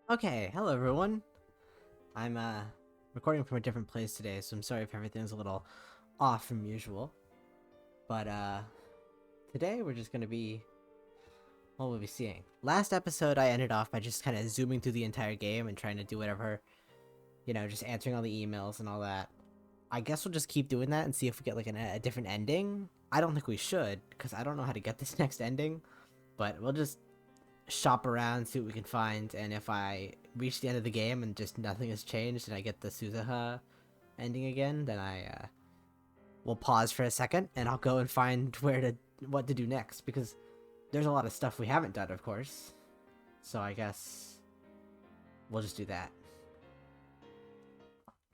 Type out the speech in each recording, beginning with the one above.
Okay, hello everyone. I'm recording from a different place today, so I'm sorry if everything's a little off from usual. But today we're just gonna be what we'll be seeing. Last episode I ended off by just kind of zooming through the entire game and trying to do whatever, just answering all the emails and all that. I guess we'll just keep doing that and see if we get like a different ending. I don't think we should, because I don't know how to get this next ending, but we'll just shop around, see what we can find, and if I reach the end of the game and just nothing has changed and I get the Suzuha ending again, then I will pause for a second and I'll go and find what to do next, because there's a lot of stuff we haven't done, of course. So I guess we'll just do that.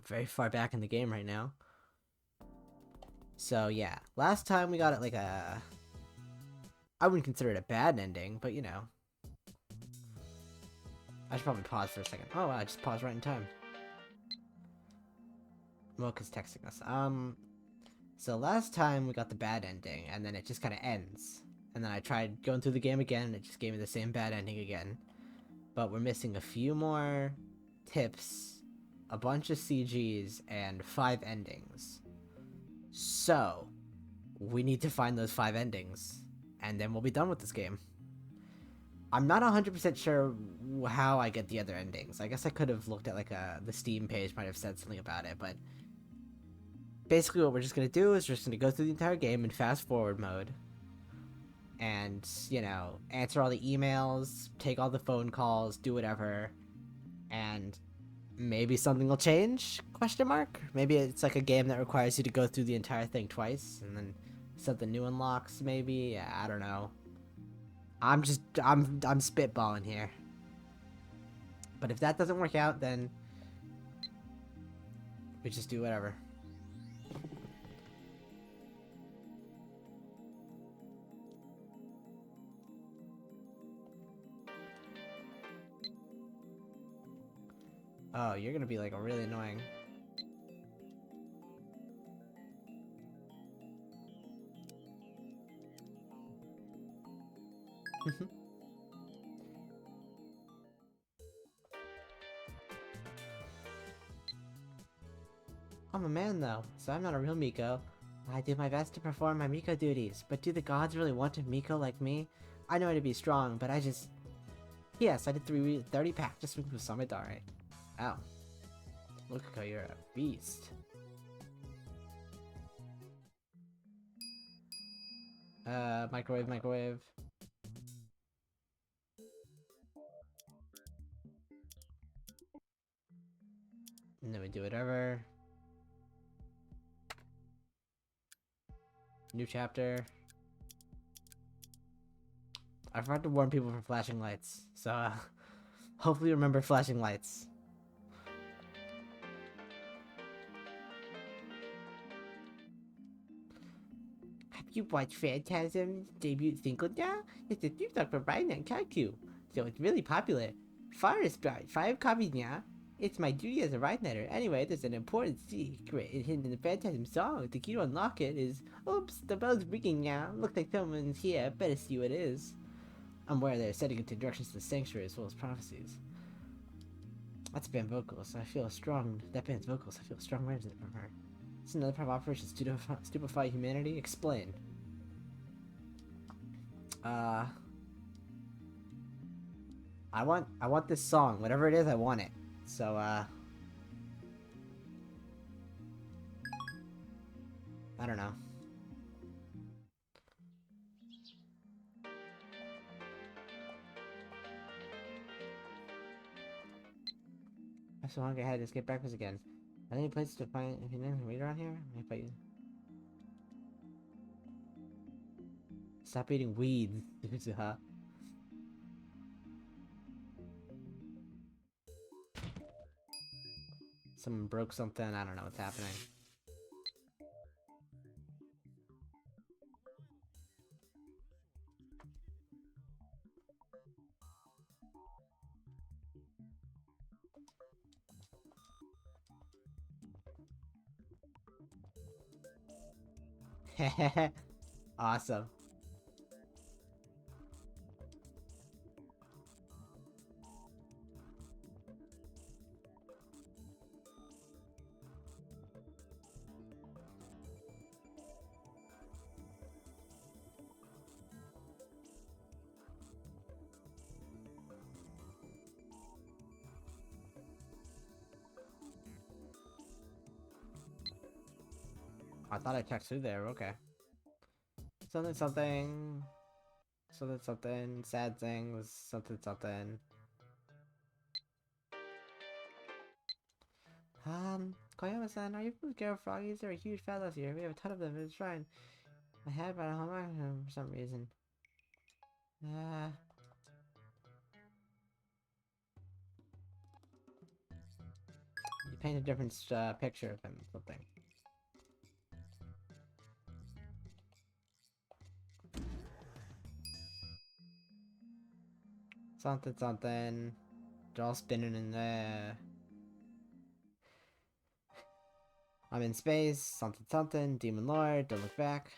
Very far back in the game right now. So yeah, last time we got it like I wouldn't consider it a bad ending, but I should probably pause for a second. Oh, wow, I just paused right in time. Mocha's texting us. So last time we got the bad ending, and then it just kind of ends. And then I tried going through the game again, and it just gave me the same bad ending again. But we're missing a few more tips, a bunch of CGs, and 5 endings. So, we need to find those 5 endings, and then we'll be done with this game. I'm not 100% sure how I get the other endings. I guess I could have looked at the Steam page might have said something about it, but basically what we're just going to do is we're just going to go through the entire game in fast forward mode and, answer all the emails, take all the phone calls, do whatever, and maybe something will change, question mark? Maybe it's like a game that requires you to go through the entire thing twice, and then something new unlocks, maybe? Yeah, I don't know. I'm spitballing here. But if that doesn't work out, then we just do whatever. Oh, you're gonna be like really annoying. I'm a man though, so I'm not a real Miko. I do my best to perform my Miko duties, but do the gods really want a Miko like me? I know how to be strong, but I just... Yes, I did 30 practice with Samidare. Oh. Look how you're a beast. Microwave. And then we do whatever. New chapter. I forgot to warn people for flashing lights, so hopefully remember flashing lights. Have you watched Phantasm's debut single now? It's a theme song from Doneycatjr, so it's really popular. Forest Bright, 5 copies now. It's my duty as a ride netter. Anyway, there's an important secret hidden in the Phantasm song. The key to unlock it is... Oops, the bell's ringing now. Looks like someone's here. Better see what it is. I'm aware they're setting into directions to the sanctuary as well as prophecies. That's band vocals. I feel strong. That band's vocals. I feel a strong resonance from her. It's another part of Operation Stupefy Humanity. Explain. I want this song. Whatever it is, I want it. So, I don't know. I'm so hungry, I had to skip breakfast again. Are there any places to find if you can read around here? Stop eating weeds, huh? Someone broke something, I don't know what's happening. Awesome. I thought I checked through there, okay. Something something. Something something. Sad things. Something something. Koyama-san, are you from the Garo Froggies? They're a huge fat loss here. We have a ton of them in the shrine. I had but I don't have them for some reason. You paint a different picture of him, something. Something something. They're all spinning in there. I'm in space. Something something. Demon Lord. Don't look back.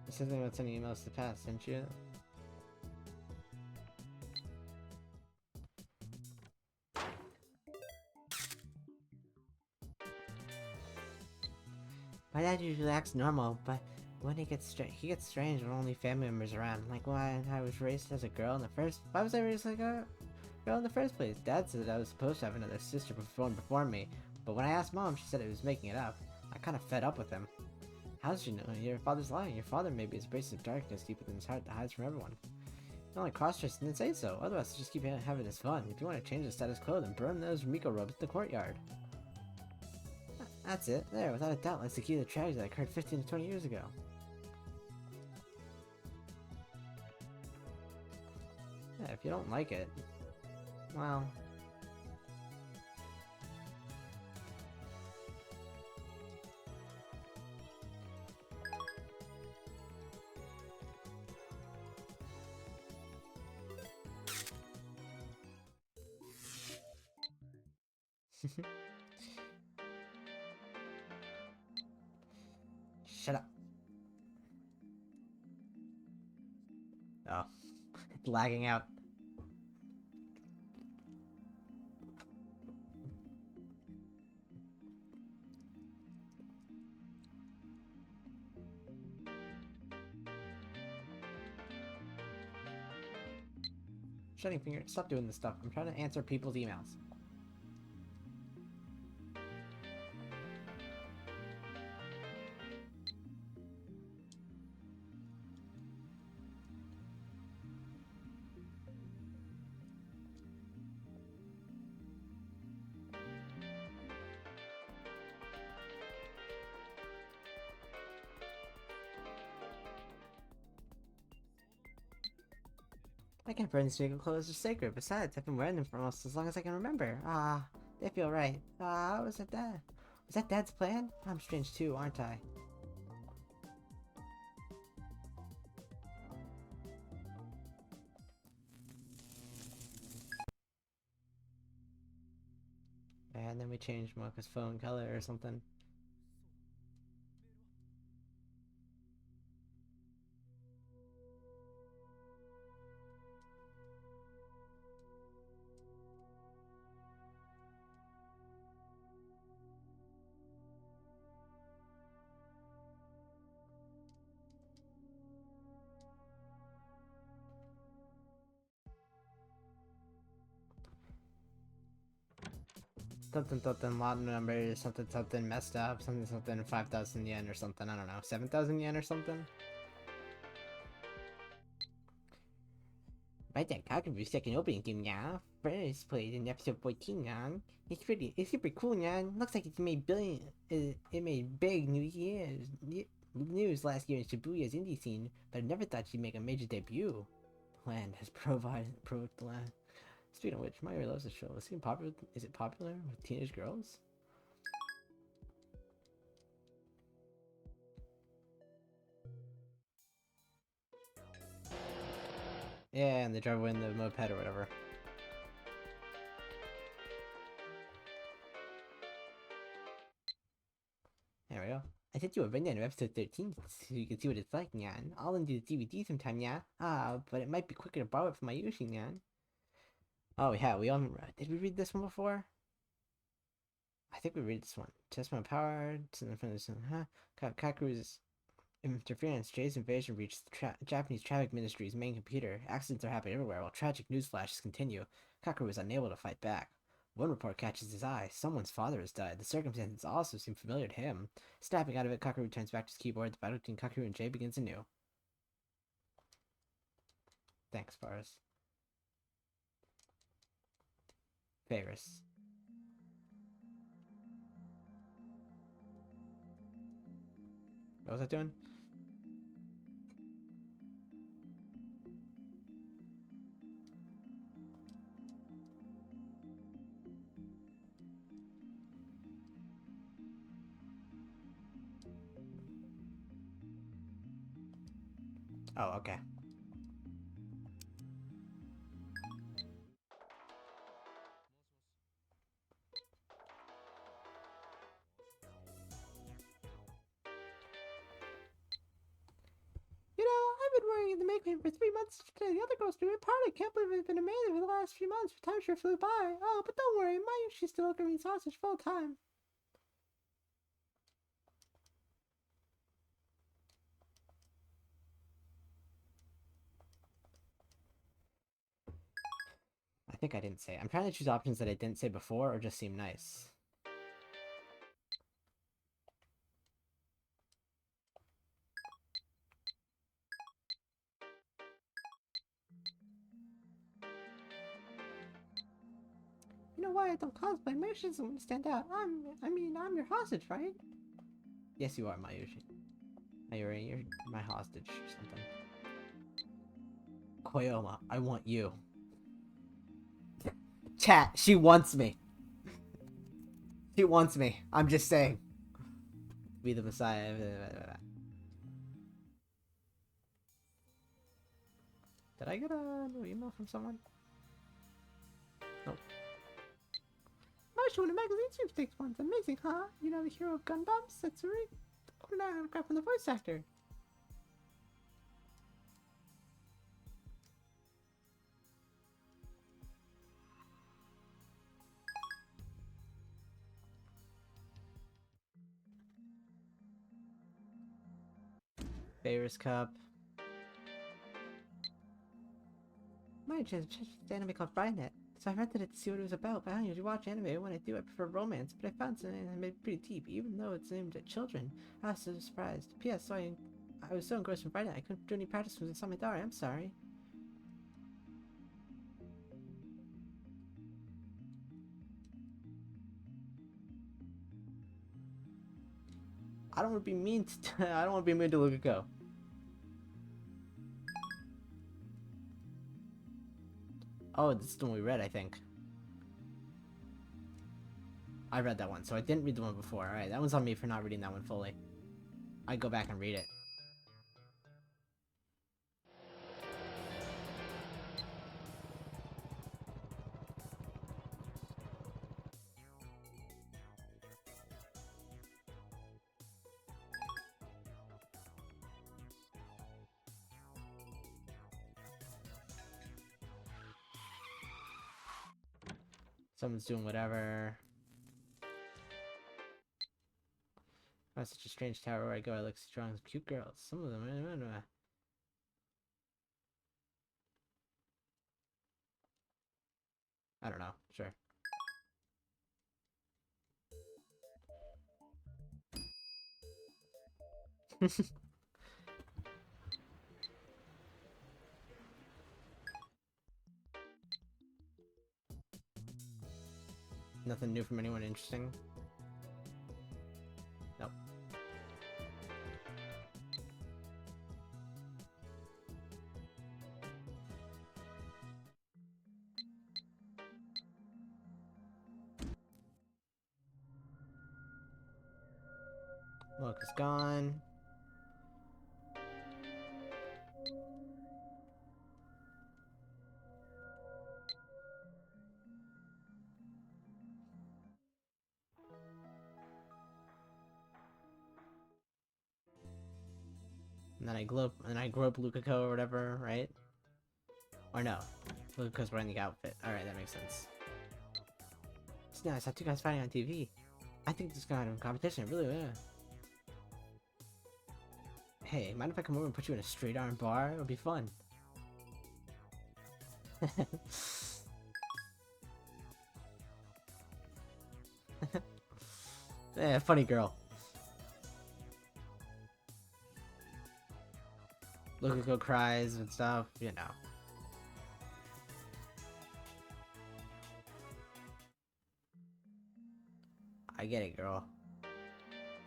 You said something about sending emails to the past, didn't you? My dad usually acts normal, but when he gets strange when only family members around. Like why I was raised as a girl in the first. Why was I raised like a girl in the first place? Dad said I was supposed to have another sister before me, but when I asked Mom, she said it was making it up. I kind of fed up with him. How did you know? Your father's lying. Your father maybe has abrasive of darkness deep within his heart that hides from everyone. You only cross-dressed and then say so. Otherwise, just keep having his fun. If you want to change the status quo, then burn those Miko robes in the courtyard. That's it. There, without a doubt, that's the key to the tragedy that occurred 15 to 20 years ago. Yeah, if you don't like it, well... Shut up. Oh. It's lagging out. Shutting finger, stop doing this stuff. I'm trying to answer people's emails. I can't burn these Miko clothes, they're sacred. Besides, I've been wearing them for almost as long as I can remember. They feel right. Was that Dad? Was that Dad's plan? I'm strange too, aren't I? And then we changed Mocha's phone color or something. Something something lot numbers, something something messed up, something something 5,000 yen or something, I don't know, 7,000 yen or something? Right, that Kakabu's second opening game now. First played in episode 14 now. It's super cool now. Looks like it's made it made big news last year in Shibuya's indie scene, but I never thought she'd make a major debut. The land has provoked the land. Speaking of which, Mario loves the show. Is it popular with teenage girls? Yeah, and they drive away in the moped or whatever. There we go. I sent you a rundown of episode 13 so you can see what it's like, Nyan. I'll lend you the DVD sometime, Nyan. But it might be quicker to borrow it from Mayushi, Nyan. Oh, yeah, we all... Did we read this one before? I think we read this one. Test my power... Kakuru's interference. Jay's invasion reached the Japanese traffic ministry's main computer. Accidents are happening everywhere while tragic news flashes continue. Kakeru is unable to fight back. One report catches his eye. Someone's father has died. The circumstances also seem familiar to him. Snapping out of it, Kakeru turns back to his keyboard. The battle between Kakeru and Jay begins anew. Thanks, Faris. Faris. What was I doing? Oh, okay. You know, I've been working in the makeover for 3 months today. The other girls doing a party. Can't believe it's been amazing for the last few months. Time sure flew by. Oh, but don't worry, Mayushi's still cooking sausage full time. I think I didn't say it. I'm trying to choose options that I didn't say before or just seem nice. You know why I don't cosplay? Mayushi doesn't want to stand out. I'm your hostage, right? Yes, you are, Mayushi. You're my hostage or something. Koyoma, I want you. Chat, she wants me. She wants me. I'm just saying. Be the Messiah. Did I get a new email from someone? Nope. Mayushi won a magazine sweepstakes once. Amazing, huh? You know the hero of gun bumps? That's right. Oh, now I gotta grab from the voice actor. Bear's Cup. My chance to check this anime called Brightnet. So I rented it to see what it was about, but I don't usually watch anime. When I do, I prefer romance, but I found something that made it pretty deep, even though it's aimed at children. I was so surprised. P.S. So I was so engrossed in Brightnet, I couldn't do any practice when I saw my daughter. I'm sorry. I don't want to be mean to I don't want to be mean to Lukako. Oh, this is the one we read, I think. I read that one, so I didn't read the one before. Alright, that one's on me for not reading that one fully. I'd go back and read it. Someone's doing whatever. Oh, such a strange tower where I go. I look strong as cute girls. Some of them. I don't know. Sure. Nothing new from anyone interesting? Nope. Look, it's gone. And then I grew up Lukako or whatever, right? Or no, Lukako's wearing the outfit. Alright, that makes sense. It's nice, I saw two guys fighting on TV. I think this kind of competition, really, yeah. Hey, mind if I come over and put you in a straight arm bar? It would be fun. Yeah, funny girl. Lukako cries and stuff, you know. I get it, girl.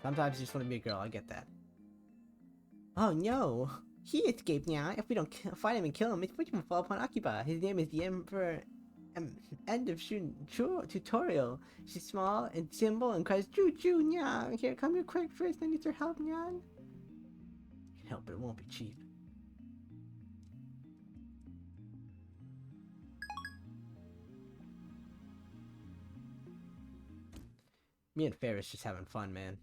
Sometimes you just want to be a girl, I get that. Oh no! He escaped now. If we don't find him and kill him, his fortune will fall upon Akiba. His name is the Emperor. End of tutorial. She's small and simple and cries choo choo nya. Here, come here quick first. I need your help, nyan. You can help, but it won't be cheap. Me and Ferris just having fun, man.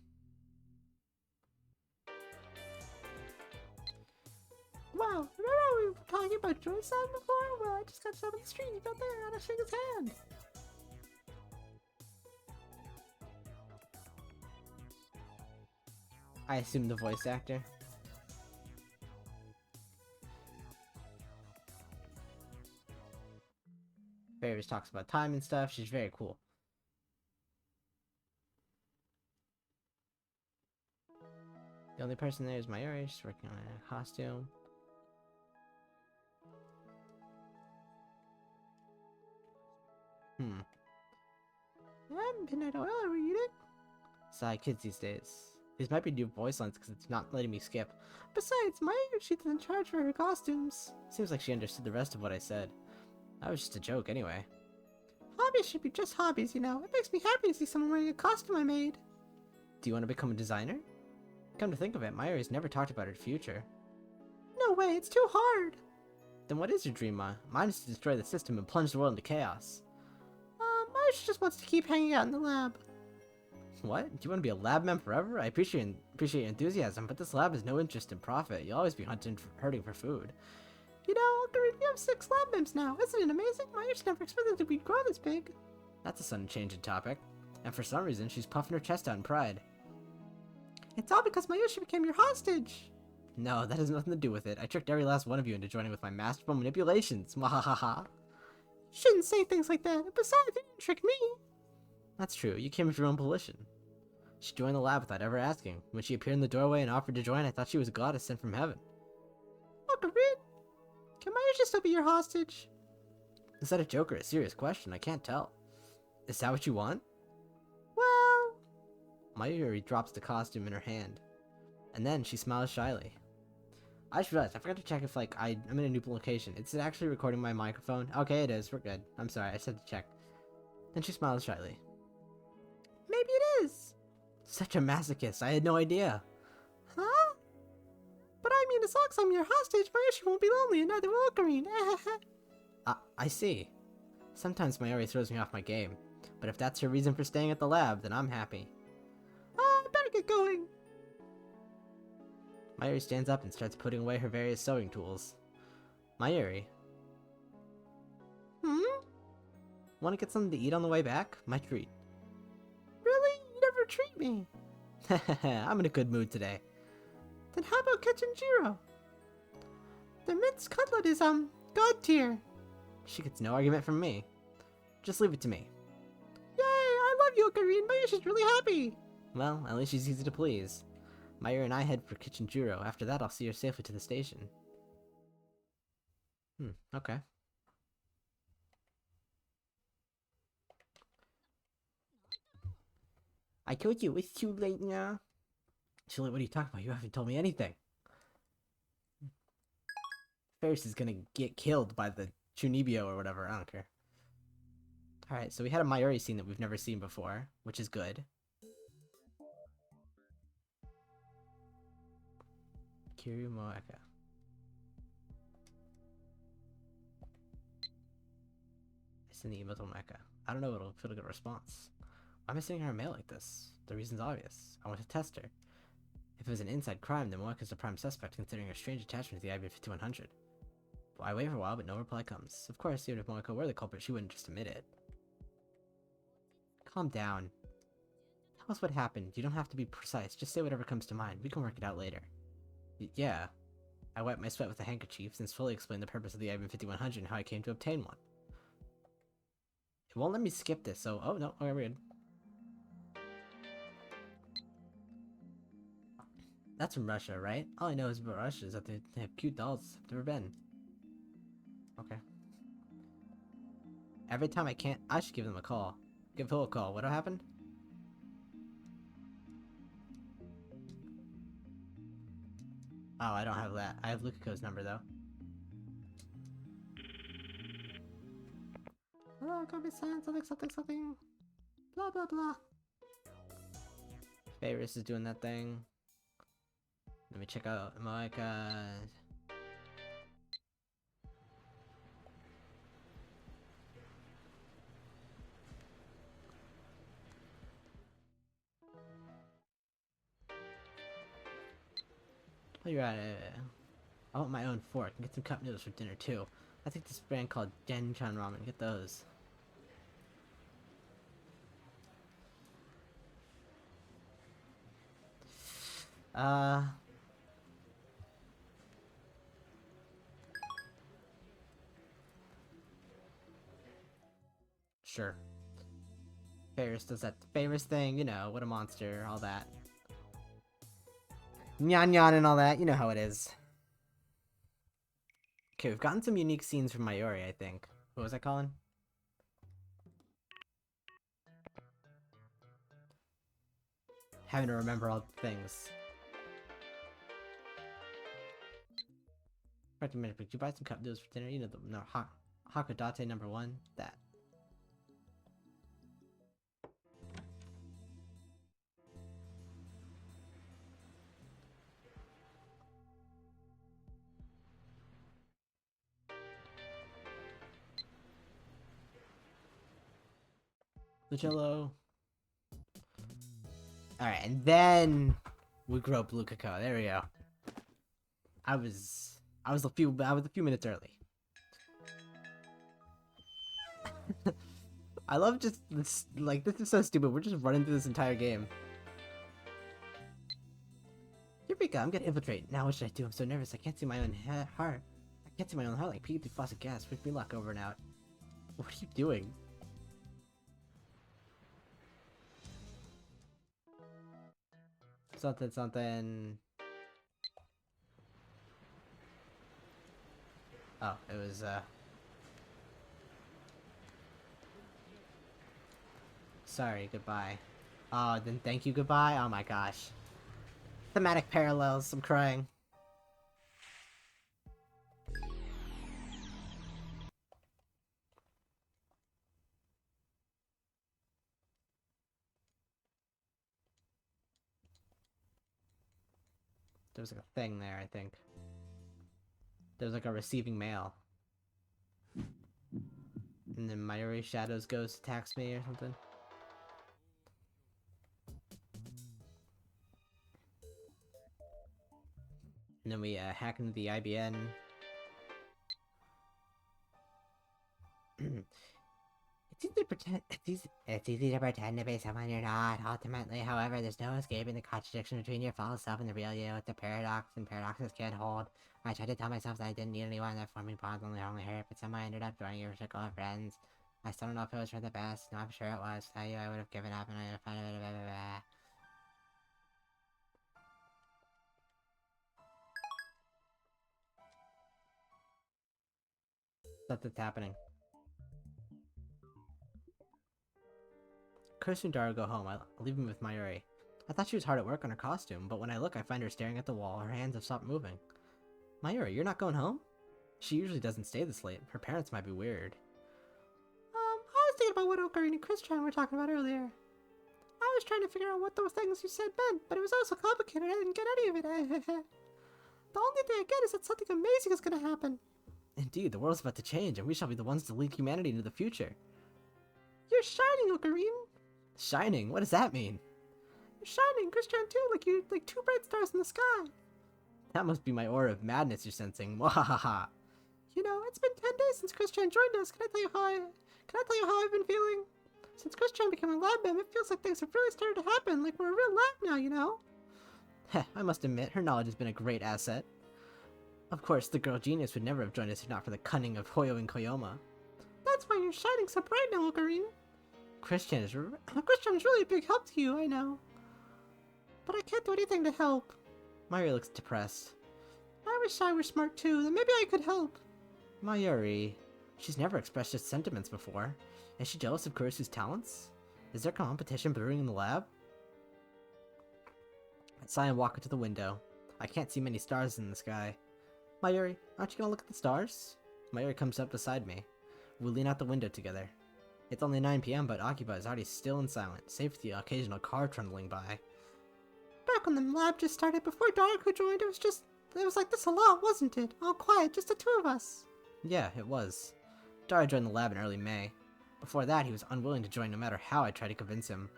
Wow, remember we were talking about Joy Sound before? Well, I just got stopped in the street. He's out there, and I shake his hand. I assume the voice actor. Ferris talks about time and stuff. She's very cool. The only person there is Mayuri. She's working on a costume. I haven't been at oil, are we eating? Sigh, kids these days. These might be new voice lines because it's not letting me skip. Besides, she's in charge for her costumes. Seems like she understood the rest of what I said. That was just a joke anyway. Hobbies should be just hobbies, you know. It makes me happy to see someone wearing a costume I made. Do you want to become a designer? Come to think of it, Mayuri's never talked about her future. No way, it's too hard! Then what is your dream, Ma? Mine is to destroy the system and plunge the world into chaos. Mayuri just wants to keep hanging out in the lab. What? Do you want to be a lab man forever? I appreciate your enthusiasm, but this lab has no interest in profit. You'll always be hurting for food. You know, we have 6 lab members now. Isn't it amazing? Mayuri's never expected that we'd grow this big. That's a sudden change in topic. And for some reason, she's puffing her chest out in pride. It's all because Mayuri became your hostage. No, that has nothing to do with it. I tricked every last one of you into joining with my masterful manipulations. Mwahaha. You shouldn't say things like that. Besides, you didn't trick me. That's true. You came of your own volition. She joined the lab without ever asking. When she appeared in the doorway and offered to join, I thought she was a goddess sent from heaven. Ocarina, can Mayuri still be your hostage? Is that a joke or a serious question? I can't tell. Is that what you want? Well... Mayuri drops the costume in her hand. And then she smiles shyly. I just realized, I forgot to check if, like, I'm in a new location. Is it actually recording my microphone? Okay, it is. We're good. I'm sorry, I just had to check. Then she smiles shyly. Maybe it is. Such a masochist. I had no idea. Huh? But I mean, as long as I'm your hostage, Mayuri won't be lonely, and neither will Ocarina. I see. Sometimes Mayuri throws me off my game. But if that's her reason for staying at the lab, then I'm happy. I better get going. Mayuri stands up and starts putting away her various sewing tools. Mayuri. Want to get something to eat on the way back? My treat. Really? You never treat me. I'm in a good mood today. Then how about Kichinjiro? The minced cutlet is, God tier. She gets no argument from me. Just leave it to me. Yay! I love you, Ocarina. Mayuri's really happy. Well, at least she's easy to please. Mayuri and I head for Kichinjiro. After that, I'll see her safely to the station. Okay. I told you, it's too late now. Too late? What are you talking about? You haven't told me anything. Ferris is gonna get killed by the Chunibyo or whatever. I don't care. Alright, so we had a Mayuri scene that we've never seen before, which is good. Kiryu Moeka. I send the email to Moeka. I don't know if it'll get a response. Why am I sending her a mail like this? The reason's obvious. I want to test her. If it was an inside crime, then Moeka's the prime suspect, considering her strange attachment to the IBM 5100. Well, I wait for a while, but no reply comes. Of course, even if Moeka were the culprit, she wouldn't just admit it. Calm down. Tell us what happened. You don't have to be precise. Just say whatever comes to mind. We can work it out later. Yeah. I wiped my sweat with a handkerchief, since fully explained the purpose of the IBM 5100 and how I came to obtain one. It won't let me skip this, so... Oh, no. Okay, we're good. That's from Russia, right? All I know is about Russia is that they have cute dolls. I've never been. Okay. Every time I can't... I should give them a call. Give Phil a call. What happened? Oh, I don't have that. I have Lukiko's number, though. Hello, copy sign, something. Blah, blah, blah. Ferris is doing that thing. Let me check out Moeka. While you're at it, I want my own fork and get some cup noodles for dinner too. I think this brand called Genchan Ramen. Get those. Sure. Ferris does that Ferris thing, you know, what a monster, all that. Nyan nyan and all that, you know how it is. Okay, we've gotten some unique scenes from Mayuri, I think. What was I calling? Having to remember all the things. Recommended, but you buy some cup noodles for dinner? You know, the Hakodate number 1? That. Lucello. Alright, and then we grow up Lukiko. There we go. I was a few minutes early. I love just this, like, this is so stupid. We're just running through this entire game. Eureka, I'm gonna infiltrate. Now what should I do? I'm so nervous. I can't see my own heart. I can't see my own heart like peeking through faucet gas. Wish me luck, over and out. What are you doing? Something. Oh, it was, sorry, goodbye. Oh, then thank you, goodbye? Oh my gosh. Thematic parallels, I'm crying. There was like a thing there, I think. There was like a receiving mail. And then Mayuri Shadow's ghost attacks me or something. And then we hack into the IBN. It's easy to pretend to be someone you're not. Ultimately, however, there's no escaping the contradiction between your false self and the real you. It's a paradox, and paradoxes can't hold. I tried to tell myself that I didn't need anyone, that forming bonds only hurt, but somehow I ended up joining your circle of friends. I still don't know if it was for the best. No, I'm sure it was. Without you, I would have given up, and I would have found it. Blah, blah, blah. Something's happening. Curse Sundara go home. I'll leave him with Mayuri. I thought she was hard at work on her costume, but when I look, I find her staring at the wall. Her hands have stopped moving. Mayuri, you're not going home? She usually doesn't stay this late. Her parents might be weird. I was thinking about what Ocarina and Christian were talking about earlier. I was trying to figure out what those things you said meant, but it was all so complicated I didn't get any of it. The only thing I get is that something amazing is going to happen. Indeed, the world's about to change, and we shall be the ones to lead humanity into the future. You're shining, Ocarina! Shining? What does that mean? You're shining, Christian too, like two bright stars in the sky. That must be my aura of madness you're sensing. Wahahaha. You know, it's been 10 days since Christian joined us. Can I tell you how I've been feeling? Since Christian became a lab mem, it feels like things have really started to happen, like we're a real lab now, you know? Heh, I must admit, her knowledge has been a great asset. Of course, the girl genius would never have joined us if not for the cunning of Hoyo and Koyoma. That's why you're shining so bright now, Ocarina. Christian's really a big help to you, I know. But I can't do anything to help. Mayuri looks depressed. I wish I were smart too, then maybe I could help. Mayuri. She's never expressed such sentiments before. Is she jealous of Kurisu's talents? Is there competition brewing in the lab? I sigh and walk into the window. I can't see many stars in the sky. Mayuri, aren't you gonna look at the stars? Mayuri comes up beside me. We lean out the window together. It's only 9 p.m., but Akiba is already still and silent, save for the occasional car trundling by. Back when the lab just started, before Dark joined, it was like this a lot, wasn't it? All quiet, just the two of us. Yeah, it was. Dara joined the lab in early May. Before that, he was unwilling to join no matter how I tried to convince him.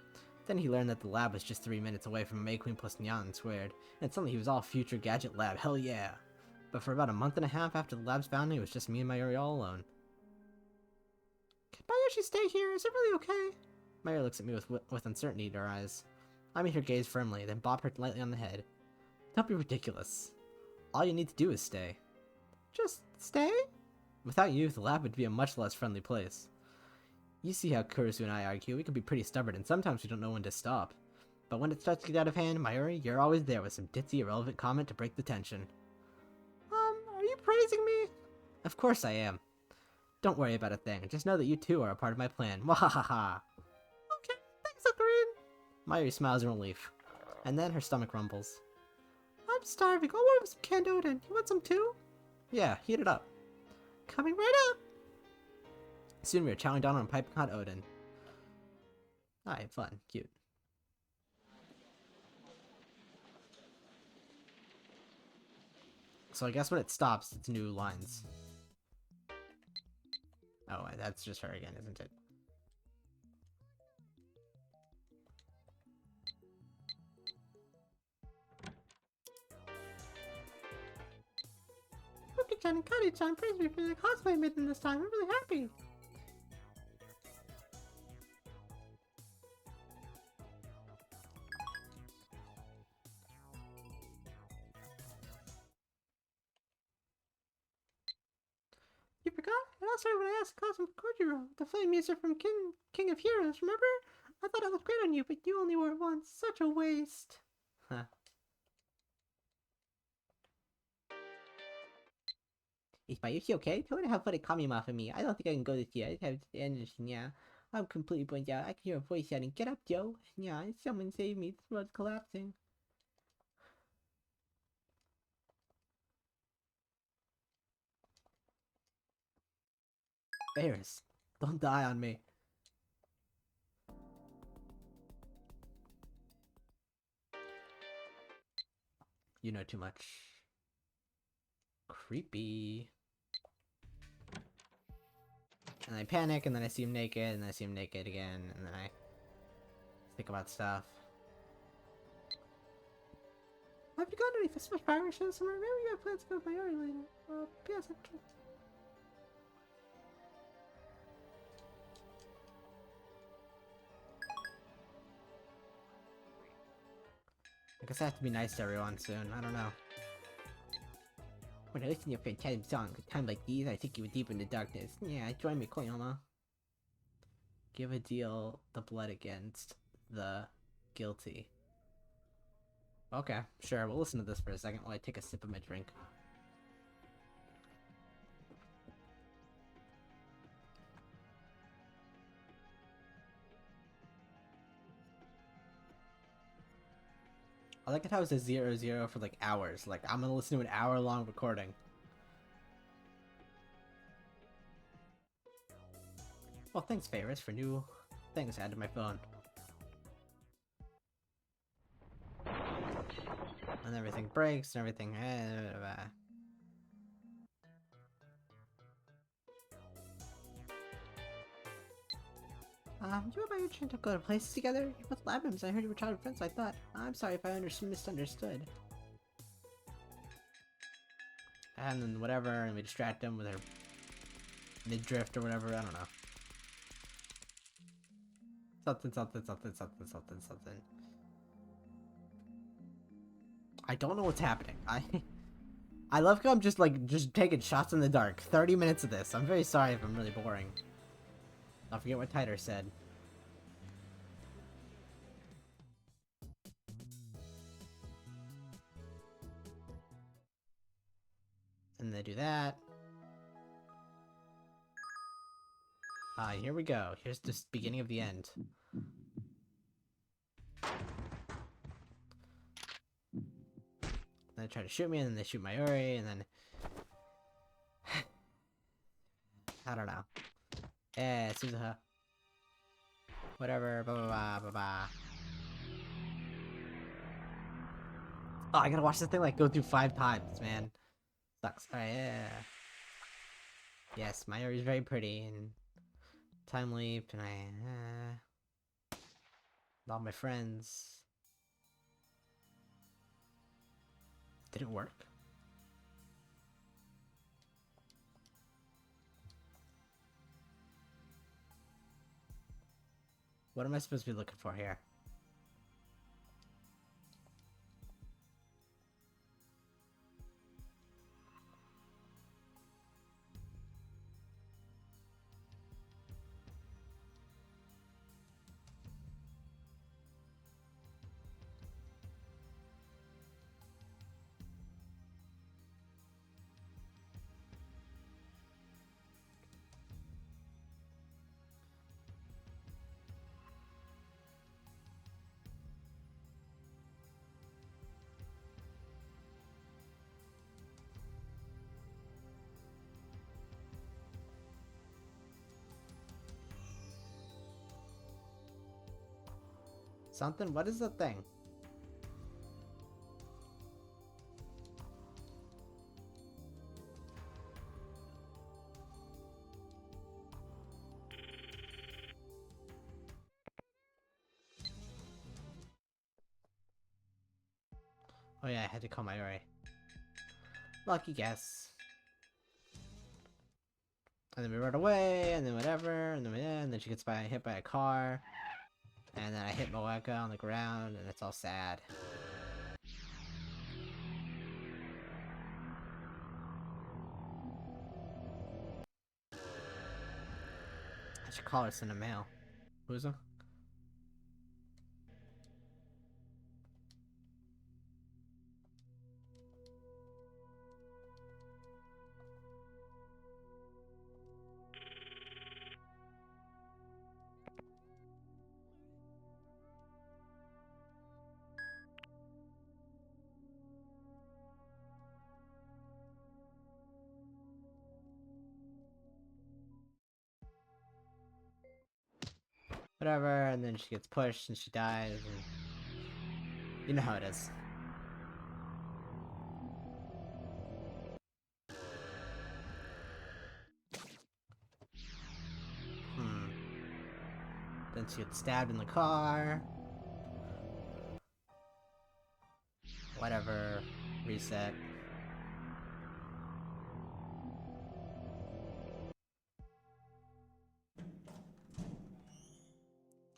Then he learned that the lab was just 3 minutes away from May Queen plus Nyan squared, and suddenly he was all future gadget lab, hell yeah! But for about a month and a half after the lab's founding, it was just me and Mayuri all alone. Can Mayuri stay here? Is it really okay? Mayuri looks at me with uncertainty in her eyes. I meet her gaze firmly, then bop her lightly on the head. Don't be ridiculous. All you need to do is stay. Just stay? Without you, the lab would be a much less friendly place. You see how Kurisu and I argue, we can be pretty stubborn and sometimes we don't know when to stop. But when it starts to get out of hand, Mayuri, you're always there with some ditzy irrelevant comment to break the tension. Are you praising me? Of course I am. Don't worry about a thing, just know that you too are a part of my plan. Wahahaha! Okay, thanks, Ocarina. Mayuri smiles in relief, and then her stomach rumbles. I'm starving. I'll order some canned Odin. You want some too? Yeah, heat it up. Coming right up. Soon we are chowing down on piping hot Odin. Alright, fun, cute. So I guess when it stops, it's new lines. Oh, that's just her again, isn't it? Yuki-chan and Kari-chan praised me for the cosplay I made them this time. I'm really happy. You forgot? It all started when I asked Cosmo Kojiro, the flame user from King of Heroes, remember? I thought it looked great on you, but you only wore it once. Such a waste. Huh. Is Bayushi okay? Tell her to have fun at Kamiyama for me. I don't think I can go this year. I have energy, yeah. I'm completely burnt out. I can hear a voice shouting, "Get up, Joe!" Yeah, someone save me. This world's collapsing. Bears, don't die on me. You know too much. Creepy. And I panic, and then I see him naked, and I see him naked again, and then I think about stuff. Have you gone to any Christmas fire shows somewhere? Maybe you have plans to go with Mayuri later. P.S. I guess I have to be nice to everyone soon. I don't know. When I listen to your fantastic song, at times like these, I take you deep into darkness. Yeah, join me, Koyama. Give a deal the blood against the guilty. Okay, sure, we'll listen to this for a second while I take a sip of my drink. I like it how it's a 0-0 for like hours. Like, I'm gonna listen to an hour-long recording. Well, thanks, Ferris, for new things to add to my phone. And everything breaks and everything. You and Mayuri don't go to places together? You're both lab members. I heard you were childhood friends, so I thought. I'm sorry if I misunderstood. And then whatever, and we distract them with her mid-drift or whatever, I don't know. Something. I don't know what's happening. I love how I'm just taking shots in the dark. 30 minutes of this. I'm very sorry if I'm really boring. Don't forget what Titer said. And they do that. Here we go. Here's the beginning of the end. They try to shoot me, and then they shoot Mayuri, and then... I don't know. Yeah, Suzuha. Whatever, blah blah blah blah blah. Oh, I gotta watch this thing like go through 5 times, man. Sucks. Alright, yeah. Yes, Mayuri's very pretty, and... Time leap, and all my friends... Did it work? What am I supposed to be looking for here? Something? What is the thing? Oh yeah, I had to call Mayuri. Lucky guess. And then we run away, and then whatever, and then she gets hit by a car. And then I hit Moeka on the ground, and it's all sad. I should call her, send a mail. Who's her? Whatever, and then she gets pushed and she dies, and you know how it is. Then she gets stabbed in the car. Whatever. Reset.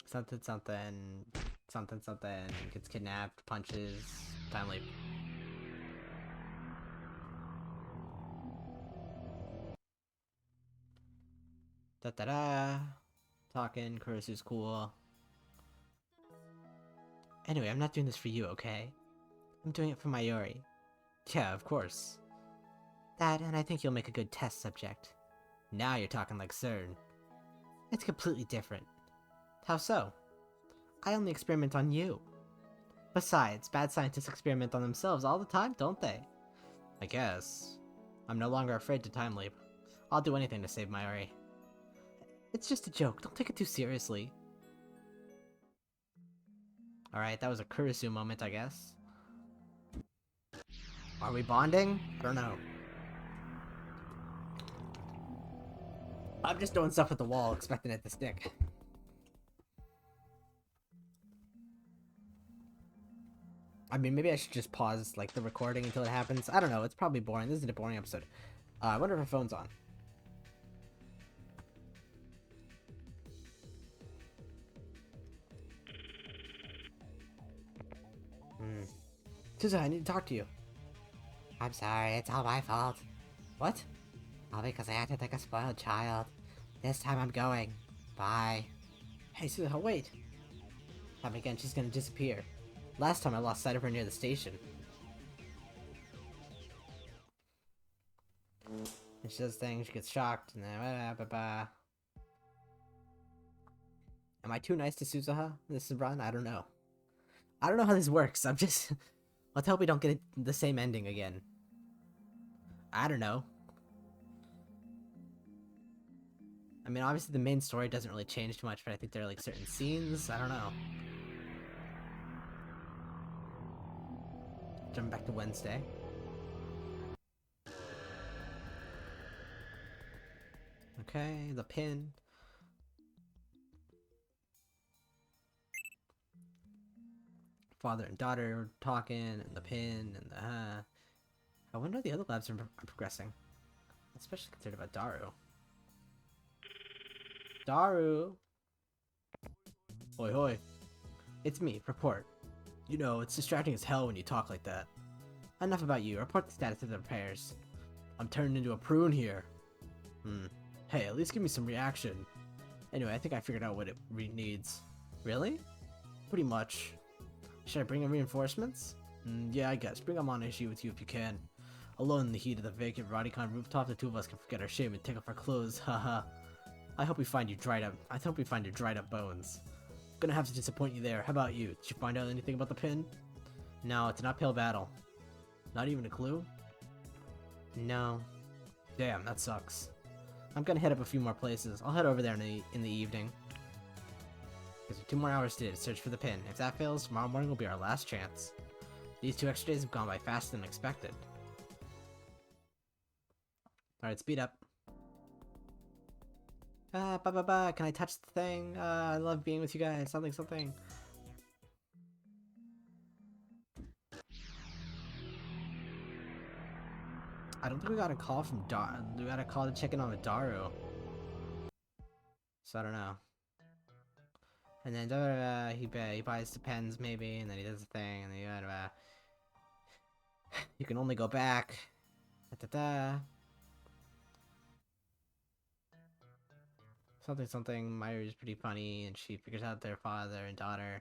Something, gets kidnapped, punches, time leap. Da-da-da. Talking, Kurisu's cool. Anyway, I'm not doing this for you, okay? I'm doing it for Mayuri. Yeah, of course. That, and I think you'll make a good test subject. Now you're talking like CERN. It's completely different. How so? I only experiment on you. Besides, bad scientists experiment on themselves all the time, don't they? I guess. I'm no longer afraid to time leap. I'll do anything to save Mayuri. It's just a joke, don't take it too seriously. Alright, that was a Kurisu moment, I guess. Are we bonding? I don't know. I'm just doing stuff with the wall, expecting it to stick. I mean, maybe I should just pause, like, the recording until it happens. I don't know, it's probably boring. This is a boring episode. I wonder if her phone's on. Suza, I need to talk to you. I'm sorry, it's all my fault. What? All because I acted like a spoiled child. This time I'm going. Bye. Hey, Suza, wait. Time again, she's gonna disappear. Last time I lost sight of her near the station. And she does things, she gets shocked, and then Am I too nice to Suzuha this run? I don't know. I don't know how this works. I'm just... Let's hope we don't get the same ending again. I don't know. I mean, obviously the main story doesn't really change too much, but I think there are like certain scenes. I don't know. Jumping back to Wednesday. Okay, the pin. Father and daughter talking, and the pin, and the I wonder how the other labs are progressing. Especially concerned about Daru. Daru! Hoi hoi. It's me, report. You know, it's distracting as hell when you talk like that. Enough about you, report the status of the repairs. I'm turning into a prune here. Hey, at least give me some reaction. Anyway, I think I figured out what it needs. Really? Pretty much. Should I bring in reinforcements? Yeah, I guess. Bring them on issue with you if you can. Alone in the heat of the vacant Rodicon rooftop, the two of us can forget our shame and take off our clothes, haha. I hope we find you dried up bones. Gonna have to disappoint you there. How about you? Did you find out anything about the pin? No, it's an uphill battle. Not even a clue? No. Damn, that sucks. I'm gonna head up a few more places. I'll head over there in the evening. Gives me 2 more hours to search for the pin. If that fails, tomorrow morning will be our last chance. These 2 extra days have gone by faster than expected. Alright, speed up. Can I touch the thing? I love being with you guys. Something. I don't think we got a call from we got a call to check in on with Daru. So I don't know. And then he buys the pens maybe, and then he does the thing, and then you can only go back. Something. Myra's pretty funny, and she figures out their father and daughter.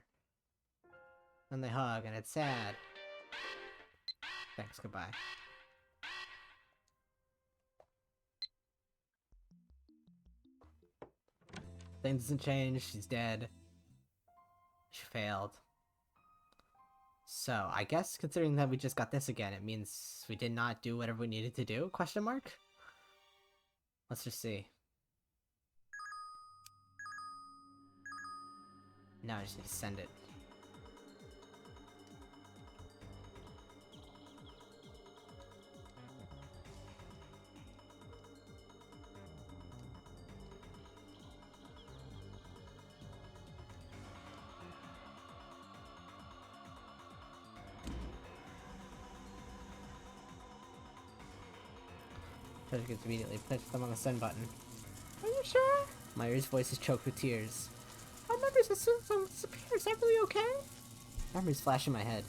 Then they hug, and it's sad. Thanks, goodbye. Things doesn't change, she's dead. She failed. So, I guess considering that we just got this again, it means we did not do whatever we needed to do? Question mark? Let's just see. No, I just need to send it. Press gets immediately. Press them on the send button. Are you sure? Myra's voice is choked with tears. Our memories will soon disappear. Is that really okay? Memories flash in my head.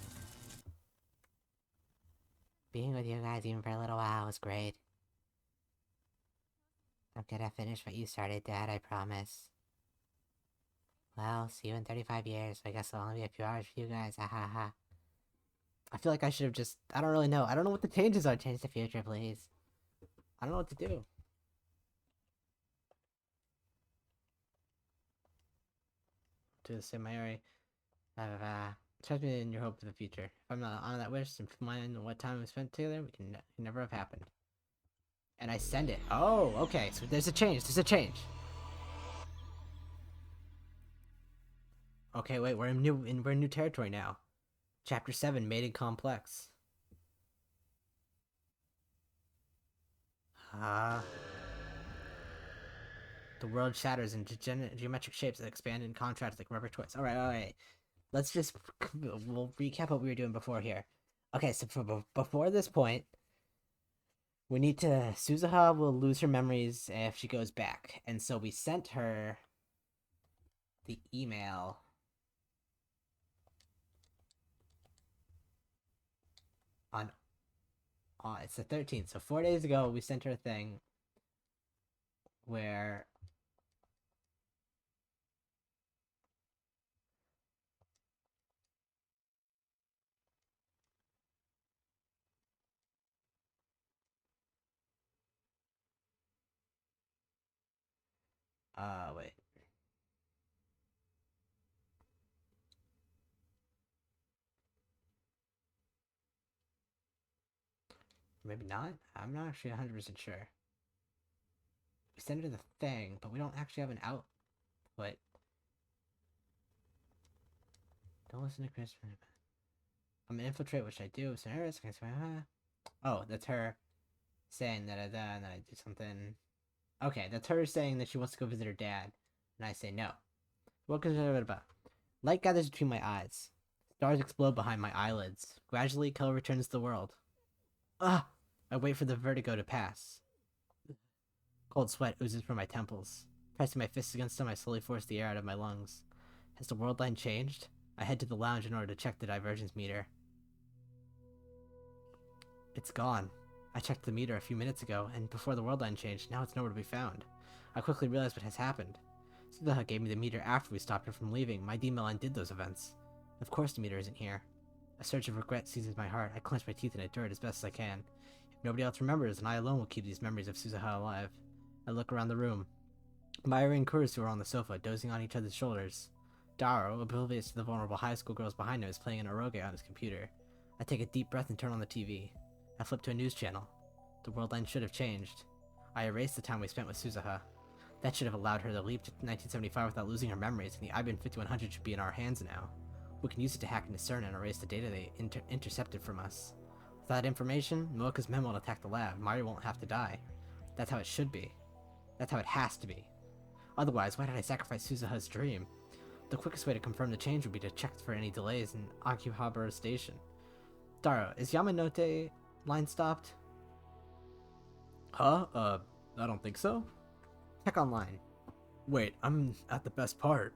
Being with you guys even for a little while was great. I'm gonna finish what you started, Dad, I promise. Well, see you in 35 years. I guess it'll only be a few hours for you guys. Ha ha ha. I feel like I should have just... I don't really know. I don't know what the changes are. Change the future, please. I don't know what to do. To the same Mary. Trust me in your hope for the future. If I'm not on that wish, and mind what time we spent together, we can never have happened. And I send it. Oh, okay. So there's a change. Okay, wait. We're in new territory now. Chapter 7, Mated Complex. The world shatters into geometric shapes that expand and contrast like rubber toys. Alright. let's just we'll recap what we were doing before here. Okay, so before this point, we need to Suzuha will lose her memories if she goes back, and so we sent her the email. On it's the 13th, so 4 days ago we sent her a thing where wait. Maybe not? I'm not actually 100% sure. We sent her the thing, but we don't actually have an output. Don't listen to Chris. I'm gonna infiltrate, which I do. Oh, that's her saying that and then I do something. Okay, that's her saying that she wants to go visit her dad, and I say no. What could it about? Light gathers between my eyes. Stars explode behind my eyelids. Gradually, color returns to the world. Ah! I wait for the vertigo to pass. Cold sweat oozes from my temples. Pressing my fists against them, I slowly force the air out of my lungs. Has the world line changed? I head to the lounge in order to check the divergence meter. It's gone. I checked the meter a few minutes ago, and before the world line changed, now it's nowhere to be found. I quickly realized what has happened. Suzuha gave me the meter after we stopped her from leaving. My demon undid those events. Of course the meter isn't here. A surge of regret seizes my heart. I clench my teeth and endure it as best as I can. If nobody else remembers, and I alone will keep these memories of Suzuha alive. I look around the room. Mayuri and Kurisu are on the sofa, dozing on each other's shoulders. Daro, oblivious to the vulnerable high school girls behind him, is playing an eroge on his computer. I take a deep breath and turn on the TV. I flip to a news channel. The world line should have changed. I erased the time we spent with Suzuha. That should have allowed her to leap to 1975 without losing her memories, and the IBM 5100 should be in our hands now. We can use it to hack into CERN and erase the data they intercepted from us. With that information, Moeka's men won't attack the lab. Mari won't have to die. That's how it should be. That's how it has to be. Otherwise, why did I sacrifice Suzuha's dream? The quickest way to confirm the change would be to check for any delays in Akihabara Station. Daro, is Yamanote line stopped? Huh? I don't think so. Check online. Wait, I'm at the best part.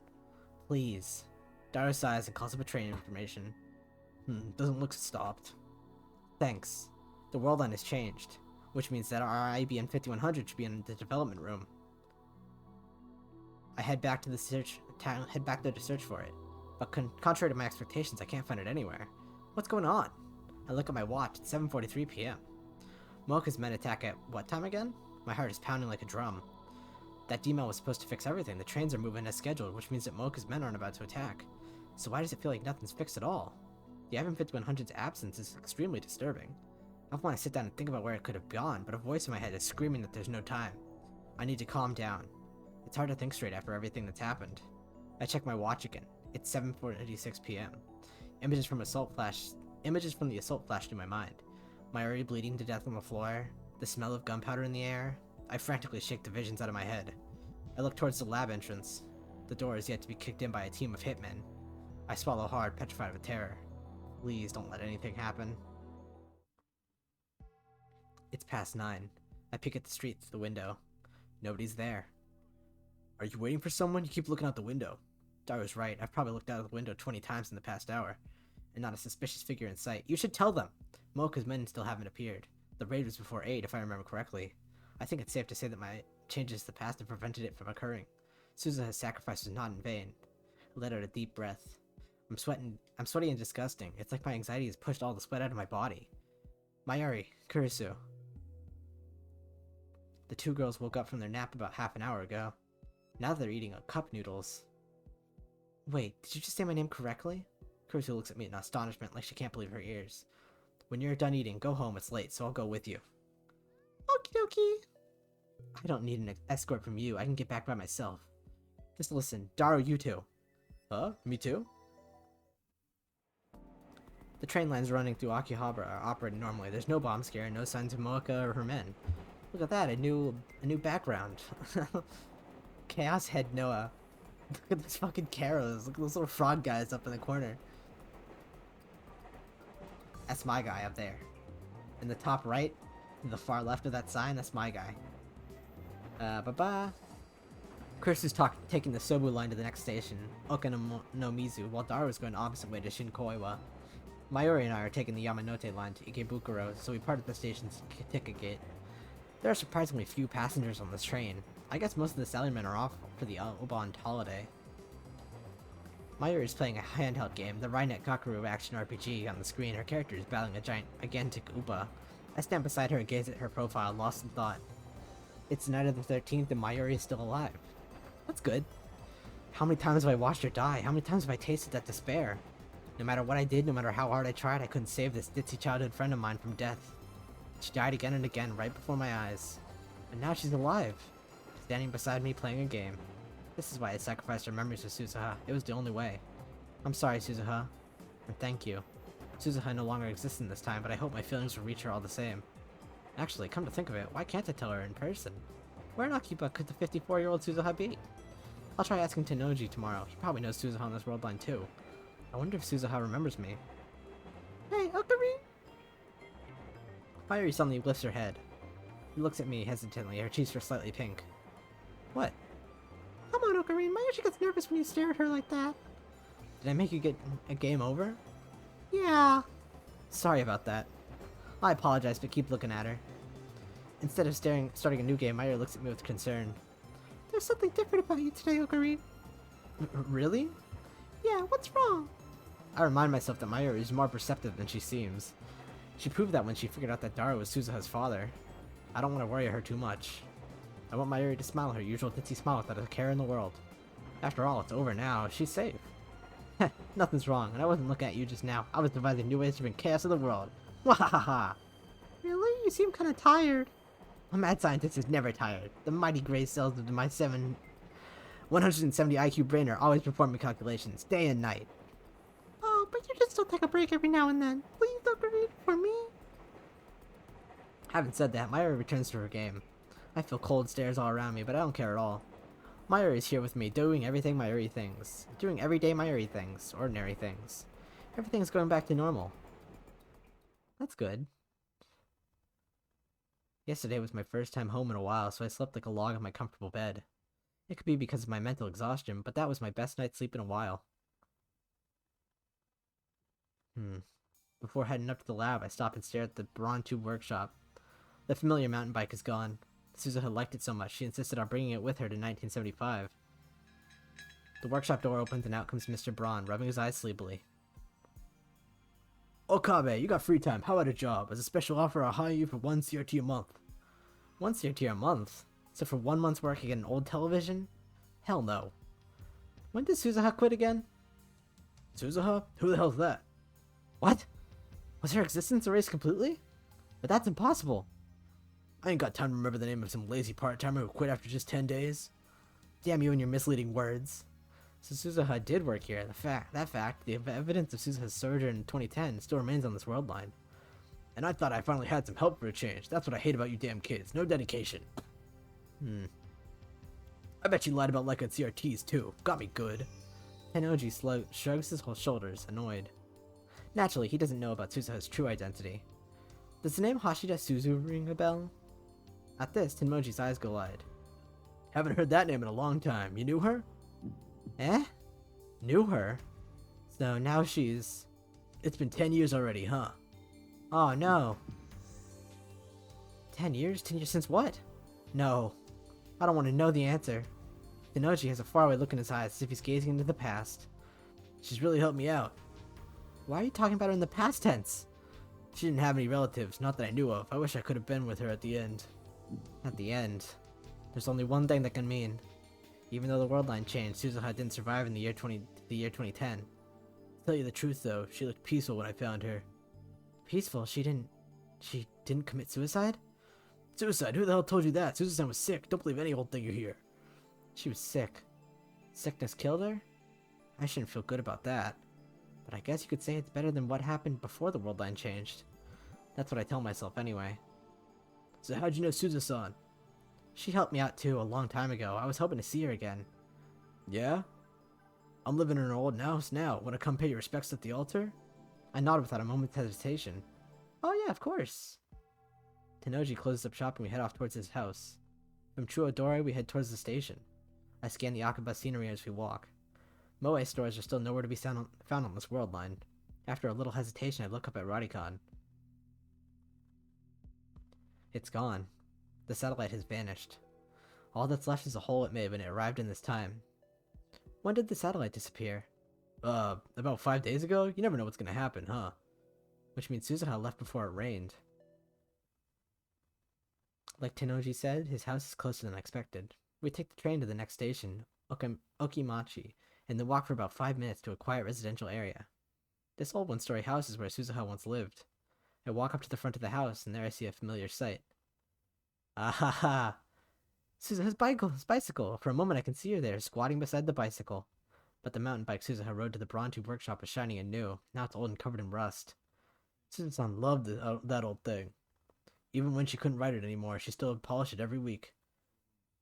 Please. Daro sighs and calls up a train information. Doesn't look stopped. Thanks. The world line has changed, which means that our IBM 5100 should be in the development room. I head back there to search for it, but contrary to my expectations, I can't find it anywhere. What's going on? I look at my watch. It's 7:43 p.m. Moeka's men attack at what time again? My heart is pounding like a drum. That D-mail was supposed to fix everything. The trains are moving as scheduled, which means that Moeka's men aren't about to attack. So why does it feel like nothing's fixed at all? The IBM 5100's absence is extremely disturbing. I want to sit down and think about where it could have gone, but a voice in my head is screaming that there's no time. I need to calm down. It's hard to think straight after everything that's happened. I check my watch again. It's 7:46 p.m. Images from the assault flashed through my mind. Mayuri bleeding to death on the floor, the smell of gunpowder in the air. I frantically shake the visions out of my head. I look towards the lab entrance. The door is yet to be kicked in by a team of hitmen. I swallow hard, petrified with terror. Please don't let anything happen. It's past 9. I peek at the street through the window. Nobody's there. Are you waiting for someone? You keep looking out the window. Daro's right. I've probably looked out of the window 20 times in the past hour. And not a suspicious figure in sight. You should tell them! Moeka's men still haven't appeared. The raid was before 8, if I remember correctly. I think it's safe to say that my changes to the past have prevented it from occurring. Suzuha's sacrifice was not in vain. I let out a deep breath. I'm sweaty and disgusting. It's like my anxiety has pushed all the sweat out of my body. Mayuri, Kurisu. The two girls woke up from their nap about half an hour ago. Now they're eating cup noodles. Wait, did you just say my name correctly? Kurisu looks at me in astonishment like she can't believe her ears. When you're done eating, go home. It's late, so I'll go with you. Okie dokie. I don't need an escort from you. I can get back by myself. Just listen. Daro, you too. Huh? Me too? The train lines running through Akihabara are operating normally. There's no bomb scare, no signs of Moeka or her men. Look at that, a new background. Chaos Head Noah Look at those fucking Caros. Look at those little frog guys up in the corner. That's my guy up there. In the top right, the far left of that sign, that's my guy. Bye-bye. Chris is taking the Sobu line to the next station, Oka no Mizu, while Dara was going the opposite way to Shinkoiwa. Mayuri and I are taking the Yamanote line to Ikebukuro, so we parted the station's ticket gate. There are surprisingly few passengers on this train. I guess most of the salarymen are off for the Obon holiday. Mayuri is playing a handheld game, the Rainet Gakuru action RPG. On the screen, her character is battling a gigantic Upa. I stand beside her and gaze at her profile, lost in thought. It's the night of the 13th and Mayuri is still alive. That's good. How many times have I watched her die? How many times have I tasted that despair? No matter what I did, no matter how hard I tried, I couldn't save this ditzy childhood friend of mine from death. She died again and again, right before my eyes. And now she's alive, standing beside me playing a game. This is why I sacrificed her memories with Suzuha. It was the only way. I'm sorry, Suzuha. And thank you. Suzuha no longer exists in this time, but I hope my feelings will reach her all the same. Actually, come to think of it, why can't I tell her in person? Where in Akiba could the 54-year-old Suzuha be? I'll try asking Tennoji tomorrow. He probably knows Suzuha on this world line too. I wonder if Suzuha remembers me. Hey, Okarin? Mayuri suddenly lifts her head. She looks at me hesitantly, her cheeks are slightly pink. What? Come on, Okarin. Mayuri gets nervous when you stare at her like that. Did I make you get a game over? Yeah. Sorry about that. I apologize, but keep looking at her. Instead of starting a new game, Mayuri looks at me with concern. There's something different about you today, Okarin. Really? Yeah, what's wrong? I remind myself that Mayuri is more perceptive than she seems. She proved that when she figured out that Dara was Suzuha's father. I don't want to worry her too much. I want Mayuri to smile her usual ditzy smile without a care in the world. After all, it's over now. She's safe. Heh, nothing's wrong, and I wasn't looking at you just now. I was devising new ways to bring chaos in the world. Wahahaha! Really? You seem kind of tired. A mad scientist is never tired. The mighty gray cells of my 170 IQ brain are always performing calculations, day and night. Oh, but you just still take a break every now and then. Please, Okarin, for me. Having said that, Mayuri returns to her game. I feel cold stares all around me, but I don't care at all. Mayuri is here with me, doing everything Mayuri things. Doing everyday Mayuri things. Ordinary things. Everything's going back to normal. That's good. Yesterday was my first time home in a while, so I slept like a log in my comfortable bed. It could be because of my mental exhaustion, but that was my best night's sleep in a while. Before heading up to the lab, I stopped and stared at the Braun Tube workshop. The familiar mountain bike is gone. Suzuha liked it so much, she insisted on bringing it with her to 1975. The workshop door opens and out comes Mr. Braun, rubbing his eyes sleepily. Okabe, you got free time. How about a job? As a special offer, I'll hire you for 1 CRT a month. 1 CRT a month? So for 1 month's work, I get an old television? Hell no. When did Suzuha quit again? Suzuha? Who the hell's that? What? Was her existence erased completely? But that's impossible. I ain't got time to remember the name of some lazy part-timer who quit after just 10 days. Damn you and your misleading words. So Suzuha did work here. The evidence of Suzuha's sojourn in 2010 still remains on this world line. And I thought I finally had some help for a change. That's what I hate about you damn kids. No dedication. I bet you lied about Leica and CRTs too. Got me good. Tennoji shrugs his whole shoulders, annoyed. Naturally, he doesn't know about Suzuha's true identity. Does the name Hashida Suzu ring a bell? At this, Tenmoji's eyes go wide. Haven't heard that name in a long time. You knew her? Eh? Knew her? So now she's... It's been 10 years already, huh? Oh no. 10 years? 10 years since what? No. I don't want to know the answer. Tennoji has a faraway look in his eyes as if he's gazing into the past. She's really helped me out. Why are you talking about her in the past tense? She didn't have any relatives, not that I knew of. I wish I could have been with her at the end. At the end. There's only one thing that can mean. Even though the world line changed, Suzuha didn't survive in the year 2010. To tell you the truth though, she looked peaceful when I found her. Peaceful? She didn't commit suicide? Suicide? Who the hell told you that? Susan was sick. Don't believe any old thing you hear. She was sick. Sickness killed her? I shouldn't feel good about that. But I guess you could say it's better than what happened before the world line changed. That's what I tell myself anyway. So how'd you know Suzu-san? She helped me out too a long time ago. I was hoping to see her again. Yeah? I'm living in an old house now. Wanna come pay your respects at the altar? I nodded without a moment's hesitation. Oh yeah, of course. Tennoji closes up shop and we head off towards his house. From Chuodori, we head towards the station. I scan the Akiba scenery as we walk. Moe stores are still nowhere to be found on this world line. After a little hesitation, I look up at Radicon. It's gone. The satellite has vanished. All that's left is a hole it made when it arrived in this time. When did the satellite disappear? About 5 days ago? You never know what's gonna happen, huh? Which means Suzuha left before it rained. Like Tennoji said, his house is closer than expected. We take the train to the next station, Okimachi, and then walk for about 5 minutes to a quiet residential area. This old one-story house is where Suzuha once lived. I walk up to the front of the house, and there I see a familiar sight. Ah ha ha! Suzuha's bicycle! For a moment I can see her there, squatting beside the bicycle. But the mountain bike Suzuha rode to the Brontu workshop was shiny and new. Now it's old and covered in rust. Suzuha-san loved that old thing. Even when she couldn't ride it anymore, she still would polish it every week.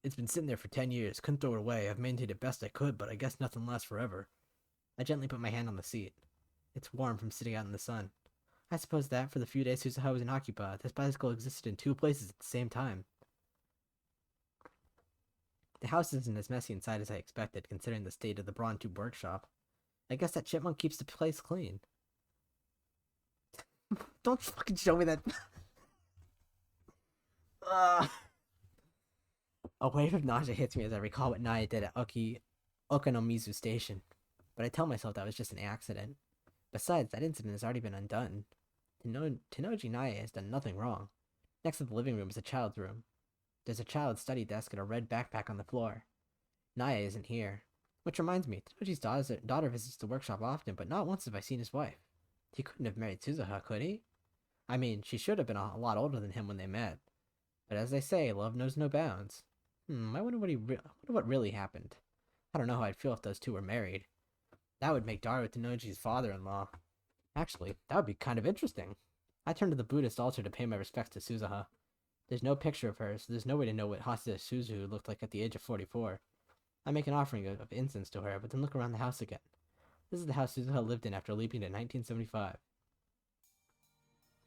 It's been sitting there for 10 years. Couldn't throw it away. I've maintained it best I could, but I guess nothing lasts forever. I gently put my hand on the seat. It's warm from sitting out in the sun. I suppose that, for the few days Suzuha was in Akiba, this bicycle existed in 2 places at the same time. The house isn't as messy inside as I expected, considering the state of the Brontu workshop. I guess that chipmunk keeps the place clean. Don't fucking show me that. A wave of nausea hits me as I recall what Naya did at Okonomizu Station, but I tell myself that was just an accident. Besides, that incident has already been undone. Tennoji Naya has done nothing wrong. Next to the living room is a child's room. There's a child's study desk and a red backpack on the floor. Naya isn't here. Which reminds me, Tennoji's daughter visits the workshop often, but not once have I seen his wife. He couldn't have married Suzuha, could he? I mean, she should have been a lot older than him when they met. But as they say, love knows no bounds. I wonder what really happened. I don't know how I'd feel if those two were married. That would make Daru Tennoji's father-in-law. Actually, that would be kind of interesting. I turn to the Buddhist altar to pay my respects to Suzuha. There's no picture of her, so there's no way to know what Hasuda Suzu looked like at the age of 44. I make an offering of incense to her, but then look around the house again. This is the house Suzuha lived in after leaving in 1975.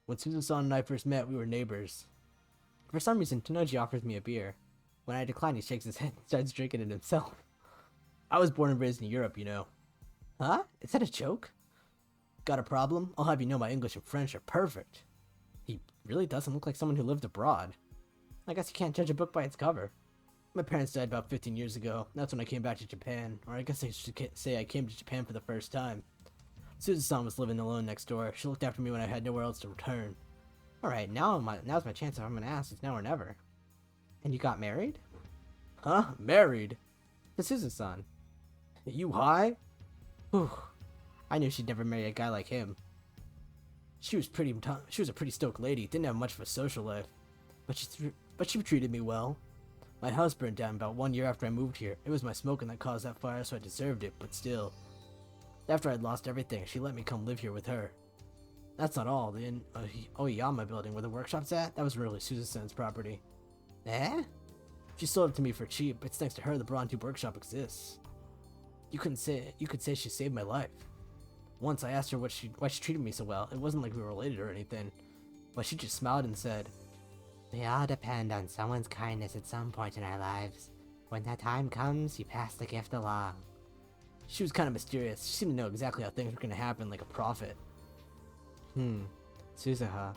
When Suzuha-san and I first met, we were neighbors. For some reason, Tennoji offers me a beer. When I decline, he shakes his head and starts drinking it himself. I was born and raised in Europe, you know. Huh? Is that a joke? Got a problem? I'll have you know my English and French are perfect. He really doesn't look like someone who lived abroad. I guess you can't judge a book by its cover. My parents died about 15 years ago. That's when I came back to Japan. Or I guess I should say I came to Japan for the first time. Susan-san was living alone next door. She looked after me when I had nowhere else to return. Alright, now's my chance if I'm gonna ask. It's now or never. And you got married? Huh? Married? To Susan-san. You high? Whew. I knew she'd never marry a guy like him. She was a pretty stoked lady, didn't have much of a social life. But she treated me well. My house burned down about 1 year after I moved here. It was my smoking that caused that fire, so I deserved it, but still. After I'd lost everything, she let me come live here with her. That's not all. The Oyama building where the workshop's at, that was really Susan-san's property. Eh? She sold it to me for cheap. It's thanks to her the Brontu workshop exists. You could say she saved my life. Once I asked her why she treated me so well. It wasn't like we were related or anything, but she just smiled and said, "We all depend on someone's kindness at some point in our lives. When that time comes, you pass the gift along." She was kind of mysterious. She seemed to know exactly how things were going to happen, like a prophet. Suzuha.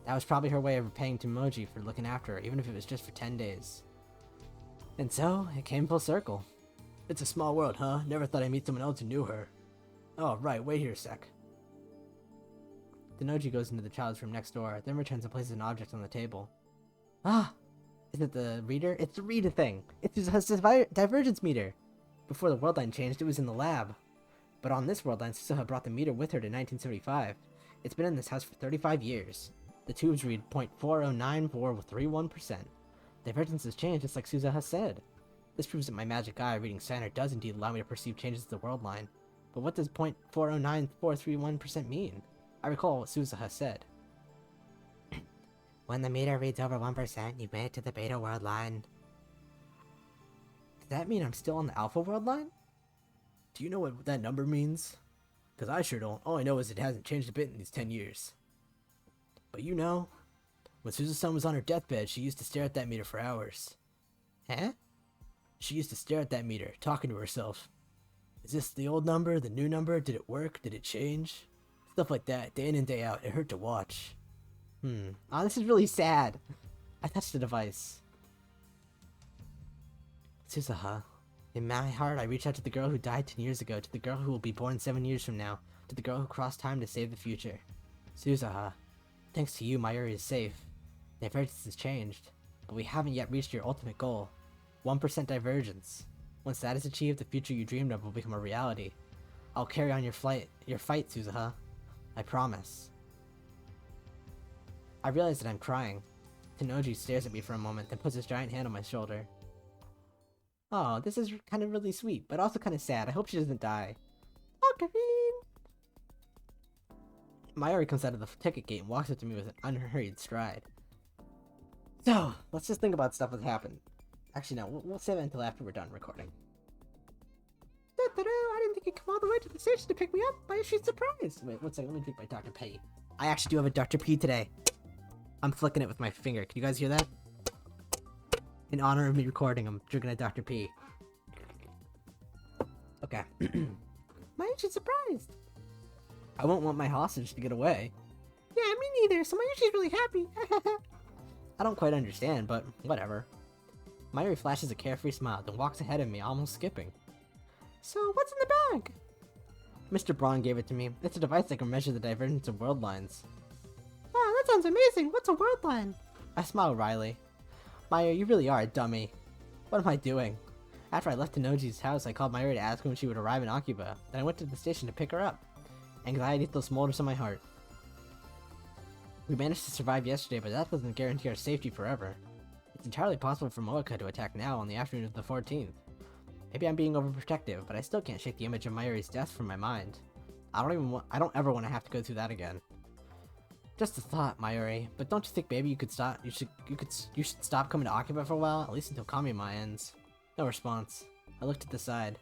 That was probably her way of repaying Tennoji for looking after her, even if it was just for 10 days. And so, it came full circle. It's a small world, huh? Never thought I'd meet someone else who knew her. Oh, right, wait here a sec. Tennoji goes into the child's room next door, then returns and places an object on the table. Ah! Is it the reader? It's the reader thing! It's Suzuha's divergence meter! Before the world line changed, it was in the lab. But on this world line, Suzuha brought the meter with her to 1975. It's been in this house for 35 years. The tubes read 0.40941%. Divergence has changed just like Suzuha said. This proves that my magic eye reading standard does indeed allow me to perceive changes to the world line. But what does 0.40941% mean? I recall what Suzuha said. When the meter reads over 1%, you've made it to the beta world line. Does that mean I'm still on the alpha world line? Do you know what that number means? Because I sure don't. All I know is it hasn't changed a bit in these 10 years. But you know, when Susan was on her deathbed, she used to stare at that meter for hours. Huh? She used to stare at that meter, talking to herself. Is this the old number, the new number? Did it work? Did it change? Stuff like that, day in and day out. It hurt to watch. Oh, this is really sad. I touched the device. Susaha, in my heart, I reach out to the girl who died 10 years ago, to the girl who will be born 7 years from now, to the girl who crossed time to save the future. Susaha, thanks to you, Mayuri is safe. Divergence has changed, but we haven't yet reached your ultimate goal. 1% divergence. Once that is achieved, the future you dreamed of will become a reality. I'll carry on your fight, Susaha. I promise. I realize that I'm crying. Tenoji stares at me for a moment, then puts his giant hand on my shoulder. Oh, this is kind of really sweet, but also kind of sad. I hope she doesn't die. Ocarine! Mayuri comes out of the ticket gate and walks up to me with an unhurried stride. So, let's just think about stuff that happened. Actually, no, we'll save it until after we're done recording. I didn't think you'd come all the way to the station to pick me up. Why is she surprised? Wait, one second, let me drink my Dr. P. I actually do have a Dr. P today. I'm flicking it with my finger. Can you guys hear that? In honor of me recording, I'm drinking a Dr. P. Okay. Why is she surprised? I won't want my hostage to get away. Yeah, me neither, so Mayushi's really happy. I don't quite understand, but whatever. Mayuri flashes a carefree smile, then walks ahead of me, almost skipping. So, what's in the bag? Mr. Braun gave it to me. It's a device that can measure the divergence of world lines. Wow, that sounds amazing. What's a world line? I smile wryly. Mayuri, you really are a dummy. What am I doing? After I left Tenoji's house, I called Mayuri to ask when she would arrive in Akiba. Then I went to the station to pick her up. Anxiety still smolders in my heart. We managed to survive yesterday, but that doesn't guarantee our safety forever. It's entirely possible for Moeka to attack now on the afternoon of the 14th. Maybe I'm being overprotective, but I still can't shake the image of Mayuri's death from my mind. I don't ever want to have to go through that again. Just a thought, Mayuri, but don't you think maybe you should stop coming to Akiba for a while, at least until Kamiyama ends? No response. I looked at the side.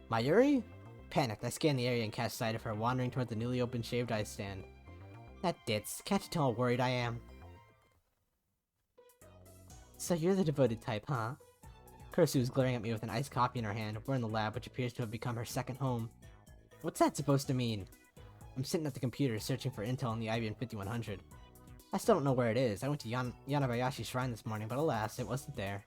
Mayuri? Panicked, I scanned the area and catch sight of her wandering toward the newly opened shaved ice stand. That ditz, can't you tell how worried I am? So you're the devoted type, huh? Kursu was glaring at me with an iced coffee in her hand. We're in the lab, which appears to have become her second home. What's that supposed to mean? I'm sitting at the computer searching for intel on the IBM 5100. I still don't know where it is. I went to Yanabayashi's shrine this morning, but alas, it wasn't there.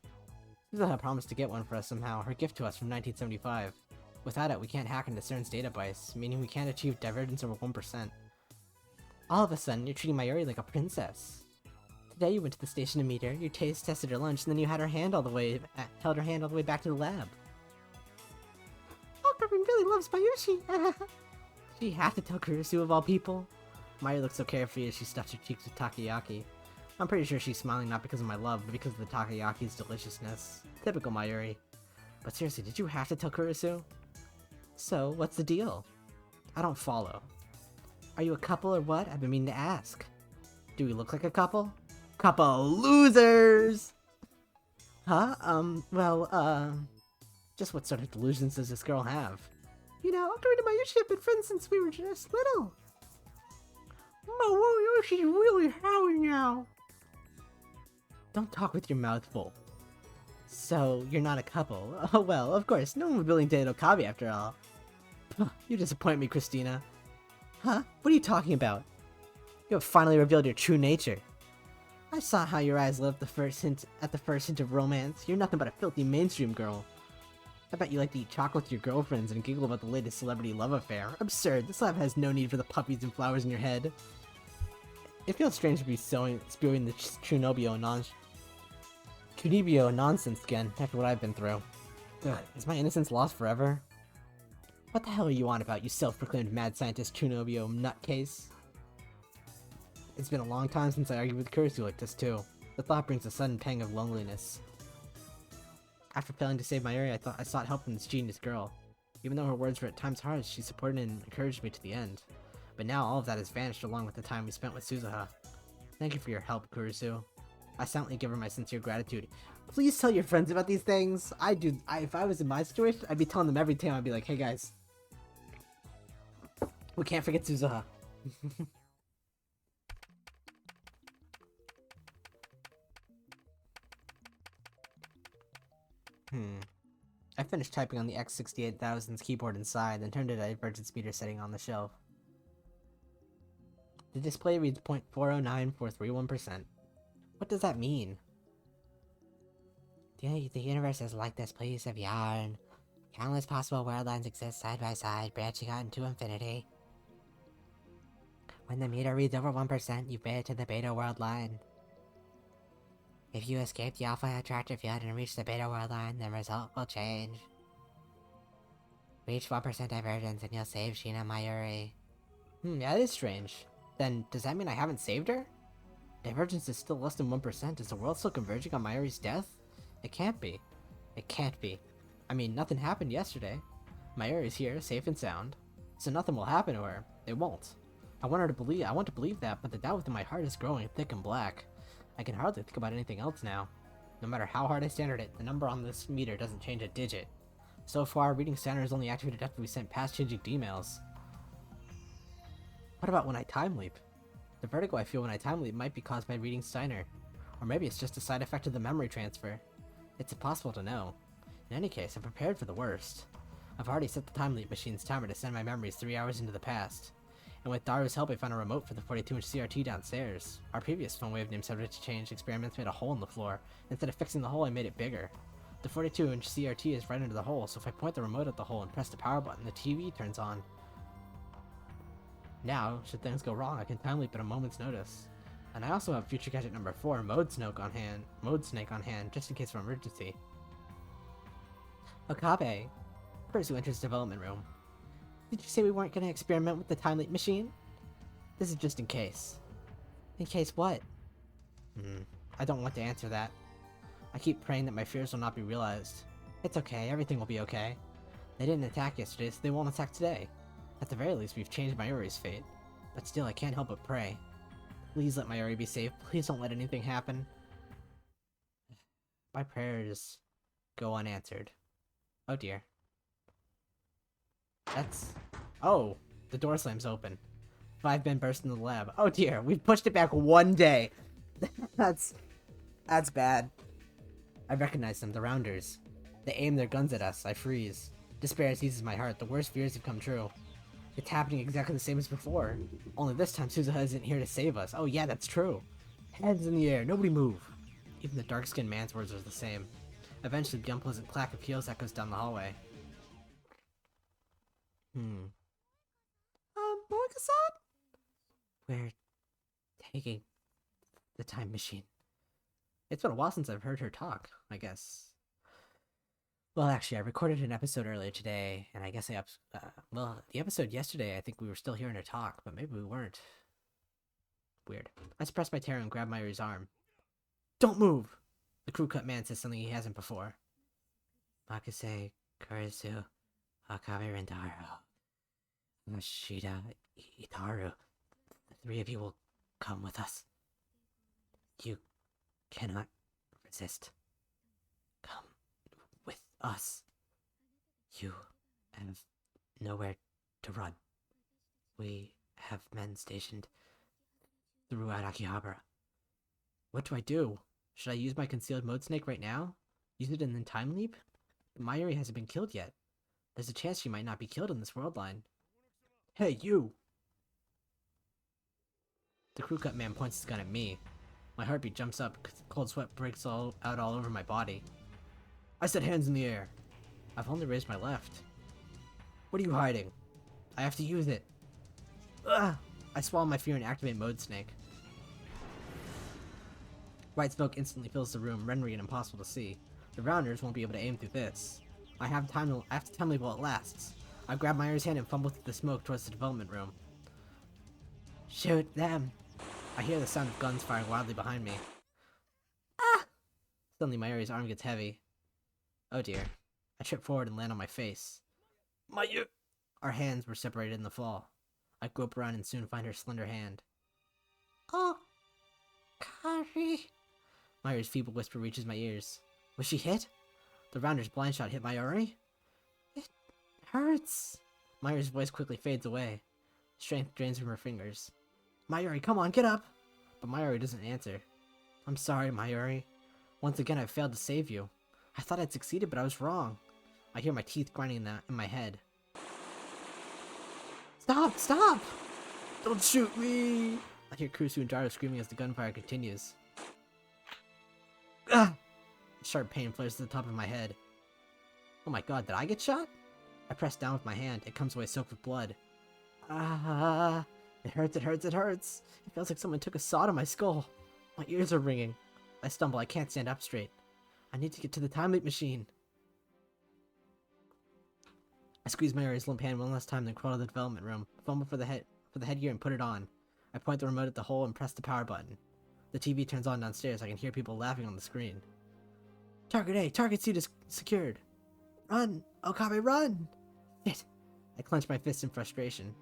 Suzuha promised to get one for us somehow, her gift to us from 1975. Without it, we can't hack into CERN's database, meaning we can't achieve divergence over 1%. All of a sudden, you're treating Mayuri like a princess. Today you went to the station to meet her, you taste tested her lunch, and then you had her hand held her hand all the way back to the lab. Ocarine really loves Mayushi. Did you have to tell Kurisu of all people? Mayuri looked so carefree as she stuffed her cheeks with takoyaki. I'm pretty sure she's smiling not because of my love, but because of the takoyaki's deliciousness. Typical Mayuri. But seriously, did you have to tell Kurisu? So, what's the deal? I don't follow. Are you a couple or what? I've been meaning to ask. Do we look like a couple? Couple losers! Huh? Just what sort of delusions does this girl have? You know, Ocarine and Mayushi have been friends since we were just little. Mayushi's really happy now. Don't talk with your mouth full. So, you're not a couple. Oh well, of course, no one would be willing to date Okabe after all. You disappoint me, Christina. Huh? What are you talking about? You have finally revealed your true nature. I saw how your eyes lit up at the first hint of romance. You're nothing but a filthy mainstream girl. I bet you like to eat chocolate with your girlfriends and giggle about the latest celebrity love affair. Absurd, this lab has no need for the puppies and flowers in your head. It feels strange to be spewing the Chunibyo nonsense again, after what I've been through. Ugh, is my innocence lost forever? What the hell are you on about, you self-proclaimed mad scientist Chunibyo nutcase? It's been a long time since I argued with Kurisu like this too. The thought brings a sudden pang of loneliness. After failing to save Mayuri, I sought help from this genius girl. Even though her words were at times harsh, she supported and encouraged me to the end. But now all of that has vanished along with the time we spent with Suzuha. Thank you for your help, Kurisu. I silently give her my sincere gratitude. Please tell your friends about these things. If I was in my situation, I'd be telling them every time. I'd be like, hey guys, we can't forget Suzuha. I finished typing on the X68000's keyboard inside, then turned to the divergence meter setting on the shelf. The display reads 0.409431%. What does that mean? The universe is like this piece of yarn. Countless possible world lines exist side by side, branching out into infinity. When the meter reads over 1%, you've made it to the beta world line. If you escape the alpha attractor field and reach the beta world line, the result will change. Reach 1% divergence and you'll save Sheena Mayuri. Yeah, that is strange. Then, does that mean I haven't saved her? Divergence is still less than 1%. Is the world still converging on Mayuri's death? It can't be. It can't be. I mean, nothing happened yesterday. Mayuri's here, safe and sound. So nothing will happen to her. It won't. I want to believe that, but the doubt within my heart is growing thick and black. I can hardly think about anything else now. No matter how hard I stare at it, the number on this meter doesn't change a digit. So far, reading Steiner is only activated after we sent past changing D-mails. What about when I time leap? The vertigo I feel when I time leap might be caused by reading Steiner. Or maybe it's just a side effect of the memory transfer. It's impossible to know. In any case, I'm prepared for the worst. I've already set the time leap machine's timer to send my memories 3 hours into the past. And with Daru's help, I found a remote for the 42-inch CRT downstairs. Our previous phone wavenames subject to change experiments made a hole in the floor. Instead of fixing the hole, I made it bigger. The 42-inch CRT is right under the hole, so if I point the remote at the hole and press the power button, the TV turns on. Now, should things go wrong, I can time leap at a moment's notice. And I also have future gadget number 4, Mode Snake on hand, just in case of emergency. Okabe. First who enters the development room. Did you say we weren't going to experiment with the time leap machine? This is just in case. In case what? I don't want to answer that. I keep praying that my fears will not be realized. It's okay, everything will be okay. They didn't attack yesterday, so they won't attack today. At the very least, we've changed Mayuri's fate. But still, I can't help but pray. Please let Mayuri be safe. Please don't let anything happen. My prayers go unanswered. Oh dear. Oh! The door slams open. 5 men burst into the lab. Oh dear, we've pushed it back 1 day! That's bad. I recognize them, the Rounders. They aim their guns at us. I freeze. Despair seizes my heart. The worst fears have come true. It's happening exactly the same as before. Only this time Suzuha isn't here to save us. Oh yeah, that's true. Hands in the air, nobody move. Even the dark-skinned man's words are the same. Eventually, the unpleasant clack of heels echoes down the hallway. Moika-san? We're taking the time machine. It's been a while since I've heard her talk, I guess. Well, actually, I recorded an episode earlier today, and I guess the episode yesterday, I think we were still hearing her talk, but maybe we weren't. Weird. I suppressed my terror and grabbed Mayuri's arm. Don't move! The crew cut man says something he hasn't before. Makase, Kurisu, Akabe Rentaro, Mashida, Itaru. The 3 of you will come with us. You cannot resist. Come with us. You have nowhere to run. We have men stationed throughout Akihabara. What do I do? Should I use my concealed mode snake right now? Use it and then time leap? Mayuri hasn't been killed yet. There's a chance she might not be killed in this world line. Hey, you! The crew cut man points his gun at me. My heartbeat jumps up, cold sweat breaks out all over my body. I said hands in the air. I've only raised my left. What are you hiding? I have to use it. Ugh! I swallow my fear and activate Mode Snake. White smoke instantly fills the room, rendering it impossible to see. The Rounders won't be able to aim through this. I have to time leap while it lasts. I grab Mayuri's hand and fumble through the smoke towards the development room. Shoot them! I hear the sound of guns firing wildly behind me. Ah! Suddenly Mayuri's arm gets heavy. Oh dear. I trip forward and land on my face. Mayu! Our hands were separated in the fall. I grope around and soon find her slender hand. Oh, Kari. Mayuri's feeble whisper reaches my ears. Was she hit? The rounder's blind shot hit Mayuri? It hurts. Mayuri's voice quickly fades away. Strength drains from her fingers. Mayuri, come on, get up! But Mayuri doesn't answer. I'm sorry, Mayuri. Once again, I've failed to save you. I thought I'd succeeded, but I was wrong. I hear my teeth grinding in my head. Stop! Stop! Don't shoot me! I hear Kurusu and Jaro screaming as the gunfire continues. Ah! Sharp pain flares to the top of my head. Oh my god, did I get shot? I press down with my hand. It comes away soaked with blood. Ah! It hurts, it hurts, it hurts! It feels like someone took a saw to my skull. My ears are ringing. I stumble, I can't stand up straight. I need to get to the time loop machine. I squeeze Mayuri's limp hand one last time, then crawl to the development room, fumble for the headgear and put it on. I point the remote at the hole and press the power button. The TV turns on downstairs. I can hear people laughing on the screen. Target A, target seat is secured. Run! Okabe, run! Shit! I clench my fist in frustration.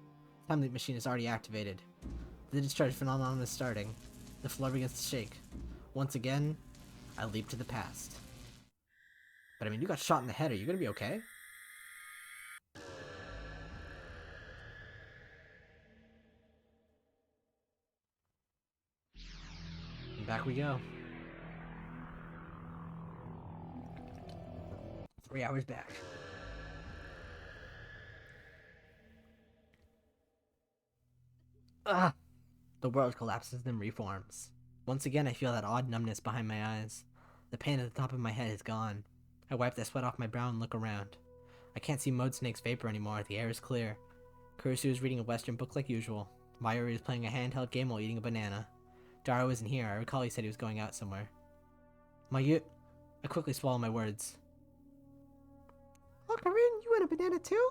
The time loop machine is already activated. The discharge phenomenon is starting. The floor begins to shake. Once again, I leap to the past. But I mean, you got shot in the head. Are you gonna be okay? And back we go. 3 hours back. Ah! The world collapses and reforms. Once again, I feel that odd numbness behind my eyes. The pain at the top of my head is gone. I wipe the sweat off my brow and look around. I can't see Mode Snake's vapor anymore. The air is clear. Kurusu is reading a Western book like usual. Mayuri is playing a handheld game while eating a banana. Daro isn't here. I recall he said he was going out somewhere. I quickly swallow my words. Ocarina, you want a banana too?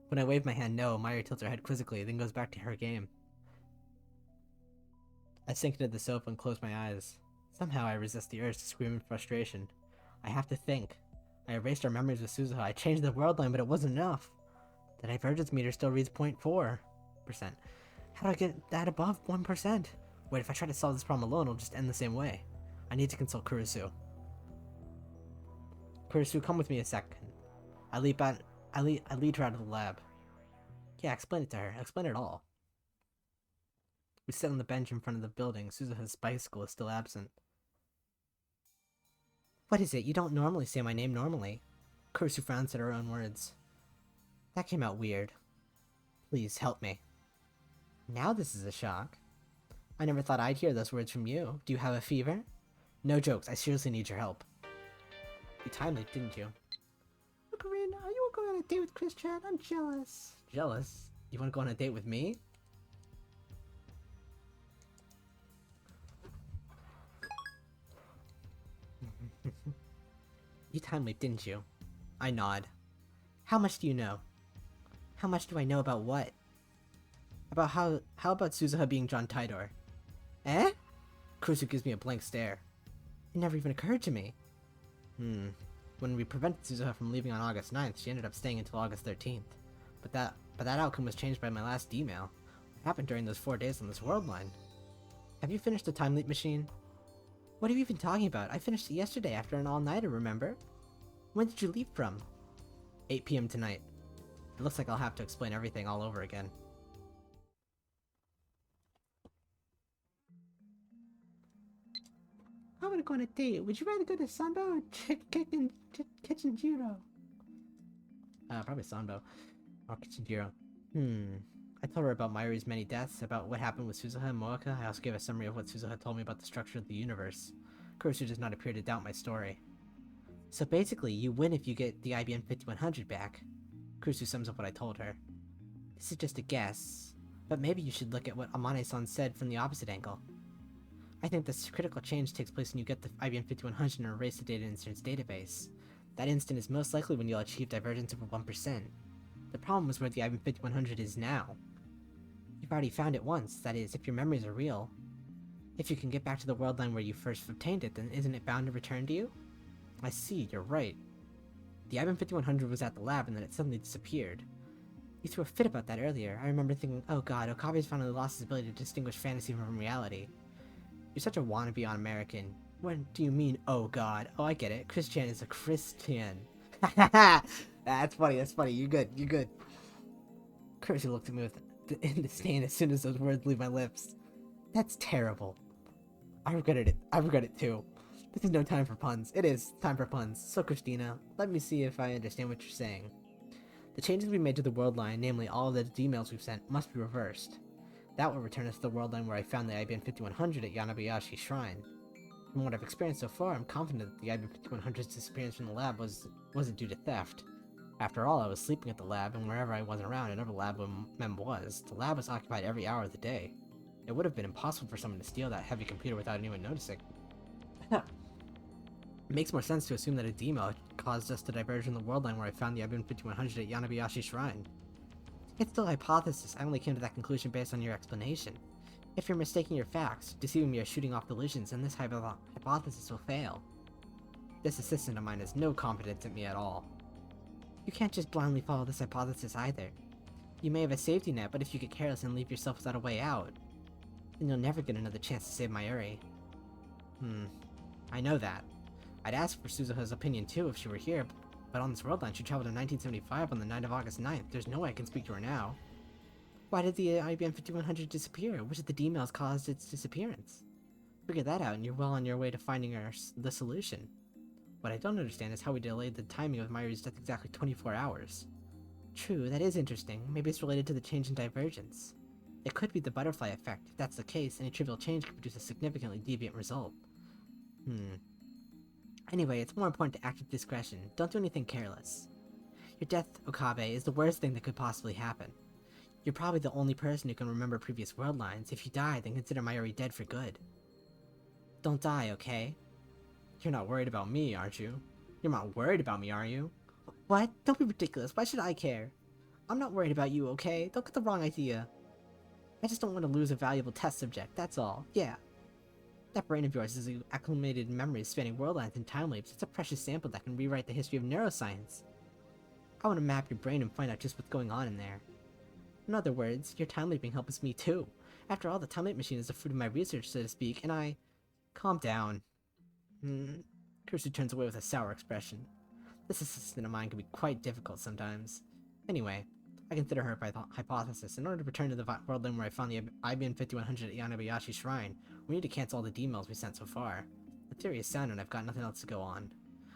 When I wave my hand no, Mayuri tilts her head quizzically, then goes back to her game. I sink into the sofa and close my eyes. Somehow I resist the urge to scream in frustration. I have to think. I erased our memories with Suzuha. I changed the world line, but it wasn't enough. The divergence meter still reads 0.4%. How do I get that above 1%? Wait, if I try to solve this problem alone, it'll just end the same way. I need to consult Kurusu. Kurusu, come with me a second. I lead her out of the lab. Yeah, explain it to her. Explain it all. We sit on the bench in front of the building. Suzuha's bicycle is still absent. What is it? You don't normally say my name normally. Kurusu frowns at her own words. That came out weird. Please, help me. Now this is a shock. I never thought I'd hear those words from you. Do you have a fever? No jokes, I seriously need your help. You timed it, didn't you? Ocarina, are you going on a date with Chris-chan? I'm jealous. Jealous? You want to go on a date with me? You time leap, didn't you? I nod. How much do you know? How much do I know about what? About how about Suzuha being John Tidor? Eh? Kurusu gives me a blank stare. It never even occurred to me. When we prevented Suzuha from leaving on August 9th, she ended up staying until August 13th. But that outcome was changed by my last email. What happened during those 4 days on this world line? Have you finished the time leap machine? What are you even talking about? I finished it yesterday after an all-nighter, remember? When did you leave from? 8 p.m. tonight. It looks like I'll have to explain everything all over again. I want to go on a date. Would you rather go to Sanbo or Kitchenjiro? Probably Sanbo. Or Kitchenjiro. I told her about Mayuri's many deaths, about what happened with Suzuha and Moeka. I also gave a summary of what Suzuha told me about the structure of the universe. Kurusu does not appear to doubt my story. So basically, you win if you get the IBM 5100 back. Kurusu sums up what I told her. This is just a guess, but maybe you should look at what Amane-san said from the opposite angle. I think this critical change takes place when you get the IBM 5100 and erase the data instant's database. That instant is most likely when you'll achieve divergence over 1%. The problem is where the IBM 5100 is now. You've already found it once, that is, if your memories are real. If you can get back to the world line where you first obtained it, then isn't it bound to return to you? I see, you're right. The IBM 5100 was at the lab and then it suddenly disappeared. You threw a fit about that earlier. I remember thinking, oh god, Okabe's finally lost his ability to distinguish fantasy from reality. You're such a wannabe on American. What do you mean, oh god? Oh, I get it. Christian is a Christian. That's funny, that's funny. You're good, you're good. Kirsty looked at me with disdain as soon as those words leave my lips. That's terrible. I regretted it. I regret it too. This is no time for puns. It is time for puns. So, Christina, let me see if I understand what you're saying. The changes we made to the world line, namely all of the emails we've sent, must be reversed. That will return us to the world line where I found the IBM 5100 at Yanabayashi Shrine. From what I've experienced so far, I'm confident that the IBM 5100's disappearance from the lab wasn't due to theft. After all, I was sleeping at the lab, and wherever I wasn't around, wherever lab mem was, the lab was occupied every hour of the day. It would have been impossible for someone to steal that heavy computer without anyone noticing. It makes more sense to assume that a D-mail caused us to diverge from the world line where I found the IBM 5100 at Yanabayashi Shrine. It's still a hypothesis. I only came to that conclusion based on your explanation. If you're mistaking your facts, deceiving me or shooting off delusions, then this hypothesis will fail. This assistant of mine has no confidence in me at all. You can't just blindly follow this hypothesis either. You may have a safety net, but if you get careless and leave yourself without a way out, then you'll never get another chance to save Mayuri. I know that. I'd ask for Suzuha's opinion too if she were here, but on this world line she traveled in 1975 on the night of August 9th. There's no way I can speak to her now. Why did the IBM 5100 disappear? Which of the D-mails caused its disappearance? Figure that out and you're well on your way to finding the solution. What I don't understand is how we delayed the timing of Mayuri's death exactly 24 hours. True, that is interesting. Maybe it's related to the change in divergence. It could be the butterfly effect. If that's the case, any trivial change could produce a significantly deviant result. Anyway, it's more important to act with discretion. Don't do anything careless. Your death, Okabe, is the worst thing that could possibly happen. You're probably the only person who can remember previous world lines. If you die, then consider Mayuri dead for good. Don't die, okay? You're not worried about me, aren't you? You're not worried about me, are you? What? Don't be ridiculous. Why should I care? I'm not worried about you, okay? Don't get the wrong idea. I just don't want to lose a valuable test subject, that's all. Yeah. That brain of yours is acclimated memories spanning world lines and time leaps. It's a precious sample that can rewrite the history of neuroscience. I want to map your brain and find out just what's going on in there. In other words, your time leaping helps me too. After all, the time leap machine is the fruit of my research, so to speak, and I... Calm down. Kursu turns away with a sour expression. This assistant of mine can be quite difficult sometimes. Anyway, I consider her hypothesis. In order to return to the world line where I found the IBM 5100 at Yanabayashi Shrine, we need to cancel all the D-mails we sent so far. The theory is sound and I've got nothing else to go on.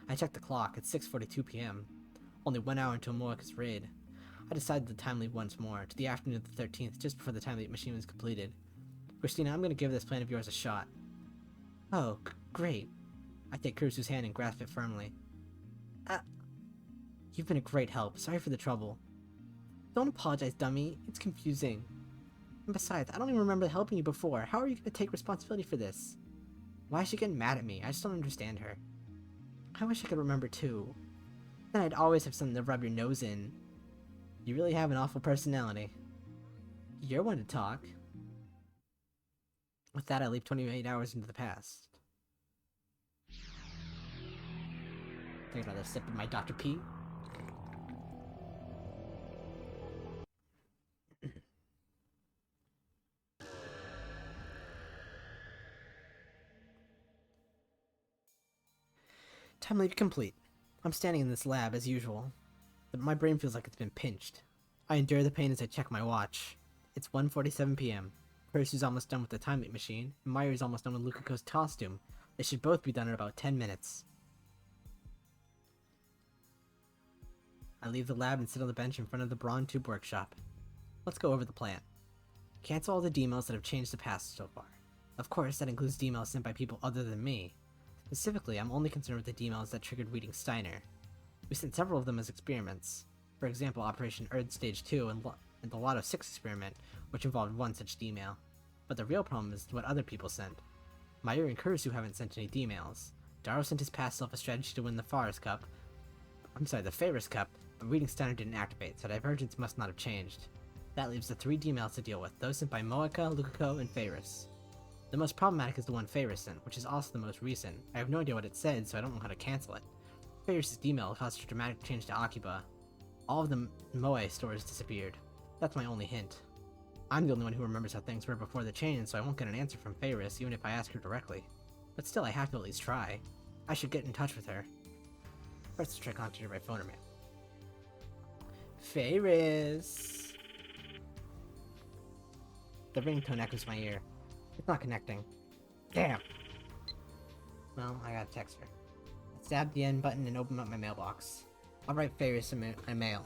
I checked the clock, it's 6:42 PM. Only 1 hour until Moeka's raid. I decided to time leap once more, to the afternoon of the 13th, just before the time leap machine was completed. Christina, I'm gonna give this plan of yours a shot. Oh, great. I take Kursu's hand and grasp it firmly. You've been a great help. Sorry for the trouble. Don't apologize, dummy. It's confusing. And besides, I don't even remember helping you before. How are you going to take responsibility for this? Why is she getting mad at me? I just don't understand her. I wish I could remember too. Then I'd always have something to rub your nose in. You really have an awful personality. You're one to talk. With that, I leap 28 hours into the past. Take another sip of my Dr. P. Time leap complete. I'm standing in this lab as usual, but my brain feels like it's been pinched. I endure the pain as I check my watch. It's 1:47 PM. Kursu's almost done with the time leap machine, and Mayuri's almost done with Lukako's costume. They should both be done in about 10 minutes. I leave the lab and sit on the bench in front of the Braun Tube workshop. Let's go over the plan. Cancel all the D-mails that have changed the past so far. Of course, that includes D-mails sent by people other than me. Specifically, I'm only concerned with the D-mails that triggered reading Steiner. We sent several of them as experiments. For example, Operation Earth Stage 2 and the Lotto 6 experiment, which involved one such D-mail. But the real problem is what other people sent. Mayuri and Kursu haven't sent any D-mails. Daro sent his past self a strategy to win the Faris Cup. the Faris Cup, but reading Steiner didn't activate, so divergence must not have changed. That leaves the 3 D-mails to deal with, those sent by Moeka, Lukako, and Faris. The most problematic is the one Faris sent, which is also the most recent. I have no idea what it said, so I don't know how to cancel it. Faris' D-mail caused a dramatic change to Akiba. All of the Moe stores disappeared. That's my only hint. I'm the only one who remembers how things were before the change, so I won't get an answer from Faris, even if I ask her directly. But still, I have to at least try. I should get in touch with her. First, let's try contacting her by phone or mail. Ferris! The ringtone echoes my ear. It's not connecting. Damn! Well, I gotta text her. I stab the end button and open up my mailbox. I'll write Ferris a mail.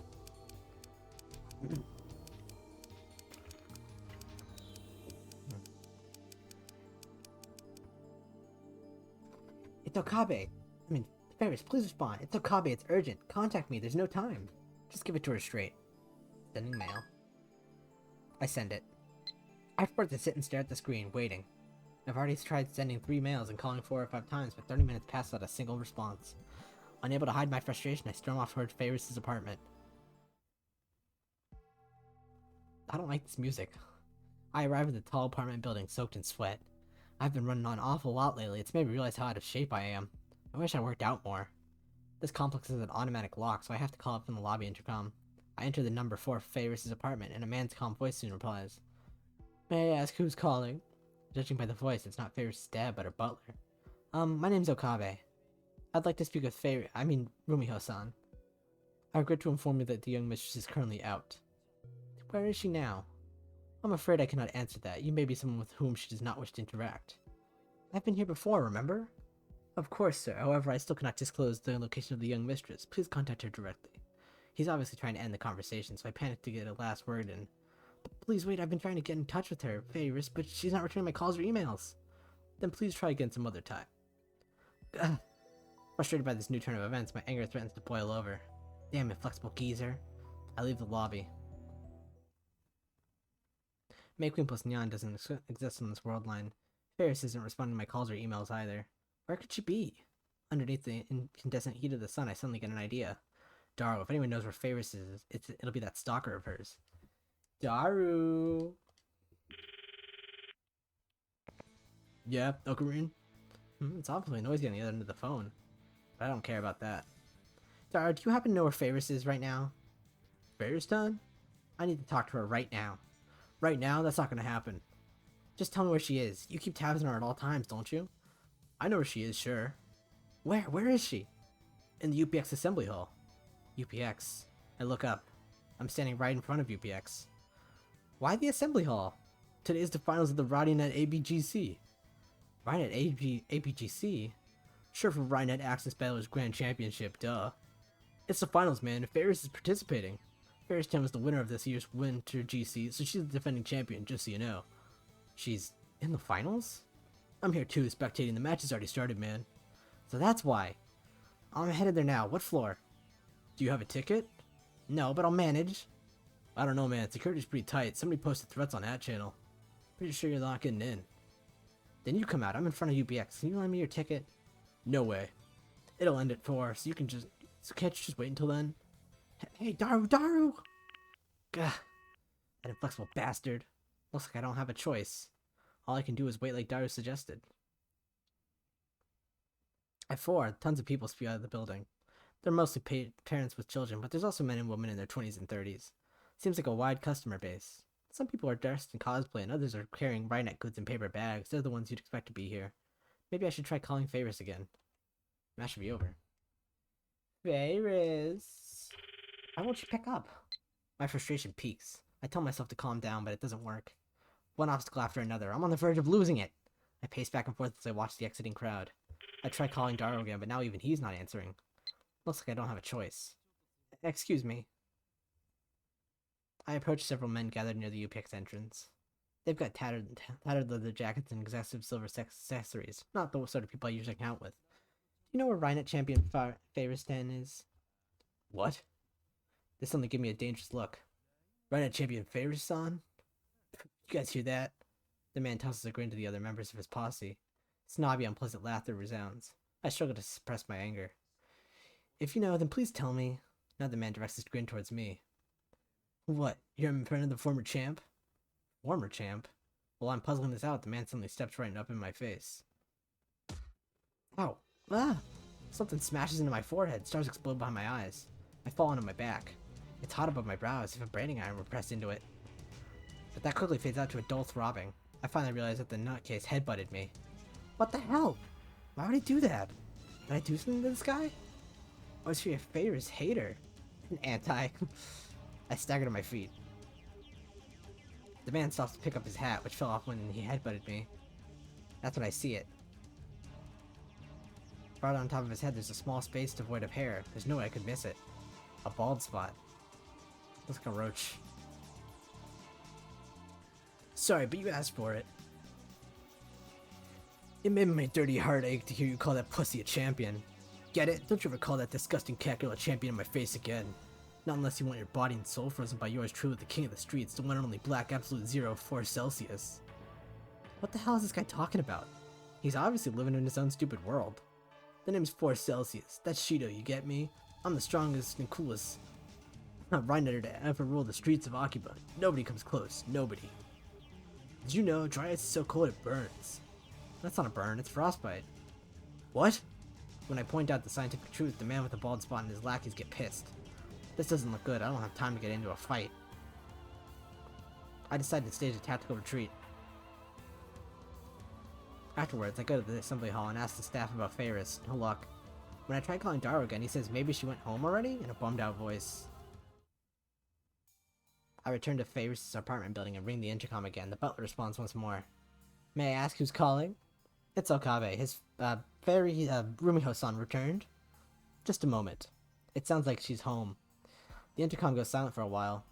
It's Okabe! Ferris, please respond. It's Okabe, it's urgent. Contact me, there's no time. Just give it to her straight. Sending mail. I send it. I forget to sit and stare at the screen, waiting. I've already tried sending 3 mails and calling 4 or 5 times, but 30 minutes passed without a single response. Unable to hide my frustration, I storm off toward Ferris' apartment. I don't like this music. I arrive at the tall apartment building, soaked in sweat. I've been running on an awful lot lately. It's made me realize how out of shape I am. I wish I worked out more. This complex is an automatic lock, so I have to call up from the lobby intercom. I enter the number 4 Ferris' apartment, and a man's calm voice soon replies. May I ask who's calling? Judging by the voice, it's not Ferris' dad, but her butler. My name's Okabe. I'd like to speak with Rumiho-san. I regret to inform you that the young mistress is currently out. Where is she now? I'm afraid I cannot answer that. You may be someone with whom she does not wish to interact. I've been here before, remember? Of course, sir. However, I still cannot disclose the location of the young mistress. Please contact her directly. He's obviously trying to end the conversation, so I panicked to get a last word in. Please wait, I've been trying to get in touch with her, Ferris, but she's not returning my calls or emails. Then please try again some other time. Ugh. Frustrated by this new turn of events, my anger threatens to boil over. Damn inflexible geezer. I leave the lobby. May Queen plus Nyan doesn't exist on this world line. Ferris isn't responding to my calls or emails either. Where could she be? Underneath the incandescent heat of the sun, I suddenly get an idea. Daru, if anyone knows where Ferris is, it'll be that stalker of hers. Daru! Yeah, Okarune? It's awfully noisy on the other end of the phone. But I don't care about that. Daru, do you happen to know where Ferris is right now? Ferris done? I need to talk to her right now. Right now? That's not gonna happen. Just tell me where she is. You keep tabs on her at all times, don't you? I know where she is, sure. Where? Where is she? In the UPX assembly hall. UPX. I look up. I'm standing right in front of UPX. Why the assembly hall? Today is the finals of the RodiNet ABGC. RodiNet ABGC? Sure, for RodiNet Access Battlers Grand Championship, duh. It's the finals, man. Ferris is participating. Ferris 10 was the winner of this year's Winter GC, so she's the defending champion, just so you know. She's in the finals? I'm here too, spectating. The match has already started, man. So that's why. I'm headed there now. What floor? Do you have a ticket? No, but I'll manage. I don't know, man. Security's pretty tight. Somebody posted threats on that channel. Pretty sure you're not getting in. Then you come out. I'm in front of UPX. Can you lend me your ticket? No way. It'll end at 4, so you can just... So can't you just wait until then? Hey, Daru! Gah. That inflexible bastard. Looks like I don't have a choice. All I can do is wait like Daru suggested. At 4, tons of people spew out of the building. They're mostly parents with children, but there's also men and women in their 20s and 30s. Seems like a wide customer base. Some people are dressed in cosplay and others are carrying RodiNet goods in paper bags. They're the ones you'd expect to be here. Maybe I should try calling Ferris again. Match should be over. Ferris! Why won't you pick up? My frustration peaks. I tell myself to calm down, but it doesn't work. One obstacle after another. I'm on the verge of losing it. I pace back and forth as I watch the exiting crowd. I try calling Daru again, but now even he's not answering. Looks like I don't have a choice. Excuse me. I approach several men gathered near the UPX entrance. They've got tattered leather jackets and excessive silver accessories. Not the sort of people I usually hang out with. Do you know where RodiNet champion Ferris 10 is? What? They suddenly give me a dangerous look. RodiNet champion Ferris-san? You guys hear that? The man tosses a grin to the other members of his posse. Snobby, unpleasant laughter resounds. I struggle to suppress my anger. If you know, then please tell me. Now the man directs his grin towards me. What? You're in front of the former champ? Former champ? While I'm puzzling this out, the man suddenly steps right up in my face. Ow. Ah! Something smashes into my forehead. Stars explode behind my eyes. I fall onto my back. It's hot above my brow as if a branding iron were pressed into it. But that quickly fades out to a dull throbbing. I finally realize that the nutcase headbutted me. What the hell? Why would he do that? Did I do something to this guy? Or is she a Feyre's hater? An anti. I staggered to my feet. The man stops to pick up his hat, which fell off when he headbutted me. That's when I see it. Right on top of his head, there's a small space devoid of hair. There's no way I could miss it. A bald spot. Looks like a roach. Sorry, but you asked for it. It made my dirty heart ache to hear you call that pussy a champion. Get it? Don't you ever call that disgusting cacular champion in my face again. Not unless you want your body and soul frozen by yours truly, the king of the streets, the one and only black absolute 4 Celsius. What the hell is this guy talking about? He's obviously living in his own stupid world. The name's 4 Celsius. That's Shido, you get me? I'm the strongest and coolest Rhinotter to ever rule the streets of Akiba. Nobody comes close. Nobody. Did you know dry ice is so cold it burns? That's not a burn, it's frostbite. What? When I point out the scientific truth, the man with the bald spot and his lackeys get pissed. This doesn't look good. I don't have time to get into a fight. I decided to stage a tactical retreat. Afterwards, I go to the assembly hall and ask the staff about Feyre. No luck. When I try calling Daro again, he says maybe she went home already in a bummed out voice. I return to Feyre's apartment building and ring the intercom again. The butler responds once more. May I ask who's calling? It's Okabe. His fairy Rumiho-san returned. Just a moment. It sounds like she's home. The intercom goes silent for a while,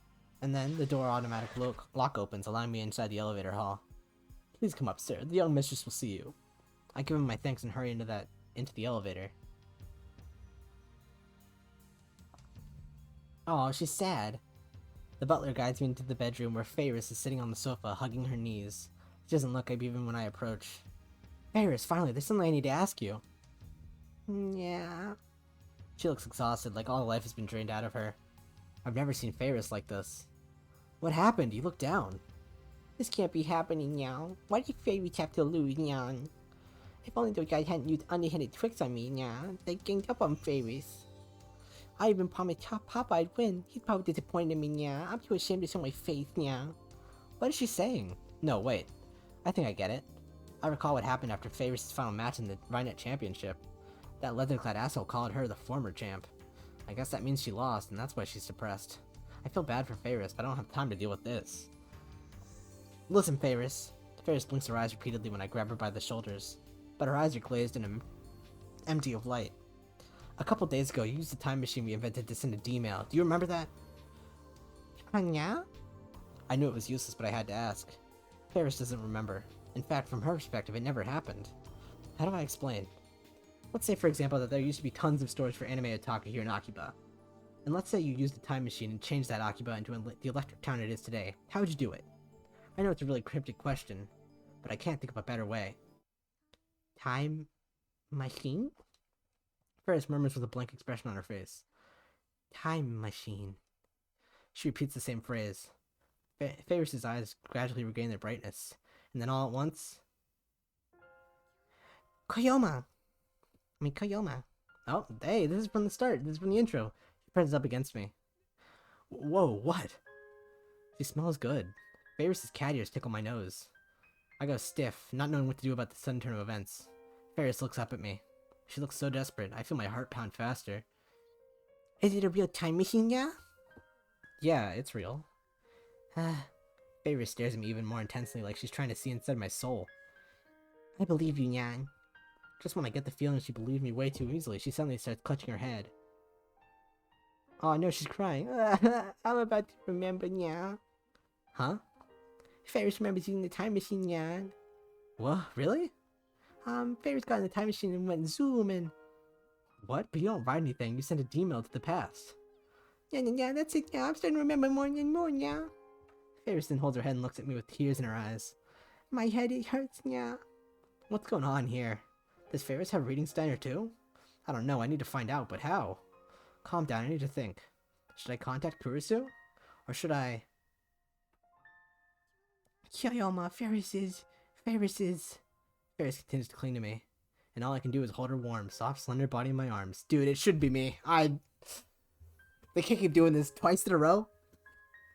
and then the door automatic lock opens, allowing me inside the elevator hall. Please come up, sir. The young mistress will see you. I give him my thanks and hurry into the elevator. Oh, she's sad. The butler guides me into the bedroom where Feyre is sitting on the sofa, hugging her knees. She doesn't look up even when I approach. Feyre, finally, there's something I need to ask you. Yeah. She looks exhausted, like all life has been drained out of her. I've never seen Feyre like this. What happened? You look down. This can't be happening now. Why did Feyre have to lose, now? If only those guys hadn't used underhanded tricks on me, now. They ganged up on Feyre. I even promised Papa I'd win. He's probably disappointed in me, now. I'm too ashamed to show my face, now. What is she saying? No, wait. I think I get it. I recall what happened after Feyre's final match in the Rhinoct Championship. That leather-clad asshole called her the former champ. I guess that means she lost, and that's why she's depressed. I feel bad for Feyre, but I don't have time to deal with this. Listen, Feyre. Feyre blinks her eyes repeatedly when I grab her by the shoulders, but her eyes are glazed and empty of light. A couple days ago, you used the time machine we invented to send a D-mail. Do you remember that? Yeah? I knew it was useless, but I had to ask. Feyre doesn't remember. In fact, from her perspective, it never happened. How do I explain? Let's say, for example, that there used to be tons of stores for anime otaku here in Akiba. And let's say you used the time machine and changed that Akiba into the electric town it is today. How would you do it? I know it's a really cryptic question, but I can't think of a better way. Time machine? Ferris murmurs with a blank expression on her face. Time machine. She repeats the same phrase. Ferris's eyes gradually regain their brightness, and then all at once... Koyoma! Oh, hey, this is from the start. This is from the intro. She presses up against me. Whoa, what? She smells good. Ferris's cat ears tickle my nose. I go stiff, not knowing what to do about the sudden turn of events. Ferris looks up at me. She looks so desperate, I feel my heart pound faster. Is it a real time machine, yeah? Yeah, it's real. Ferris stares at me even more intensely, like she's trying to see inside my soul. I believe you, Nyan. Just when I get the feeling she believed me way too easily, she suddenly starts clutching her head. Oh no, she's crying. I'm about to remember, Nyan. Huh? Ferris remembers using the time machine, Nyan. What? Really? Ferris got in the time machine and went zoom and... What? But you don't write anything, you send a D-mail to the past. Yeah, that's it, yeah, I'm starting to remember more and more, yeah. Ferris then holds her head and looks at me with tears in her eyes. My head, it hurts, yeah. What's going on here? Does Ferris have reading Steiner too? I don't know, I need to find out, but how? Calm down, I need to think. Should I contact Kurisu? Or should I... Kyoma, Ferris continues to cling to me, and all I can do is hold her warm, soft, slender body in my arms. Dude, it should be me. They can't keep doing this twice in a row.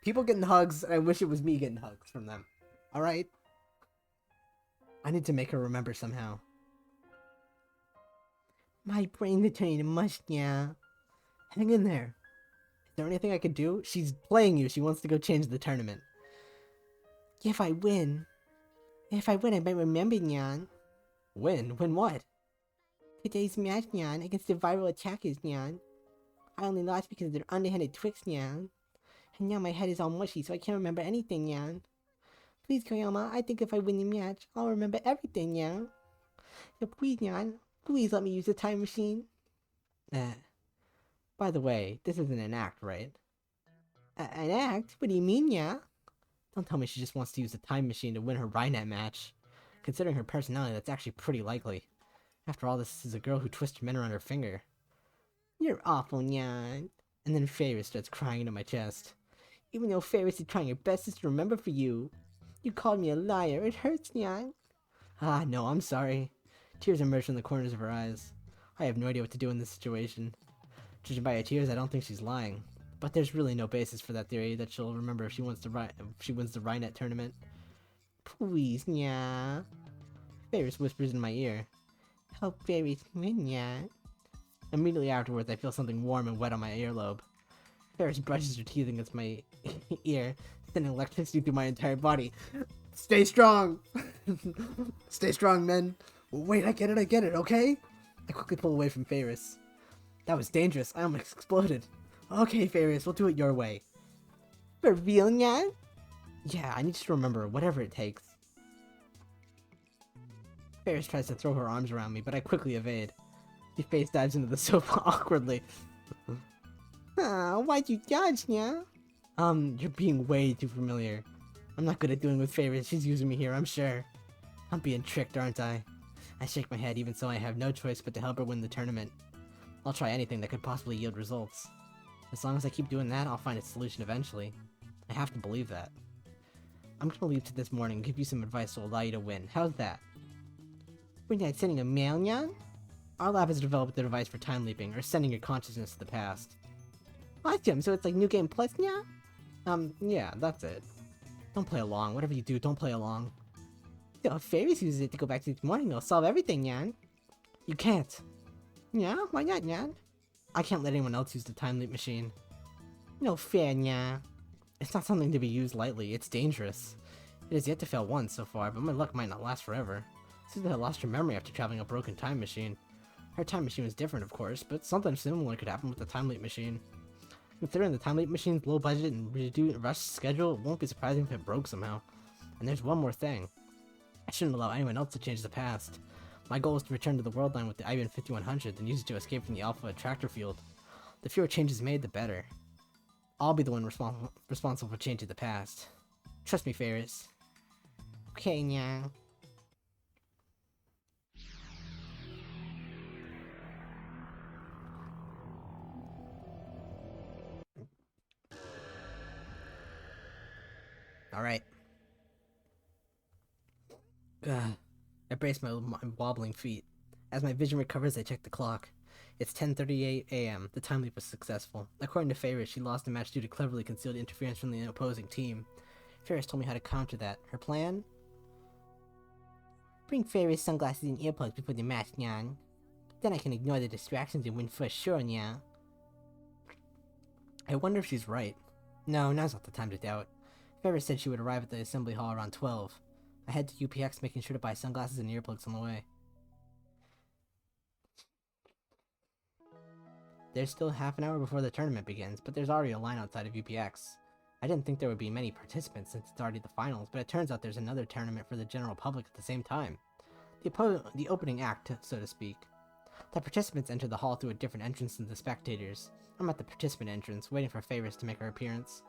People getting hugs, and I wish it was me getting hugs from them. Alright? I need to make her remember somehow. My brains are turning to mush, yeah. Hang in there. Is there anything I could do? She's playing you. She wants to go change the tournament. If I win, I might remember, Nyan. Win? Win what? Today's match, Nyan, against the viral attackers, Nyan. I only lost because of their underhanded tricks, Nyan. And now my head is all mushy, so I can't remember anything, Nyan. Please, Koyama, I think if I win the match, I'll remember everything, Nyan. So please, Nyan, please let me use the time machine. By the way, this isn't an act, right? An act? What do you mean, yeah? Don't tell me she just wants to use the time machine to win her Rhinet match. Considering her personality, that's actually pretty likely. After all, this is a girl who twists men around her finger. You're awful, Nyan. And then Ferris starts crying into my chest. Even though Ferris is trying her best to remember for you. You called me a liar. It hurts, Nyan. Ah, no, I'm sorry. Tears emerge from the corners of her eyes. I have no idea what to do in this situation. Judging by her tears, I don't think she's lying. But there's really no basis for that theory that she'll remember if she wins the Rhinet tournament. Please, Nya. Ferris whispers in my ear. Help Ferris win, Nya. Immediately afterwards, I feel something warm and wet on my earlobe. Ferris brushes her teeth against my ear, sending electricity through my entire body. Stay strong! Stay strong, men! Wait, I get it, okay? I quickly pull away from Ferris. That was dangerous. I almost exploded. Okay, Ferris, we'll do it your way. For real, Nyan? Yeah, I need you to remember, whatever it takes. Ferris tries to throw her arms around me, but I quickly evade. She face dives into the sofa awkwardly. Why'd you dodge, Nyan? You're being way too familiar. I'm not good at dealing with Ferris. She's using me here, I'm sure. I'm being tricked, aren't I? I shake my head, even so I have no choice but to help her win the tournament. I'll try anything that could possibly yield results. As long as I keep doing that, I'll find a solution eventually. I have to believe that. I'm gonna leave to this morning and give you some advice to allow you to win. How's that? We're not sending a mail, Nyan? Our lab has developed a device for time leaping, or sending your consciousness to the past. Awesome, so it's like New Game Plus, Nyan? Yeah, that's it. Don't play along. Whatever you do, don't play along. So if Ferris uses it to go back to this morning, it'll solve everything, Nyan. You can't. Yeah? Why not, Nyan? I can't let anyone else use the time leap machine. No fair, Nyan. It's not something to be used lightly, it's dangerous. It has yet to fail once so far, but my luck might not last forever. Susan had lost her memory after traveling a broken time machine. Her time machine was different, of course, but something similar could happen with the time leap machine. Considering the time leap machine's low budget and rushed schedule, it won't be surprising if it broke somehow. And there's one more thing. I shouldn't allow anyone else to change the past. My goal is to return to the world line with the IBM 5100 and use it to escape from the Alpha Attractor Field. The fewer changes made, the better. I'll be the one responsible for changing the past. Trust me, Ferris. Okay, Nya. Alright. I brace my wobbling feet. As my vision recovers, I check the clock. It's 10:38 a.m. The time leap was successful. According to Ferris, she lost the match due to cleverly concealed interference from the opposing team. Ferris told me how to counter that. Her plan? Bring Ferris sunglasses and earplugs before the match, Nyan. Then I can ignore the distractions and win for sure, Nyan. I wonder if she's right. No, now's not the time to doubt. Ferris said she would arrive at the assembly hall around 12. I head to UPX, making sure to buy sunglasses and earplugs on the way. There's still half an hour before the tournament begins, but there's already a line outside of UPX. I didn't think there would be many participants since it's already the finals, but it turns out there's another tournament for the general public at the same time. The opening act, so to speak. The participants enter the hall through a different entrance than the spectators. I'm at the participant entrance, waiting for Ferris to make her appearance.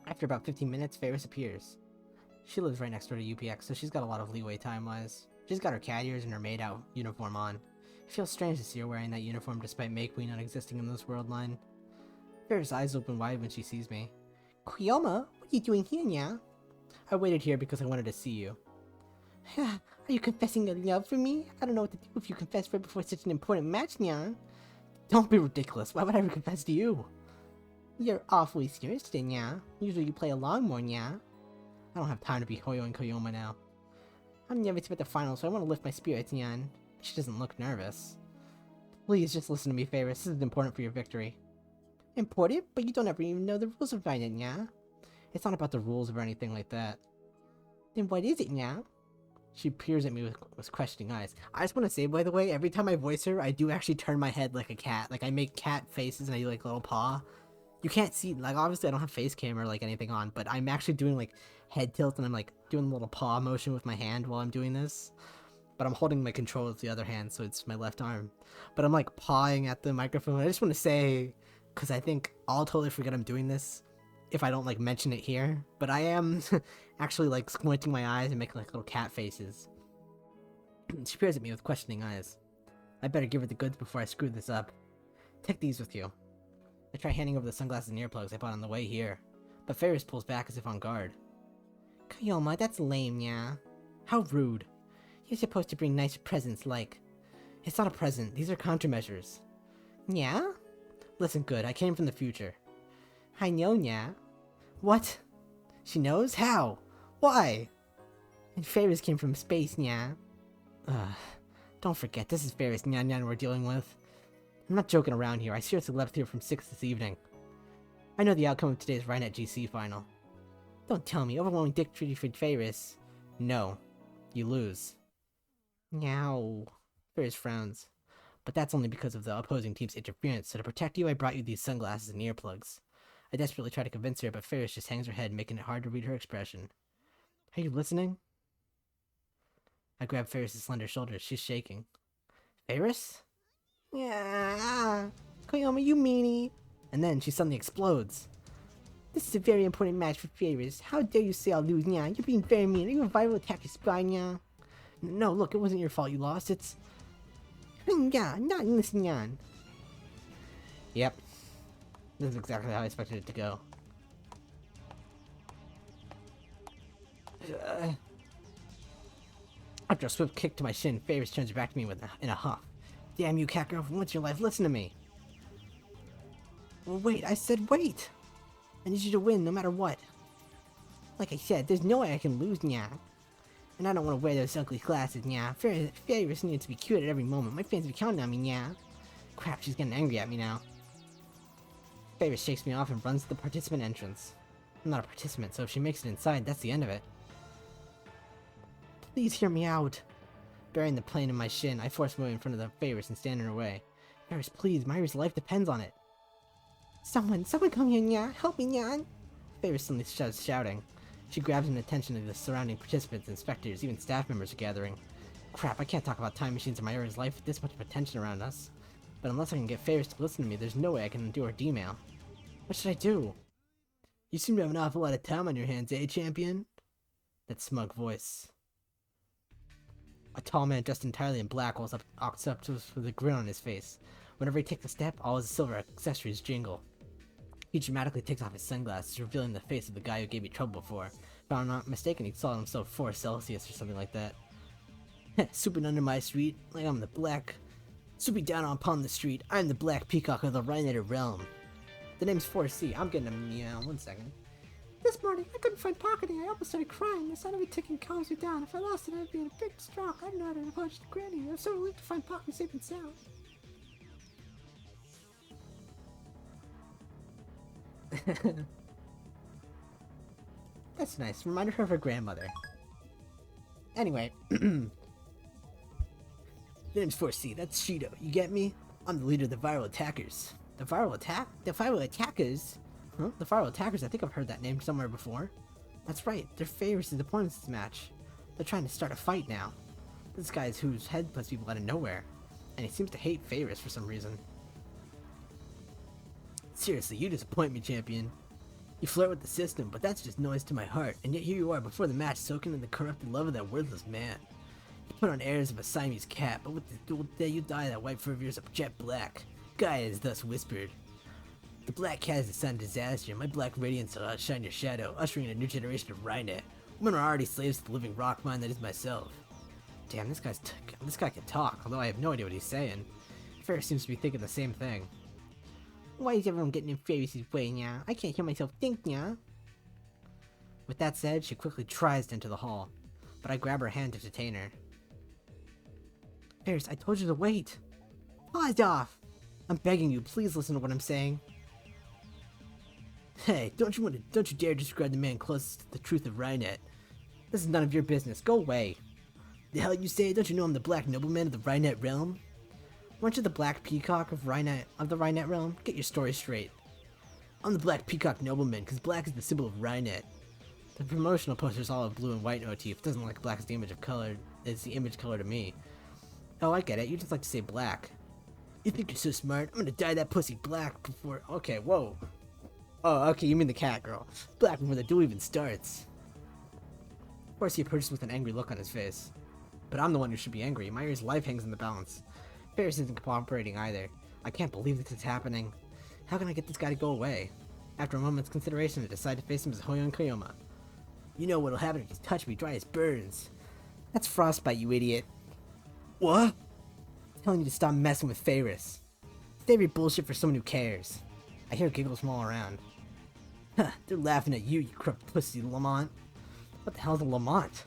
After about 15 minutes, Ferris appears. She lives right next door to UPX, so she's got a lot of leeway time-wise. She's got her cat ears and her maid-out uniform on. It feels strange to see her wearing that uniform despite May Queen not existing in this world line. Ferris' eyes open wide when she sees me. Koyama, what are you doing here, Nya? I waited here because I wanted to see you. Are you confessing your love for me? I don't know what to do if you confess right before such an important match, Nya. Don't be ridiculous. Why would I ever confess to you? You're awfully serious today, Nya. Usually you play along more, Nya. I don't have time to be Hoyo and Koyama now. I'm nervous about the finals, so I want to lift my spirits, Nyan. She doesn't look nervous. Please just listen to me, Ferris. This is important for your victory. Important? But you don't ever even know the rules of it, yeah? It's not about the rules or anything like that. Then what is it, yeah? She peers at me with questioning eyes. I just want to say, by the way, every time I voice her, I do actually turn my head like a cat. Like, I make cat faces and I do, like, little paw. You can't see, like, obviously I don't have face cam or, like, anything on, but I'm actually doing, like, head tilt and I'm, like, doing a little paw motion with my hand while I'm doing this. But I'm holding my controller with the other hand, so it's my left arm. But I'm, like, pawing at the microphone. I just want to say, because I think I'll totally forget I'm doing this if I don't, like, mention it here. But I am actually, like, squinting my eyes and making, like, little cat faces. She peers at me with questioning eyes. I better give her the goods before I screw this up. Take these with you. I try handing over the sunglasses and earplugs I bought on the way here, but Ferris pulls back as if on guard. Kayoma, that's lame, yeah. How rude. You're supposed to bring nice presents like... It's not a present, these are countermeasures. Yeah? Listen good, I came from the future. I know, yeah. What? She knows? How? Why? And Ferris came from space, yeah. Don't forget, this is Ferris Nyan Nyan we're dealing with. I'm not joking around here, I seriously left here from 6 this evening. I know the outcome of today's Rhinet GC final. Don't tell me, overwhelming victory for Ferris. No. You lose. Meow. Ferris frowns. But that's only because of the opposing team's interference, so to protect you I brought you these sunglasses and earplugs. I desperately try to convince her, but Ferris just hangs her head, making it hard to read her expression. Are you listening? I grab Ferris' slender shoulders, she's shaking. Ferris? Yeah. Koyama, you meanie. And then she suddenly explodes. This is a very important match for Ferris. How dare you say I'll lose, nya? You're being very mean. Are you a viral attack your spy, nya? No, look, it wasn't your fault you lost, it's... Yeah, not in this, nyan. Yep. This is exactly how I expected it to go. After a swift kick to my shin, Ferris turns back to me in a huff. Damn you, cat girl, for once in your life, listen to me. Well, wait, I said wait. I need you to win, no matter what. Like I said, there's no way I can lose, nya. And I don't want to wear those ugly glasses, nya. Ferris needs to be cute at every moment. My fans be counting on me, nya. Crap, she's getting angry at me now. Ferris shakes me off and runs to the participant entrance. I'm not a participant, so if she makes it inside, that's the end of it. Please hear me out. Burying the plane in my shin, I force my way in front of the Ferris and stand in her way. Ferris, please, Myra's life depends on it. Someone come here, nya. Help me, nya. Ferris suddenly starts shouting. She grabs an attention of the surrounding participants and spectators, even staff members are gathering. Crap, I can't talk about time machines in Myra's life with this much attention around us. But unless I can get Ferris to listen to me, there's no way I can endure her D-mail. What should I do? You seem to have an awful lot of time on your hands, eh, champion? That smug voice. A tall man dressed entirely in black walks up to us with a grin on his face. Whenever he takes a step, all his silver accessories jingle. He dramatically takes off his sunglasses, revealing the face of the guy who gave me trouble before. If I'm not mistaken, he saw himself 4 Celsius or something like that. Swooping under my street, like I'm the black... Swooping down upon the street, I'm the black peacock of the Rhinetter realm. The name's 4C, I'm getting a meow, 1 second. This morning, I couldn't find pocketing. I almost started crying. The sound of it ticking calms me down. If I lost it, I'd be in a big stroke. I don't know how to approach the granny. I was so relieved to find Pocket safe and sound. That's nice. Reminded her of her grandmother. Anyway. The name's 4C. That's Shido. You get me? I'm the leader of the viral attackers. The viral attack? The viral attackers? Huh? The viral attackers? I think I've heard that name somewhere before. That's right. They're Ferris' opponents this match. They're trying to start a fight now. This guy is whose head puts people out of nowhere. And he seems to hate Ferris for some reason. Seriously, you disappoint me, champion. You flirt with the system, but that's just noise to my heart, and yet here you are before the match soaking in the corrupted love of that worthless man. You put on airs of a Siamese cat, but with the day you dye that white fur of yours up jet black. Gaia is thus whispered. The black cat is a sign of disaster, and my black radiance will outshine your shadow, ushering in a new generation of Rhinet. Women are already slaves to the living rock mind that is myself. Damn, this guy can talk, although I have no idea what he's saying. Ferris seems to be thinking the same thing. Why is everyone getting in Ferris' way, nya? I can't hear myself think, nya. With that said, she quickly tries to enter the hall, but I grab her hand to detain her. Ferris, I told you to wait. Pause off! I'm begging you, please listen to what I'm saying. Hey, don't you dare describe the man closest to the truth of Rhinet. This is none of your business. Go away. The hell you say? Don't you know I'm the black nobleman of the Rhinet realm? Weren't you the black peacock of the Rhinet realm? Get your story straight. I'm the black peacock nobleman, because black is the symbol of Rhinet. The promotional poster's all of blue and white motif. Doesn't like black is the image color to me. Oh, I get it. You just like to say black. You think you're so smart? I'm gonna dye that pussy black before. Okay, whoa. Oh, okay, you mean the cat girl. Black before the duel even starts. Of course, he approaches with an angry look on his face. But I'm the one who should be angry. My ear's life hangs in the balance. Ferris isn't cooperating either. I can't believe this is happening. How can I get this guy to go away? After a moment's consideration, I decide to face him as Hoyon Koyoma. You know what'll happen if you touch me dry as burns. That's frostbite, you idiot. What? I'm telling you to stop messing with Ferris. Save your bullshit for someone who cares. I hear giggles from all around. Huh, they're laughing at you, you corrupt pussy, Lamont. What the hell's a Lamont?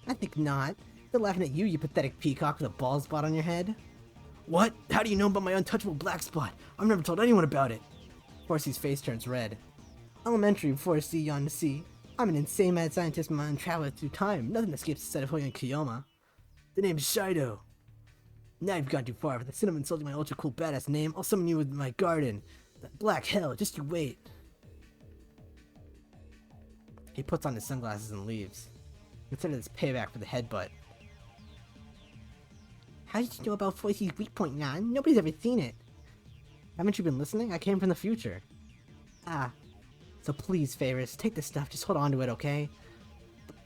I think not. They're laughing at you, you pathetic peacock with a bald spot on your head. What? How do you know about my untouchable black spot? I've never told anyone about it. Forsy's face turns red. Elementary before sea yawn to sea. I'm an insane mad scientist man traveler through time. Nothing escapes the sight of Hoyon Koyoma. The name's Shido. Now you've gone too far. For the sin of insulting my ultra cool badass name, I'll summon you with my garden. That black hell, just you wait. He puts on his sunglasses and leaves. Consider this payback for the headbutt. How did you know about Foicy's weak point, Nan? Nobody's ever seen it. Haven't you been listening? I came from the future. Ah. So please, Ferris, take this stuff. Just hold on to it, okay?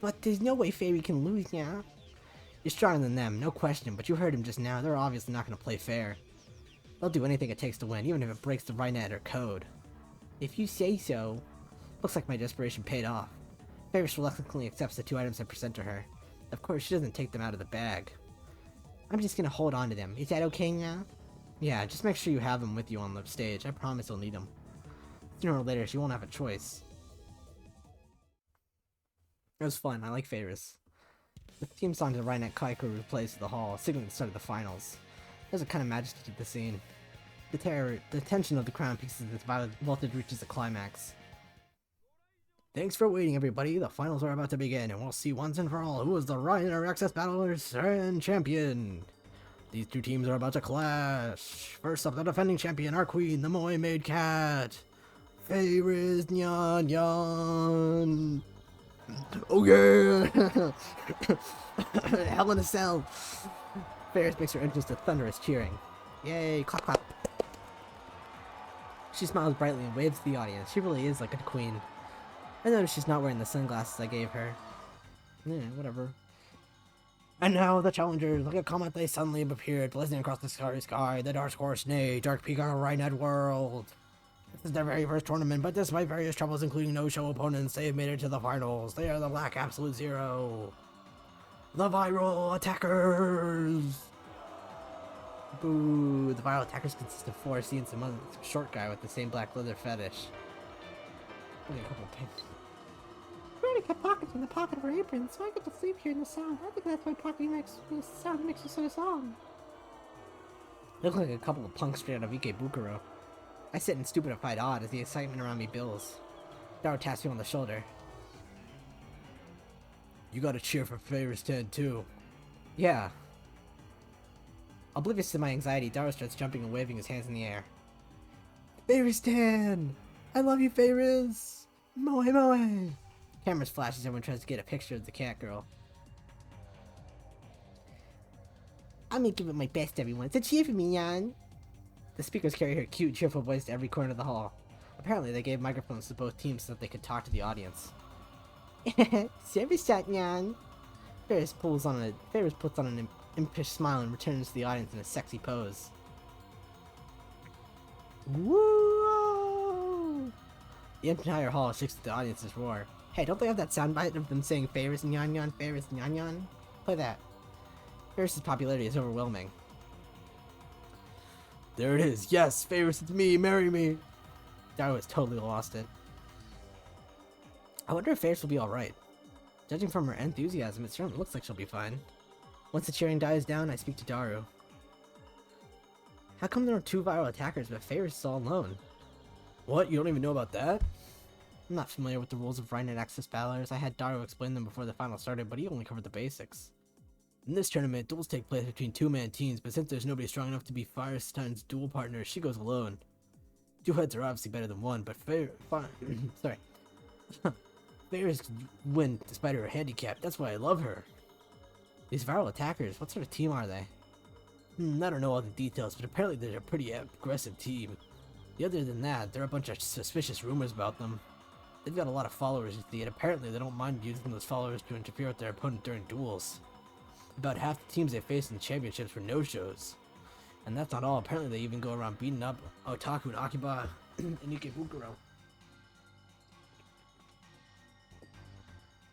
But there's no way Fairy can lose, yeah? You're stronger than them, no question, but you heard him just now. They're obviously not going to play fair. They'll do anything it takes to win, even if it breaks the Rhinet or code. If you say so. Looks like my desperation paid off. Ferris reluctantly accepts the 2 items I present to her. Of course, she doesn't take them out of the bag. I'm just gonna hold on to them. Is that okay now? Yeah, just make sure you have them with you on the stage. I promise you'll need them. Sooner or later, she won't have a choice. It was fun. I like Ferris. The theme song to the Doneycatjr replays to the hall, signaling the start of the finals. There's a kind of majesty to the scene. The tension of the crown peaks as the voltage reaches a climax. Thanks for waiting, everybody. The finals are about to begin, and we'll see once and for all who is the Rhino Access Battlers and champion. These two teams are about to clash. First up, the defending champion, our queen, the Moe Maid Cat. Ferris Nyan Yan. Oh yeah! Hell in a Cell. Ferris makes her entrance to thunderous cheering. Yay! Clap clap. She smiles brightly and waves to the audience. She really is like a queen. I notice she's not wearing the sunglasses I gave her. Yeah, whatever. And now the challengers, like a comet, they suddenly appeared, blazing across the starry sky. The Dark Horse Nay, Dark Peacock Rhinet World. This is their very first tournament, but despite various troubles, including no-show opponents, they have made it to the finals. They are the Black Absolute Zero. The Viral Attackers! Boo! The Viral Attackers consist of 4 scenes and one short guy with the same black leather fetish. Only a couple of pins. We already kept pockets in the pocket of her apron, so I get to sleep here in the sound. I think that's why Pocky makes the sound makes you so song. They look like a couple of punks straight out of Ikebukuro. I sit in stupefied awe as the excitement around me builds. Daro taps me on the shoulder. You gotta cheer for Ferris 10 too. Yeah. Oblivious to my anxiety, Daro starts jumping and waving his hands in the air. Ferris 10! I love you, Ferris! Moe Moe! Cameras flash as everyone tries to get a picture of the cat girl. I'm gonna give it my best, everyone, so cheer for me, Jan! The speakers carry her cute, cheerful voice to every corner of the hall. Apparently, they gave microphones to both teams so that they could talk to the audience. Service shot, Jan! Ferris puts on an impish smile and returns to the audience in a sexy pose. Woo! The entire hall shakes with the audience's roar. Hey, don't they have that soundbite of them saying Ferris Nyan Yan, Ferris Nyan Yan? Play that. Ferris' popularity is overwhelming. There it is. Yes, Ferris, it's me. Marry me. Daro has totally lost it. I wonder if Ferris will be alright. Judging from her enthusiasm, it certainly looks like she'll be fine. Once the cheering dies down, I speak to Daru. How come there are 2 viral attackers, but Favors is all alone? What? You don't even know about that? I'm not familiar with the rules of Rhine and Axis Battlers. I had Daru explain them before the final started, but he only covered the basics. In this tournament, duels take place between 2-man teams, but since there's nobody strong enough to be Firestein's duel partner, she goes alone. 2 heads are obviously better than 1, but Favors can win despite her handicap. That's why I love her. These viral attackers, what sort of team are they? I don't know all the details, but apparently they're a pretty aggressive team. Other than that, there are a bunch of suspicious rumors about them. They've got a lot of followers, you see, and apparently they don't mind using those followers to interfere with their opponent during duels. About half the teams they faced in the championships were no-shows. And that's not all, apparently they even go around beating up Otaku and Akiba and Ikebukuro.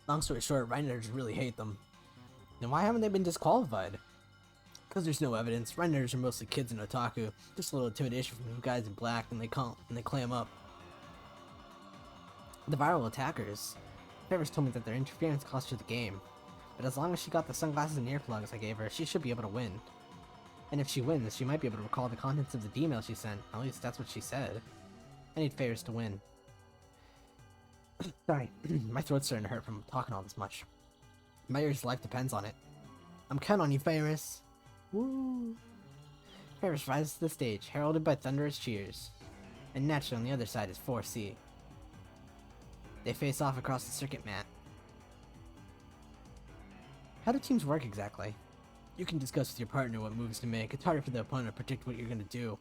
Long story short, Rhiners really hate them. Then why haven't they been disqualified? Because there's no evidence. Rhiners are mostly kids and otaku. Just a little intimidation from the guys in black, and they clam up. The viral attackers. Favors told me that their interference cost her the game. But as long as she got the sunglasses and earplugs I gave her, she should be able to win. And if she wins, she might be able to recall the contents of the email she sent. At least that's what she said. I need Favors to win. Sorry, my throat's starting to hurt from talking all this much. My ear's life depends on it. I'm counting on you, Favors. Woo! Favors rises to the stage, heralded by thunderous cheers. And naturally on the other side is 4C. They face off across the circuit mat. How do teams work exactly? You can discuss with your partner what moves to make. It's harder for the opponent to predict what you're going to do.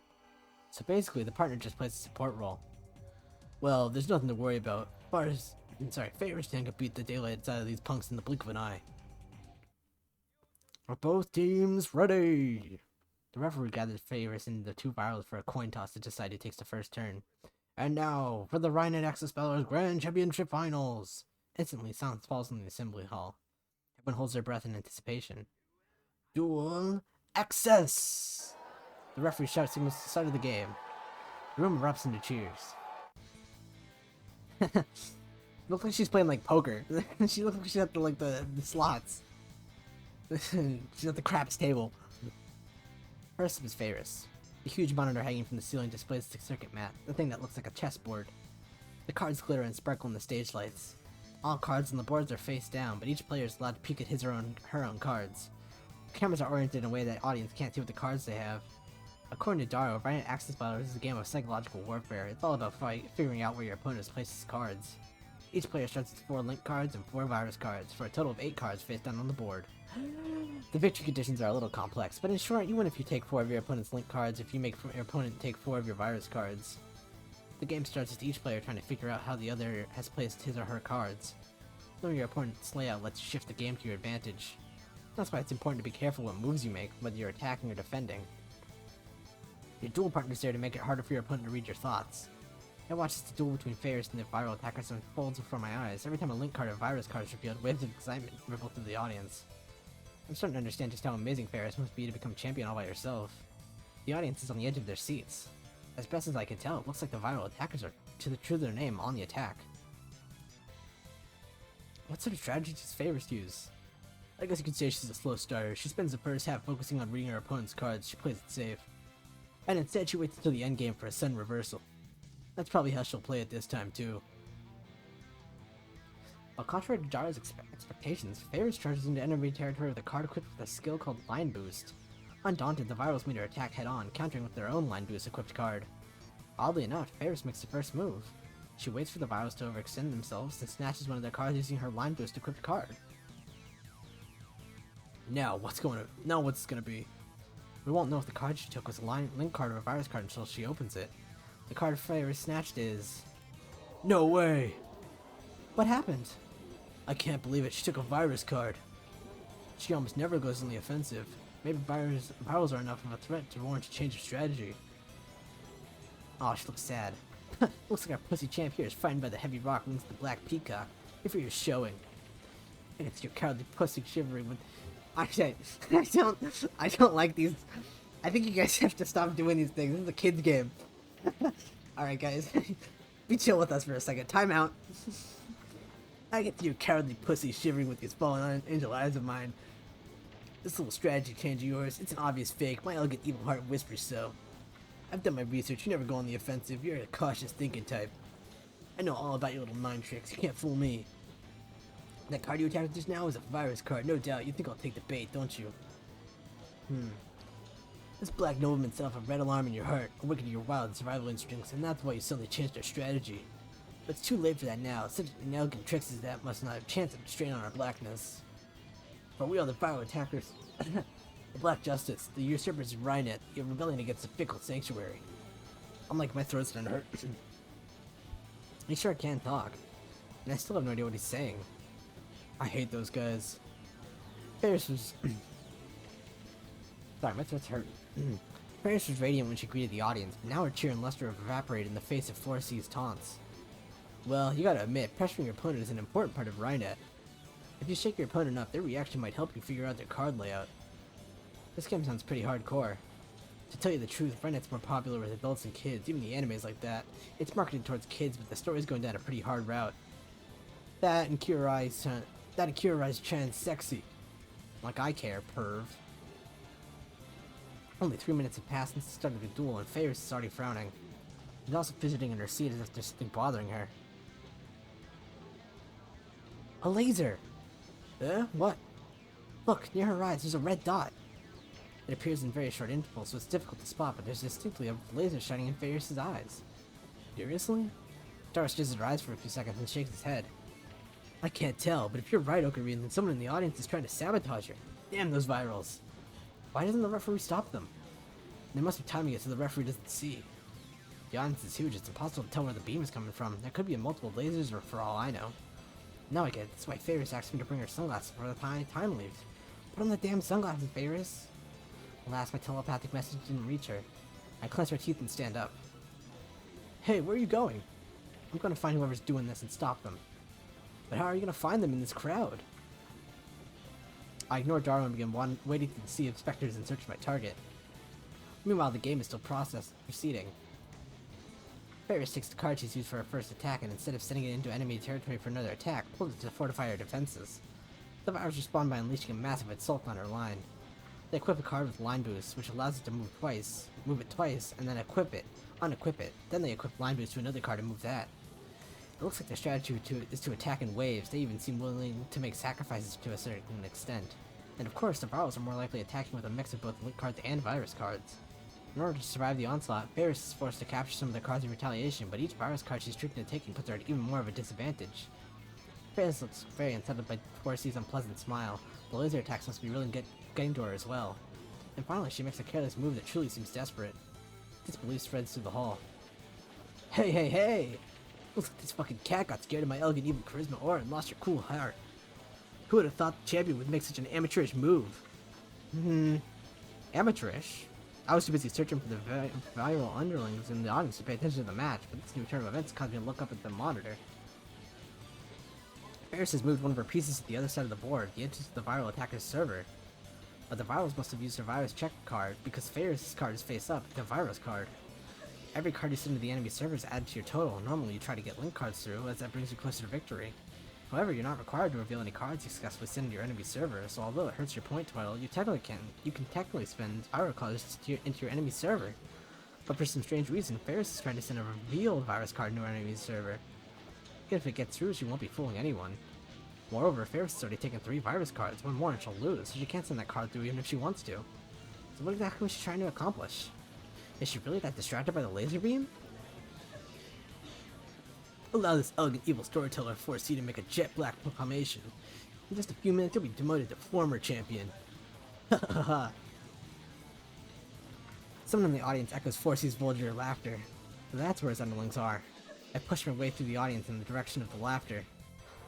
So basically, the partner just plays a support role. Well, there's nothing to worry about. Favors can beat the daylights out of these punks in the blink of an eye. Are both teams ready? The referee gathers Favors and the 2 virals for a coin toss to decide who takes the first turn. And now, for the Rhine and Axis Battlers Grand Championship Finals! Instantly, silence falls in the assembly hall. Everyone holds their breath in anticipation. Duel Access! The referee shouts signals the start of the game. The room erupts into cheers. Looks like she's playing like poker. She looks like she's at the slots. She's at the craps table. First is Favors. The huge monitor hanging from the ceiling displays the circuit mat, the thing that looks like a chessboard. The cards glitter and sparkle in the stage lights. All cards on the boards are face down, but each player is allowed to peek at his or her own cards. The cameras are oriented in a way that audience can't see what the cards they have. According to Daru, Rhine and Axis Battlers is a game of psychological warfare. It's all about figuring out where your opponent has placed his cards. Each player starts with 4 link cards and 4 virus cards, for a total of 8 cards face down on the board. The victory conditions are a little complex, but in short, you win if you take 4 of your opponent's link cards, if you make your opponent take 4 of your virus cards. The game starts with each player trying to figure out how the other has placed his or her cards. Knowing your opponent's layout lets you shift the game to your advantage. That's why it's important to be careful what moves you make, whether you're attacking or defending. Your duel partner's there to make it harder for your opponent to read your thoughts. I watched the duel between Favors and the viral attackers unfold before my eyes. Every time a link card or virus card is revealed, waves of excitement ripple through the audience. I'm starting to understand just how amazing Favors must be to become champion all by herself. The audience is on the edge of their seats. As best as I can tell, it looks like the viral attackers are, to the true to their name, on the attack. What sort of strategy does Favors use? I guess you could say she's a slow starter. She spends the first half focusing on reading her opponent's cards. She plays it safe. And instead she waits until the endgame for a sudden reversal. That's probably how she'll play it this time too. While contrary to Daru's expectations, Favors charges into enemy territory with a card equipped with a skill called Line Boost. Undaunted, the virals meet her attack head-on, countering with their own Line Boost equipped card. Oddly enough, Favors makes the first move. She waits for the virals to overextend themselves and snatches one of their cards using her Line Boost equipped card. Now, what's gonna be? We won't know if the card she took was a link card or a virus card until she opens it. The card Favors snatched is... No way! What happened? I can't believe it, she took a virus card. She almost never goes on the offensive. Maybe virals are enough of a threat to warrant a change of strategy. Oh, she looks sad. Looks like our pussy champ here is frightened by the heavy rock wings of the black peacock. If you're showing. And it's your cowardly pussy shivering with... Actually, I don't like these. I think you guys have to stop doing these things. This is a kid's game. Alright guys, be chill with us for a second. Time out. I get to you cowardly pussy shivering with these fallen angel eyes of mine. This little strategy change of yours, it's an obvious fake. My elegant evil heart whispers so. I've done my research. You never go on the offensive. You're a cautious thinking type. I know all about your little mind tricks. You can't fool me. That card you attacked just now is a virus card, no doubt. You think I'll take the bait, don't you? This black nobleman set off a red alarm in your heart, awakening your wild survival instincts, and that's why you suddenly changed our strategy. But it's too late for that now. Such inelegant tricks as that must not have a chance of strain on our blackness. For we are the viral attackers. The Black Justice, the usurpers of Rhinet, you're rebelling against the fickle sanctuary. I'm like, my throat's gonna hurt. He sure can't talk. And I still have no idea what he's saying. I hate those guys. Ferris was... Sorry, my throat's hurt. Ferris was radiant when she greeted the audience, but now her cheer and luster have evaporated in the face of 4C's taunts. Well, you gotta admit, pressuring your opponent is an important part of Rhinet. If you shake your opponent up, their reaction might help you figure out their card layout. This game sounds pretty hardcore. To tell you the truth, Rhinet's more popular with adults and kids, even the animes like that. It's marketed towards kids, but the story's going down a pretty hard route. That and Kyurai's trans sexy. Like I care, perv. Only 3 minutes have passed since the start of the duel, and Ferris is already frowning. She's also fidgeting in her seat as if there's something bothering her. A laser! What? Look, near her eyes, there's a red dot. It appears in very short intervals, so it's difficult to spot, but there's distinctly a laser shining in Ferris' eyes. Seriously? Doris jizzes her eyes for a few seconds and shakes his head. I can't tell, but if you're right, Ocarina, then someone in the audience is trying to sabotage her. Damn those virals. Why doesn't the referee stop them? They must be timing it so the referee doesn't see. The audience is huge, it's impossible to tell where the beam is coming from. There could be multiple lasers, or for all I know. Now I get it. That's why Ferris asked me to bring her sunglasses for the time leaves. Put on the damn sunglasses, Ferris. Alas, my telepathic message didn't reach her. I clench my teeth and stand up. Hey, where are you going? I'm gonna find whoever's doing this and stop them. But how are you gonna find them in this crowd? I ignore Darwin and begin waiting to see if Spectre is in search of my target. Meanwhile, the game is still proceeding. Ferris takes the card she's used for her first attack, and instead of sending it into enemy territory for another attack, pulls it to fortify her defenses. The virus respond by unleashing a massive assault on her line. They equip a card with line boost, which allows it to move it twice, and then unequip it. Then they equip line boost to another card and move that. It looks like their strategy is to attack in waves. They even seem willing to make sacrifices to a certain extent. And of course, the Varls are more likely attacking with a mix of both link cards and virus cards. In order to survive the onslaught, Ferris is forced to capture some of their cards in retaliation, but each virus card she's tricked into taking puts her at even more of a disadvantage. Ferris looks very unsettled by 4C's unpleasant smile. The laser attacks must be really getting to her as well. And finally, she makes a careless move that truly seems desperate. Disbelief spreads through the hall. Hey! Looks like this fucking cat got scared of my elegant evil charisma aura and lost her cool heart. Who would have thought the champion would make such an amateurish move? Amateurish? I was too busy searching for the viral underlings in the audience to pay attention to the match, but this new turn of events caused me to look up at the monitor. Ferris has moved one of her pieces to the other side of the board, the entrance to the viral attacker's server. But the virals must have used her virus check card, because Ferris' card is face up, the virus card. Every card you send to the enemy server is added to your total. Normally you try to get link cards through, as that brings you closer to victory. However, you're not required to reveal any cards you successfully send to your enemy server, so although it hurts your point total, you can technically spend viral cards into your enemy server. But for some strange reason, Ferris is trying to send a revealed virus card into her enemy's server. Even if it gets through, she won't be fooling anyone. Moreover, Ferris has already taken 3 virus cards, one more and she'll lose, so she can't send that card through even if she wants to. So what exactly was she trying to accomplish? Is she really that distracted by the laser beam? Allow this elegant evil storyteller 4C to make a jet black proclamation. In just a few minutes, you'll be demoted to former champion. Ha ha ha. Someone in the audience echoes 4C's vulgar laughter. That's where his underlings are. I push my way through the audience in the direction of the laughter.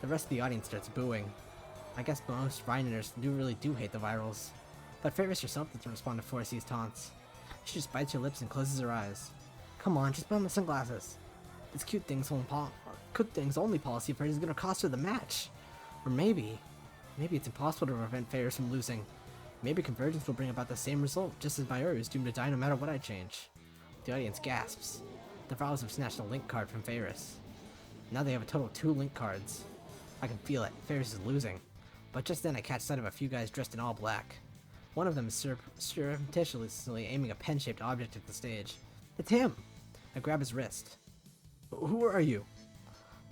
The rest of the audience starts booing. I guess most Rhiners really do hate the virals. But Ferris herself doesn't respond to 4C's taunts. She just bites her lips and closes her eyes. Come on, just put on the sunglasses. This cute things only policy of hers is gonna cost her the match. Or maybe it's impossible to prevent Ferris from losing. Maybe convergence will bring about the same result, just as Mayoru is doomed to die no matter what I change. The audience gasps. The Vrals have snatched a link card from Ferris. Now they have a total of 2 link cards. I can feel it. Ferris is losing. But just then I catch sight of a few guys dressed in all black. One of them is surreptitiously aiming a pen-shaped object at the stage. It's him! I grab his wrist. Who are you?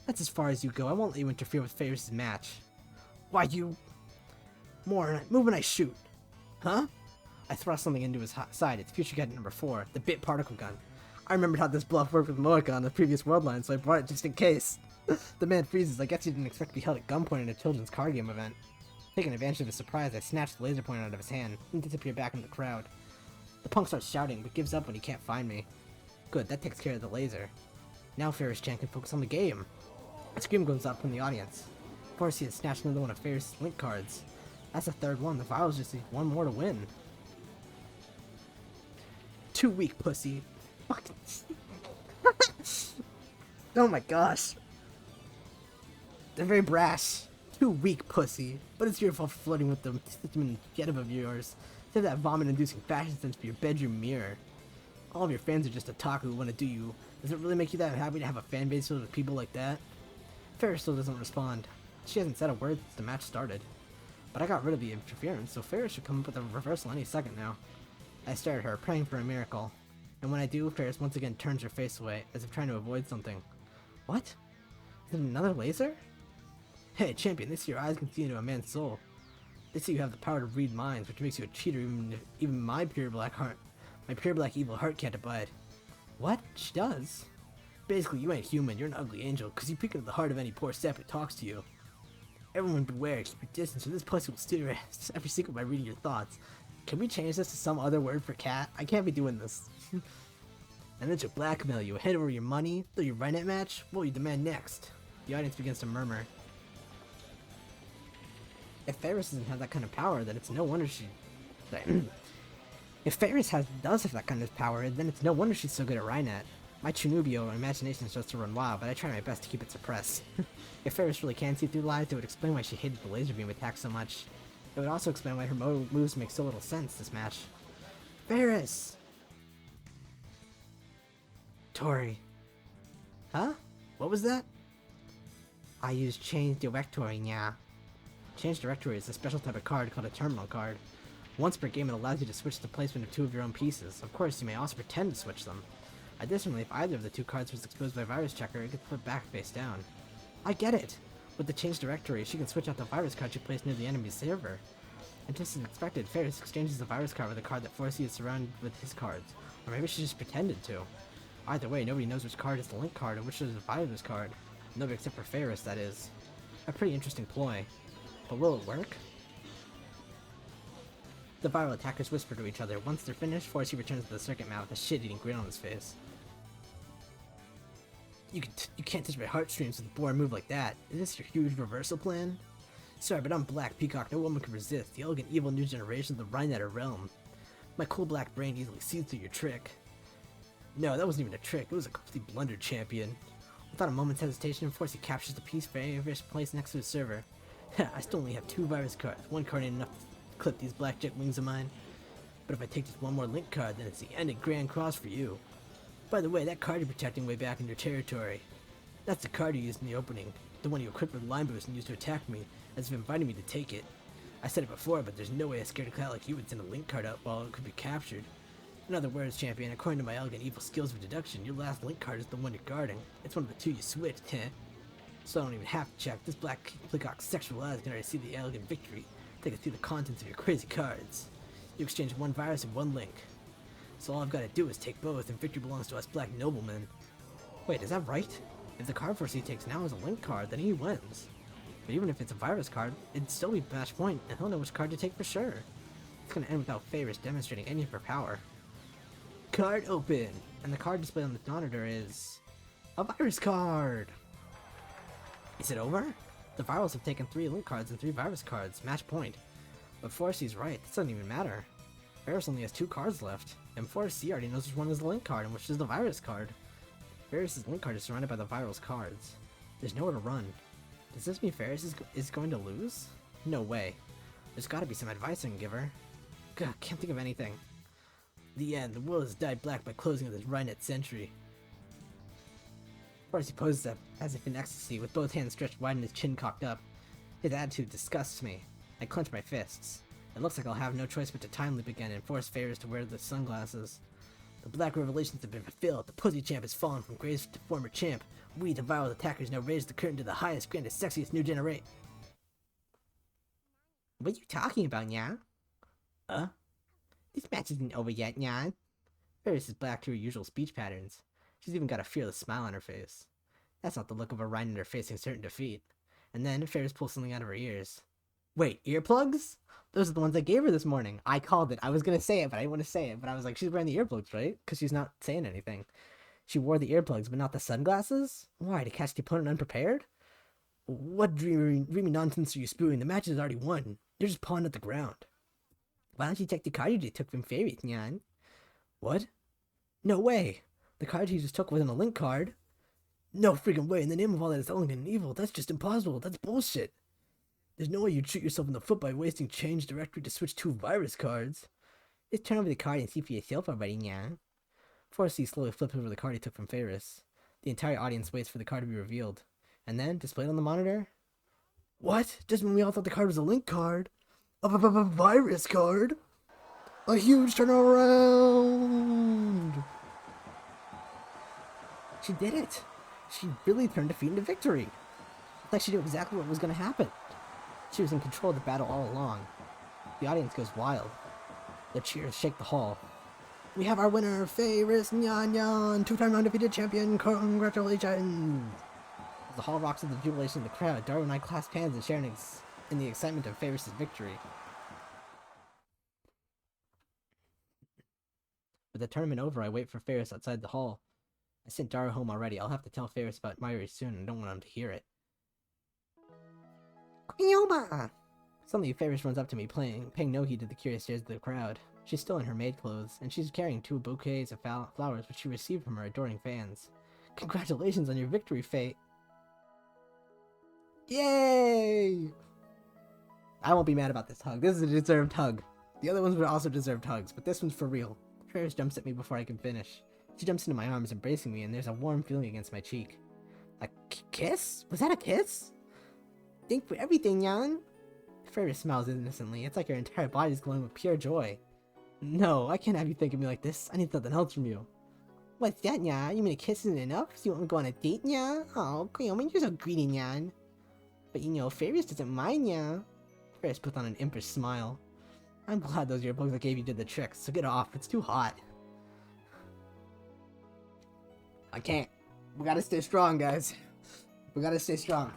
That's as far as you go. I won't let you interfere with Ferris' match. Why, you... More, move when I shoot. Huh? I thrust something into his side. It's future cadet number 4, the bit particle gun. I remembered how this bluff worked with Moeka on the previous world line, so I brought it just in case. The man freezes. I guess he didn't expect to be held at gunpoint in a children's card game event. Taking advantage of his surprise, I snatched the laser pointer out of his hand and disappeared back into the crowd. The punk starts shouting, but gives up when he can't find me. Good, that takes care of the laser. Now Ferris-chan can focus on the game. A scream goes up from the audience. Of course, he has snatched another one of Ferris' link cards. That's the third one. The Virals just need one more to win. Too weak, pussy. Fucking. Oh my gosh. They're very brash. Too weak, pussy. But it's your fault for flirting with them jet of yours. Save that vomit-inducing fashion sense for your bedroom mirror. All of your fans are just otaku who want to do you. Does it really make you that happy to have a fan base filled with people like that? Ferris still doesn't respond. She hasn't said a word since the match started. But I got rid of the interference, so Ferris should come up with a reversal any second now. I stare at her, praying for a miracle. And when I do, Ferris once again turns her face away, as if trying to avoid something. What? Is it another laser? Hey, champion, they see your eyes can see into a man's soul. They say you have the power to read minds, which makes you a cheater even my pure black heart. My pure black evil heart can't abide. What? She does? Basically, you ain't human, you're an ugly angel, cause you peek into the heart of any poor sap who talks to you. Everyone beware, keep your distance, or this pussy will steal your ass every secret by reading your thoughts. Can we change this to some other word for cat? I can't be doing this. And then she'll blackmail you, hand over your money, throw your Rhinet match? What will you demand next? The audience begins to murmur. If Ferris doesn't have that kind of power, then it's no wonder she... If Ferris does have that kind of power, then it's no wonder she's so good at Rhinet. My Chunubio imagination starts to run wild, but I try my best to keep it suppressed. If Ferris really can see through lies, it would explain why she hated the laser beam attack so much. It would also explain why her moves make so little sense this match. Ferris! Tori. Huh? What was that? I use Change Directory, yeah. Change Directory is a special type of card called a terminal card. Once per game, it allows you to switch the placement of 2 of your own pieces. Of course, you may also pretend to switch them. Additionally, if either of the 2 cards was exposed by Virus Checker, it gets put back face down. I get it! With the Change Directory, she can switch out the virus card she placed near the enemy's server. And just as expected, Ferris exchanges the virus card with a card that Forsey is surrounded with his cards. Or maybe she just pretended to. Either way, nobody knows which card is the link card and which is the virus card. Nobody except for Ferris, that is. A pretty interesting ploy. But will it work? The viral attackers whisper to each other. Once they're finished, Forsey returns to the circuit map with a shit-eating grin on his face. You can't touch my heartstrings with a boring move like that. Is this your huge reversal plan? Sorry, but I'm Black Peacock. No woman can resist. The elegant evil new generation of the Rhinetter realm. My cool black brain easily sees through your trick. No, that wasn't even a trick. It was a complete blunder, champion. Without a moment's hesitation, Forsey captures the piece Ferris placed next to his server. I still only have 2 virus cards. 1 card ain't enough to clip these blackjack wings of mine. But if I take just 1 more link card, then it's the end of Grand Cross for you. By the way, that card you're protecting way back in your territory. That's the card you used in the opening. The one you equipped with line boost and used to attack me, as if inviting me to take it. I said it before, but there's no way a scared cat like you would send a link card out while it could be captured. In other words, champion, according to my elegant evil skills of deduction, your last link card is the one you're guarding. It's one of the 2 you switched, heh? So I don't even have to check. This Black Peacock's sexual eyes can already see the elegant victory. They can see the contents of your crazy cards. You exchange 1 virus and 1 link. So all I've got to do is take both, and victory belongs to us black noblemen. Wait, is that right? If the card Forsey takes now is a link card, then he wins. But even if it's a virus card, it'd still be match point, and he'll know which card to take for sure. It's gonna end without Ferris demonstrating any of her power. Card open! And the card displayed on the monitor is... a virus card! Is it over? The Virals have taken 3 link cards and 3 virus cards, match point. But Forsey's right, this doesn't even matter. Ferris only has 2 cards left, and Forsey already knows which one is the link card and which is the virus card. Ferris' link card is surrounded by the Viral's cards. There's nowhere to run. Does this mean Ferris is going to lose? No way. There's gotta be some advice I can give her. God, can't think of anything. The end. The world has died black by closing of this Rhinet century. Forsey poses up as if in ecstasy, with both hands stretched wide and his chin cocked up. His attitude disgusts me. I clench my fists. It looks like I'll have no choice but to time loop again and force Ferris to wear the sunglasses. The black revelations have been fulfilled. The pussy champ has fallen from grace to former champ. We, the viral attackers, now raise the curtain to the highest, grandest, sexiest new generation. What are you talking about, Nya? This match isn't over yet, Nya. Ferris is back to her usual speech patterns. She's even got a fearless smile on her face. That's not the look of a Reiniger facing certain defeat. And then Ferris pulls something out of her ears. Wait, earplugs? Those are the ones I gave her this morning. I called it. I was gonna say it, but I didn't want to say it. But I was like, she's wearing the earplugs, right? Because she's not saying anything. She wore the earplugs, but not the sunglasses? Why, to catch the opponent unprepared? What dreamy nonsense are you spewing? The match is already won. You're just pawing at the ground. Why don't you check the card you just took from Fairy, Nyan? What? No way! The card you just took wasn't a link card. No freaking way, in the name of all that is elegant and evil, that's just impossible, that's bullshit. There's no way you'd shoot yourself in the foot by wasting change directory to switch 2 virus cards. Just turn over the card and see for yourself already, Nyan. Forsey slowly flips over the card he took from Ferris. The entire audience waits for the card to be revealed. And then, displayed on the monitor... What? Just when we all thought the card was a link card? A virus card? A huge turnaround! She did it! She really turned defeat into victory! Like she knew exactly what was going to happen. She was in control of the battle all along. The audience goes wild. The cheers shake the hall. We have our winner, Ferris Nyan Nyan, 2-time undefeated champion, congratulations! As the hall rocks with the jubilation of the crowd, Darwin and I clasp hands and share in the excitement of Ferris' victory. With the tournament over, I wait for Ferris outside the hall. I sent Dara home already. I'll have to tell Ferris about Myri soon, and I don't want him to hear it. Kyoma! Suddenly, Ferris runs up to me, paying no heed to the curious stares of the crowd. She's still in her maid clothes, and she's carrying 2 bouquets of flowers which she received from her adoring fans. Congratulations on your victory, Faye! Yay! I won't be mad about this hug. This is a deserved hug. The other ones were also deserved hugs, but this one's for real. Ferris jumps at me before I can finish. She jumps into my arms, embracing me, and there's a warm feeling against my cheek. A kiss? Was that a kiss? Thank for everything, Yan. Ferris smiles innocently. It's like her entire body is glowing with pure joy. No, I can't have you think of me like this. I need something else from you. What's that, Nya? You mean a kiss isn't enough? So you want me to go on a date, Nya? Oh, Kyoma, you're so greedy, Nyan. But you know, Ferris doesn't mind, Nya. Ferris puts on an impish smile. I'm glad those earplugs I gave you did the trick, so get off. It's too hot. I can't. We gotta stay strong, guys. We gotta stay strong.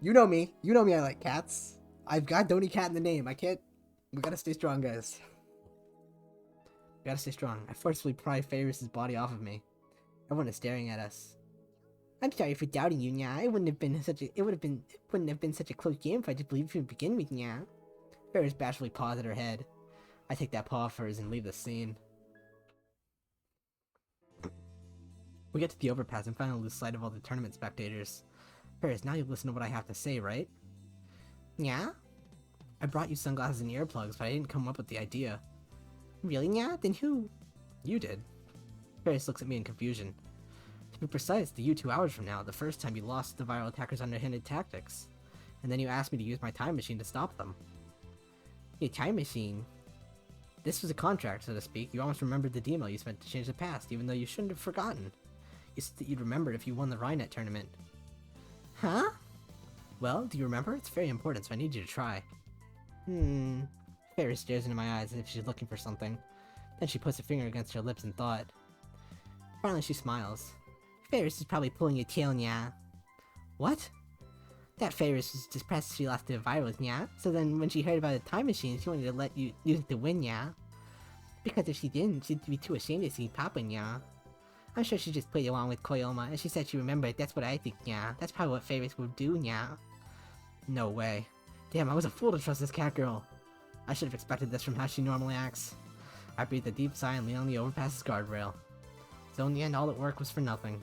You know me. You know me, I like cats. I've got Doneycatjr in the name. I can't... We gotta stay strong, guys. We gotta stay strong. I forcefully pry Ferris' body off of me. Everyone is staring at us. I'm sorry for doubting you, Nya. It wouldn't have been such a close game if I just believed you to begin with, Nya. Ferris bashfully paws at her head. I take that paw of hers and leave the scene. We get to the overpass and finally lose sight of all the tournament spectators. Ferris, now you listen to what I have to say, right? Yeah? I brought you sunglasses and earplugs, but I didn't come up with the idea. Really, Nya? Then who? You did. Ferris looks at me in confusion. To be precise, the 2 hours from now, the first time you lost the viral attacker's underhanded tactics. And then you asked me to use my time machine to stop them. Your time machine? This was a contract, so to speak. You almost remembered the demo you spent to change the past, even though you shouldn't have forgotten. You said that you'd remember if you won the Rhinet tournament. Huh? Well, do you remember? It's very important, so I need you to try. Ferris stares into my eyes as if she's looking for something. Then she puts her finger against her lips in thought. Finally, she smiles. Ferris is probably pulling your tail, Nya. What? That Ferris was depressed she lost to the virus, Nya. So then when she heard about the time machine, she wanted to let you use it to win, Nya. Because if she didn't, she'd be too ashamed to see Papa, Nya. I'm sure she just played along with Koyoma, and she said she remembered. That's what I think, Nya. That's probably what Ferris would do, Nya. No way. Damn, I was a fool to trust this cat girl. I should have expected this from how she normally acts. I breathed a deep sigh and leaned on the overpass's guardrail. So in the end, all that work was for nothing.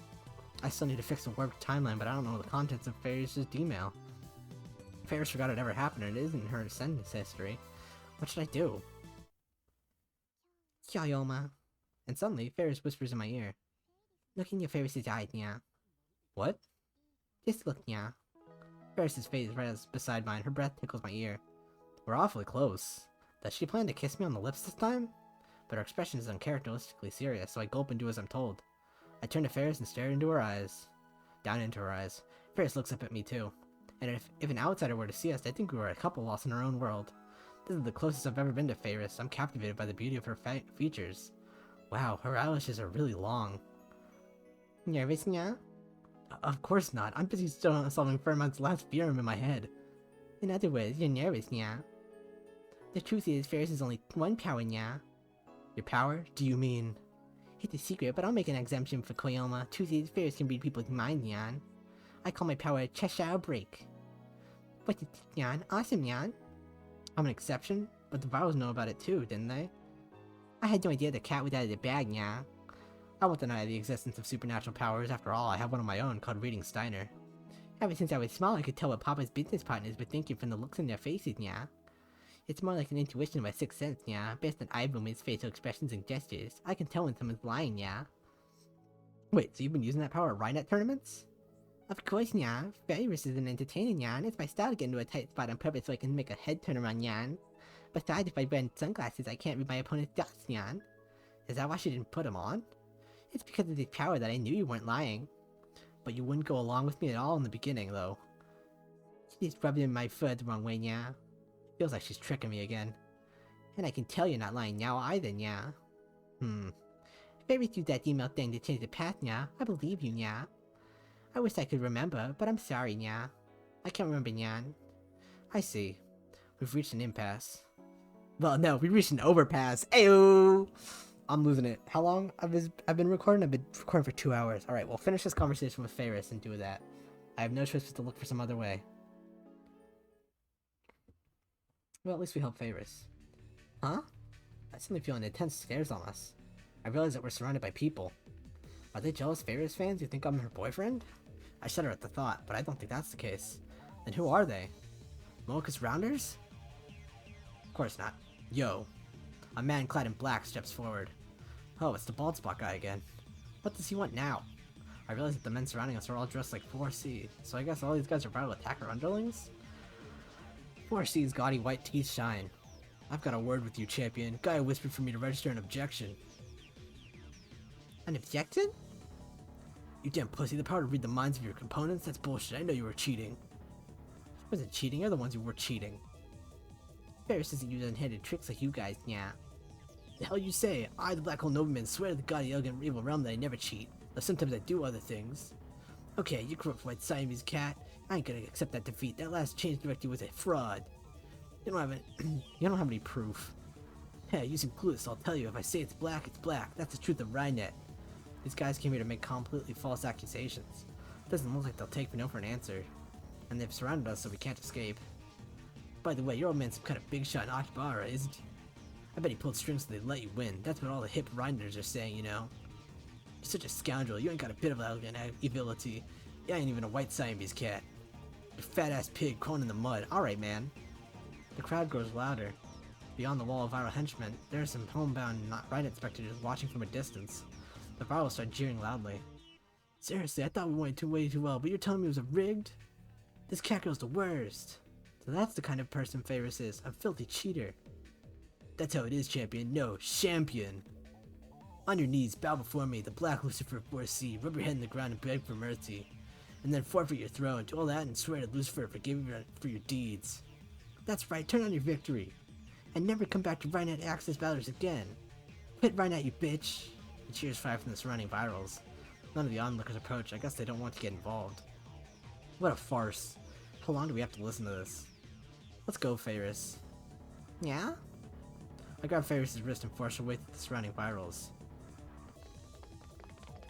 I still need to fix the warped timeline, but I don't know the contents of Ferris' email. Ferris forgot it ever happened, and it isn't her sentence history. What should I do? Kyoma. And suddenly, Ferris whispers in my ear. Look in your Ferris' eye, Nya. What? Just look, Nya. Ferris' face is right beside mine. Her breath tickles my ear. We're awfully close. Does she plan to kiss me on the lips this time? But her expression is uncharacteristically serious, so I gulp and do as I'm told. I turn to Ferris and stare into her eyes. Down into her eyes. Ferris looks up at me too. And if an outsider were to see us, I think we were a couple lost in our own world. This is the closest I've ever been to Ferris. I'm captivated by the beauty of her features. Wow, her eyelashes are really long. Nervous, nya? Of course not. I'm busy still solving Fairmont's last theorem in my head. In other words, you're nervous, nya. The truth is, Ferris is only one power, nya. Your power? Do you mean? It's a secret, but I'll make an exemption for Koyoma. Truth is, Ferris can read people's minds, nyan. I call my power Cheshire Break. What's it, nyan? Awesome, nyan. I'm an exception? But the Virals know about it too, didn't they? I had no idea the cat was out of the bag, nya. I won't deny the existence of supernatural powers. After all, I have one of my own called Reading Steiner. Ever since I was small, I could tell what Papa's business partners were thinking from the looks in their faces, nya. It's more like an intuition of my sixth sense, nya, based on eye movements, facial expressions, and gestures. I can tell when someone's lying, nya. Wait, so you've been using that power at Rhinet tournaments? Of course, nya. Ferris is an entertainer, nya. It's my style to get into a tight spot on purpose so I can make a head turn around, nya. Besides, if I wear sunglasses, I can't read my opponent's thoughts, nya. Is that why she didn't put them on? It's because of this power that I knew you weren't lying. But you wouldn't go along with me at all in the beginning, though. She's rubbing my foot the wrong way, nya. Feels like she's tricking me again. And I can tell you're not lying now either, nya. If Ferris used that email thing to change the past, nya, I believe you, nya. I wish I could remember, but I'm sorry, nya. I can't remember, nyan. I see. We've reached an impasse. Well, no, we reached an overpass. Ayo! I'm losing it. How long I've been recording? I've been recording for 2 hours. Alright, we'll finish this conversation with Ferris and do that. I have no choice but to look for some other way. Well, at least we helped Ferris. Huh? I suddenly feel an intense stares on us. I realize that we're surrounded by people. Are they jealous Ferris fans who think I'm her boyfriend? I shudder at the thought, but I don't think that's the case. Then who are they? Mocha's Rounders? Of course not. Yo. A man clad in black steps forward. Oh, it's the bald spot guy again. What does he want now? I realize that the men surrounding us are all dressed like 4C, so I guess all these guys are vital attacker underlings? 4C's gaudy white teeth shine. I've got a word with you, champion. Guy whispered for me to register an objection. An objection? You damn pussy, the power to read the minds of your components? That's bullshit. I know you were cheating. Was it cheating? You're the ones who were cheating. Ferris doesn't use unhanded tricks like you guys, nya. The hell you say? I, the Black Hole Nobleman, swear to the god of the elegant evil realm that I never cheat. Though sometimes I do other things. Okay, you corrupt white Siamese cat. I ain't gonna accept that defeat. That last change director was a fraud. You don't have any proof. Hey, using clueless, I'll tell you. If I say it's black, it's black. That's the truth of Rhinet. These guys came here to make completely false accusations. Doesn't look like they'll take no for an answer. And they've surrounded us so we can't escape. By the way, your old man's some kind of big shot in Akbara, isn't he? I bet he pulled strings so they'd let you win. That's what all the hip Rhiners are saying, you know? You're such a scoundrel. You ain't got a bit of ability. You ain't even a white Siamese cat. You fat-ass pig crawling in the mud. Alright, man. The crowd grows louder. Beyond the wall of viral henchmen, there are some homebound Rhinet spectators watching from a distance. The virals start jeering loudly. Seriously, I thought we went way too well, but you're telling me it was rigged? This cat girl's the worst. So that's the kind of person Ferris is, a filthy cheater. That's how it is, champion. No, champion. On your knees, bow before me, the Black Lucifer 4C, rub your head in the ground and beg for mercy. And then forfeit your throne, do all that and swear to Lucifer forgive you for your deeds. That's right, turn on your victory. And never come back to Rhinet Access Battles again. Quit Rhinet, you bitch. The cheers fly from the surrounding virals. None of the onlookers approach. I guess they don't want to get involved. What a farce. How long do we have to listen to this? Let's go, Ferris. Yeah? I grab Ferris's wrist and force her way through the surrounding virals.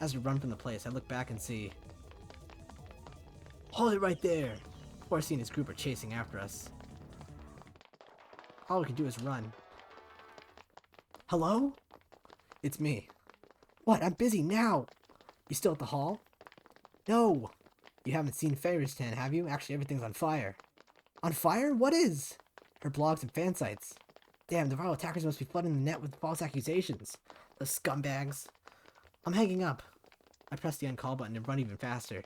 As we run from the place, I look back and see... Hold it right there! Horsey and his group are chasing after us. All we can do is run. Hello? It's me. What? I'm busy now! You still at the hall? No! You haven't seen Ferris 10, have you? Actually, everything's on fire. On fire? What is? Her blogs and fan sites. Damn, the viral attackers must be flooding the net with false accusations. Those scumbags. I'm hanging up. I press the end call button and run even faster.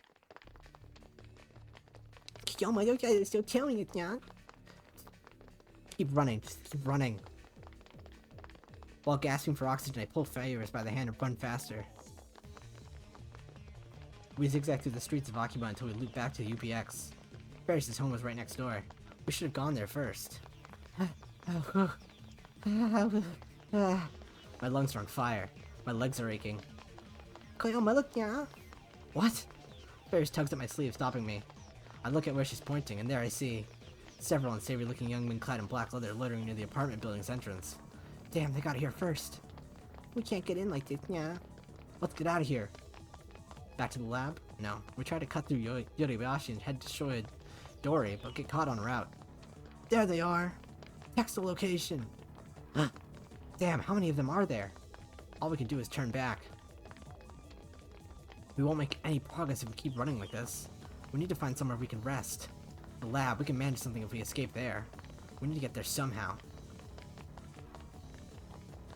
Yo, my guys are still killing it, yeah? Keep running. Just keep running. While gasping for oxygen, I pull Fayris by the hand and run faster. We zigzag through the streets of Akiba until we loop back to the UPX. Ferris's home was right next door. We should have gone there first. My lungs are on fire. My legs are aching. What? Ferris tugs at my sleeve, stopping me. I look at where she's pointing, and there I see several unsavory-looking young men clad in black leather loitering near the apartment building's entrance. Damn, they got here first. We can't get in like this, yeah. Let's get out of here. Back to the lab? No. We tried to cut through Yoribashi and head to Dory, but get caught en route. There they are! Text the location! Damn, how many of them are there? All we can do is turn back. We won't make any progress if we keep running like this. We need to find somewhere we can rest. The lab, we can manage something if we escape there. We need to get there somehow.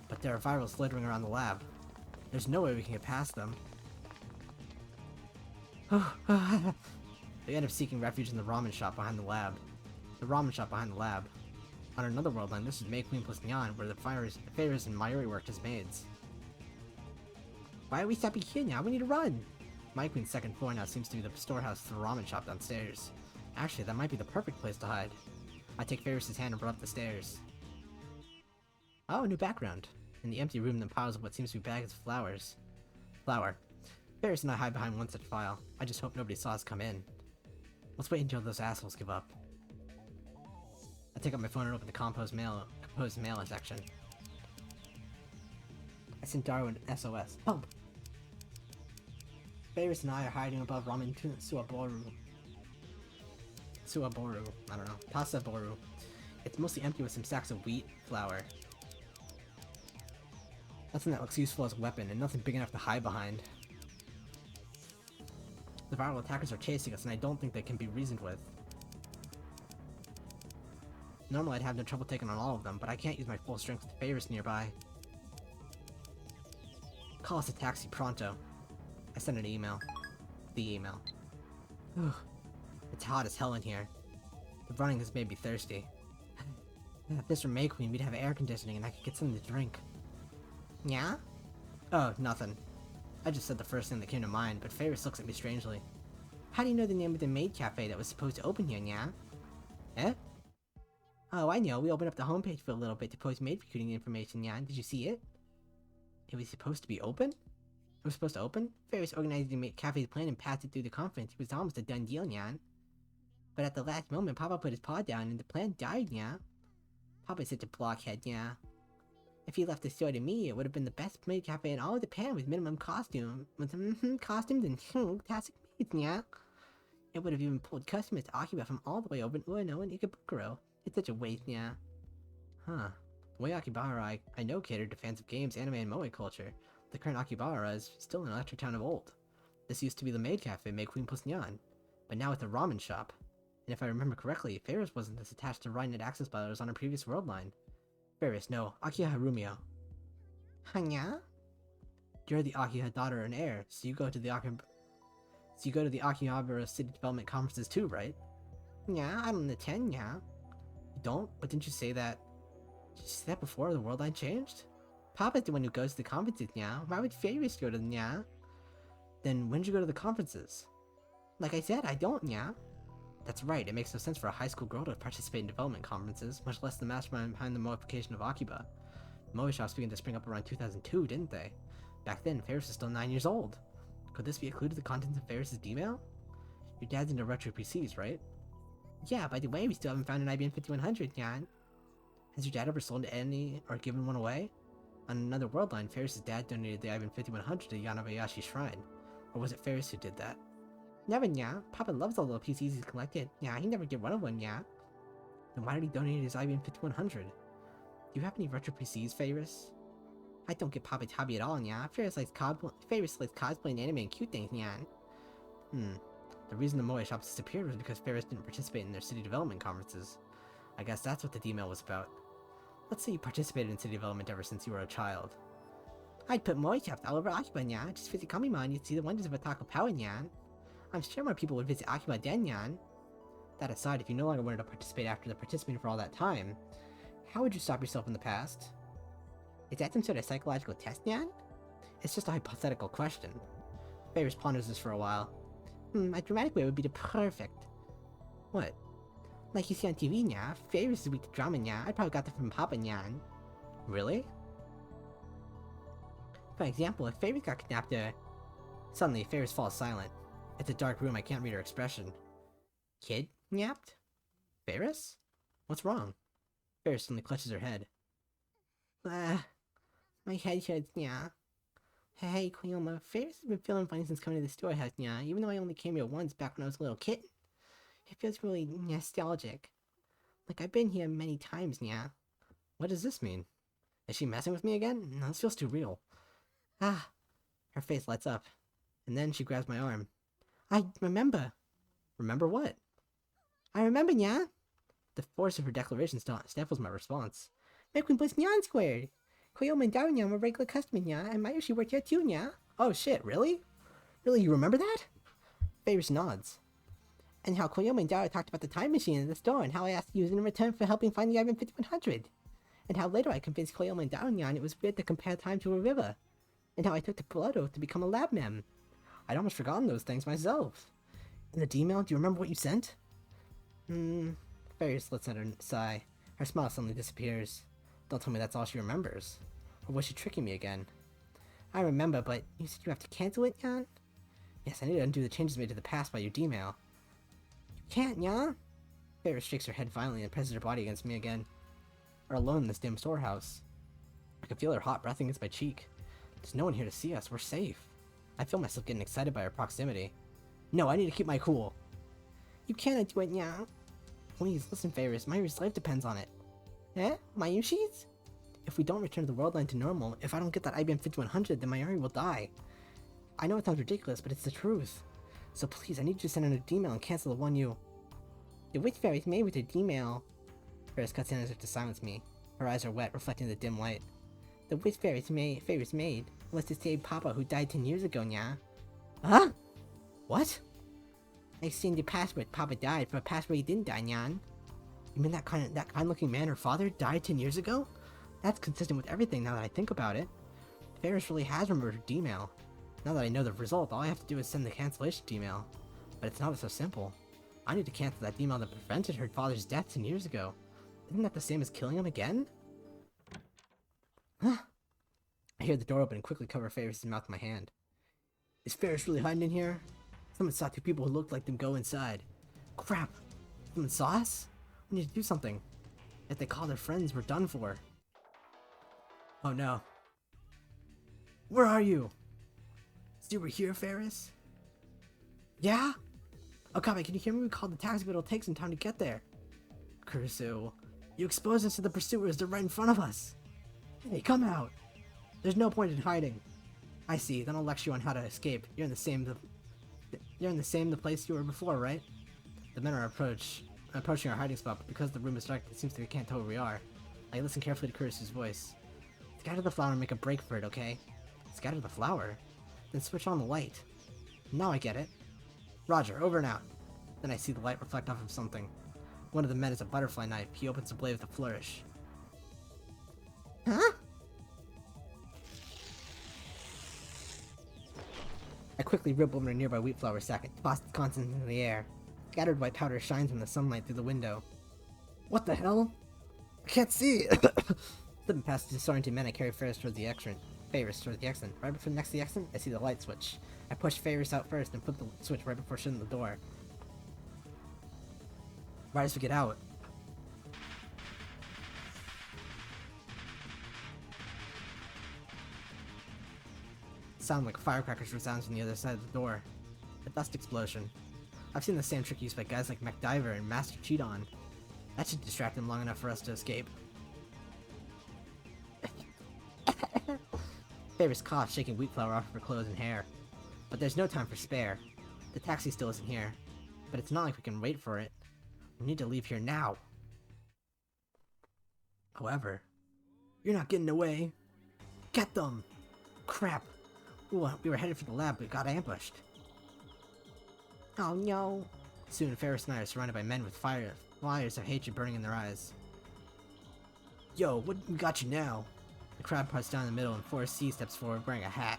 But there are virals littering around the lab. There's no way we can get past them. They end up seeking refuge in the ramen shop behind the lab. On another world line, this is May Queen plus Nyan, where the Fayris and Mayuri worked as maids. Why are we stopping here now? We need to run! My Queen's second floor now seems to be the storehouse to the ramen shop downstairs. Actually, that might be the perfect place to hide. I take Fayris' hand and run up the stairs. Oh, a new background. In the empty room, the piles of what seems to be bags of flour. Fayris and I hide behind one such file. I just hope nobody saw us come in. Let's wait until those assholes give up. I take out my phone and open the composed mail section. I sent Darwin an SOS. Help! Fayris and I are hiding above ramen suaboru. I don't know. Pasta boru. It's mostly empty with some sacks of wheat flour. Nothing that looks useful as a weapon, and nothing big enough to hide behind. The viral attackers are chasing us, and I don't think they can be reasoned with. Normally I'd have no trouble taking on all of them, but I can't use my full strength with Fayris nearby. Call us a taxi pronto. I sent an email. The email. Ugh. It's hot as hell in here. The running has made me thirsty. If this were May Queen, we'd have air conditioning and I could get something to drink. Yeah? Oh, nothing. I just said the first thing that came to mind, but Fayris looks at me strangely. How do you know the name of the maid cafe that was supposed to open here, Nya? Eh? Oh, I know. We opened up the homepage for a little bit to post maid recruiting information, Nya. Did you see it? It was supposed to be open? It was supposed to open? Fayris organized the maid cafe's plan and passed it through the conference. It was almost a done deal, Nya. But at the last moment, Papa put his paw down and the plan died, Nya. Papa's such a blockhead, Nya. If he left the store to me, it would have been the best maid cafe in all of Japan with minimum costumes and fantastic maids, Nya. It would have even pulled customers to Akiba from all the way over in Ueno and Ikebukuro. It's such a waste, Nya. Huh. The way Akihabara I know catered to fans of games, anime, and moe culture. The current Akihabara is still an electric town of old. This used to be the maid cafe, May Queen plus Nyan, but now it's a ramen shop. And if I remember correctly, Fayris wasn't this attached to Rhinet access buyers on her previous world line. Fayris, no. Akiha Harumio. Hanya? You're the Akiha daughter and heir, so you go to the Akihabara City Development Conferences too, right? Yeah, I don't attend, yeah. You don't? But didn't you say that? Did you say that before the world line changed? Papa's the one who goes to the conferences, yeah. Why would Fayris go to them, yeah? Then when did you go to the conferences? Like I said, I don't, yeah. That's right, it makes no sense for a high school girl to participate in development conferences, much less the mastermind behind the moeification of Akiba. Moe shops began to spring up around 2002, didn't they? Back then, Fayris was still 9 years old. Could this be a clue to the contents of Fayris' email? Your dad's into retro PCs, right? Yeah, by the way, we still haven't found an IBM 5100, Jan. Has your dad ever sold any or given one away? On another world line, Fayris' dad donated the IBM 5100 to Yanabayashi Shrine. Or was it Fayris who did that? Never, yeah. Papa loves all the PCs he's collected. Yeah, he never get rid of one, yeah. Then why did he donate his IBM 5100? Do you have any retro PCs, Fayris? I don't get Papa's hobby at all, yeah. Fayris likes cosplay and anime and cute things, yeah. The reason the moe shops disappeared was because Fayris didn't participate in their city development conferences. I guess that's what the email was about. Let's say you participated in city development ever since you were a child. I'd put moe shops all over Akiba, yeah. Just visit Kamimon and you'd see the wonders of Otaku power, yeah. I'm sure more people would visit Akiba Den, Yan. That aside, if you no longer wanted to participate after participating for all that time, how would you stop yourself in the past? Is that some sort of psychological test, Nyan? It's just a hypothetical question. Ferris ponders this for a while. A dramatic way would be the perfect. What? Like you see on TV, Nya. Ferris is weak to drama, Nya. I probably got that from Papa, Nyan. Really? For example, if Ferris got kidnapped there... Suddenly, Ferris falls silent. It's a dark room, I can't read her expression. Kidnapped? Ferris? What's wrong? Ferris suddenly clutches her head. My head hurts, Nya. Hey, Koyoma, Ferris has been feeling funny since coming to the storehouse, Nya, even though I only came here once back when I was a little kitten. It feels really nostalgic. Like I've been here many times, Nya. What does this mean? Is she messing with me again? No, this feels too real. Her face lights up, and then she grabs my arm. I remember. Remember what? I remember, Nya. The force of her declaration stifles my response. Back when Bliss Nyan squared. Koyoma and Darnyan were regular customers, Nya, and Mayushi worked here too, Nya. Oh shit, really? Really, you remember that? Ferris nods. And how Koyoma and Dara talked about the time machine in the store, and how I asked to use it in return for helping find the Ivan 5100. And how later I convinced Koyoma and Darnyan it was weird to compare time to a river. And how I took the blood oath to become a lab mem. I'd almost forgotten those things myself. In the D-mail, do you remember what you sent? Ferris lets out a sigh. Her smile suddenly disappears. Don't tell me that's all she remembers. Or was she tricking me again? I remember, but you said you have to cancel it, Nyan? Yes, I need to undo the changes made to the past by your D-mail. You can't, Nyan. Ferris shakes her head violently and presses her body against me again. We're alone in this dim storehouse. I can feel her hot breath against my cheek. There's no one here to see us. We're safe. I feel myself getting excited by her proximity. No, I need to keep my cool. You cannot do it, Nyan. Please, listen, Ferris. Mayuri's life depends on it. Eh? Mayushi's? If we don't return the world line to normal, if I don't get that IBM 5100, then Mayuri will die. I know it sounds ridiculous, but it's the truth. So please, I need you to send in a D-mail and cancel the one you... The witch fairy's made with her D-mail. Ferris cuts in as if to silence me. Her eyes are wet, reflecting the dim light. The witch fairy's made was to save Papa, who died 10 years ago, Nya. Huh? What? I exchanged the password Papa died for a password he didn't die, Nyan. You mean that kind-looking man, her father, died 10 years ago? That's consistent with everything now that I think about it. Ferris really has remembered her D-mail. Now that I know the result, all I have to do is send the cancellation D-mail. But it's not so simple. I need to cancel that D-mail that prevented her father's death 10 years ago. Isn't that the same as killing him again? Huh? I hear the door open and quickly cover Ferris' mouth with my hand. Is Ferris really hiding in here? Someone saw two people who looked like them go inside. Crap! Someone saw us? We need to do something. If they call their friends, we're done for. Oh no. Where are you? So you were here, Ferris? Yeah? Oh, Kame, can you hear me? We called the taxi, but it'll take some time to get there. Kurisu, you exposed us to the pursuers. They're right in front of us. Hey, come out. There's no point in hiding. I see. Then I'll lecture you on how to escape. You're in the same place you were before, right? The men are approaching our hiding spot, but because the room is dark, it seems they can't tell where we are. I listen carefully to Kurisu's voice. Scatter the flower and make a break for it, okay? Scatter the flower? Then switch on the light. Now I get it. Roger, over and out. Then I see the light reflect off of something. One of the men is a butterfly knife. He opens the blade with a flourish. Huh? I quickly rip open a nearby wheat flour sack and toss its contents into the air. Scattered white powder shines in the sunlight through the window. What the hell? I can't see! Slipping past the disoriented men, I carry Ferris towards the exit. Right before next to the exit, I see the light switch. I push Ferris out first and flip the switch right before shutting the door. Right as we get out. Sound like firecrackers resounds from the other side of the door. A dust explosion. I've seen the same trick used by guys like MacDiver and Master Cheaton. That should distract them long enough for us to escape. Ferris coughs, shaking wheat flour off of her clothes and hair. But there's no time for spare. The taxi still isn't here. But it's not like we can wait for it. We need to leave here now. However, you're not getting away. Get them! Crap! Ooh, we were headed for the lab, but got ambushed. Oh no. Soon, Ferris and I are surrounded by men with fires of hatred burning in their eyes. Yo, what got you now? The crowd parts down the middle and Forrest C steps forward wearing a hat.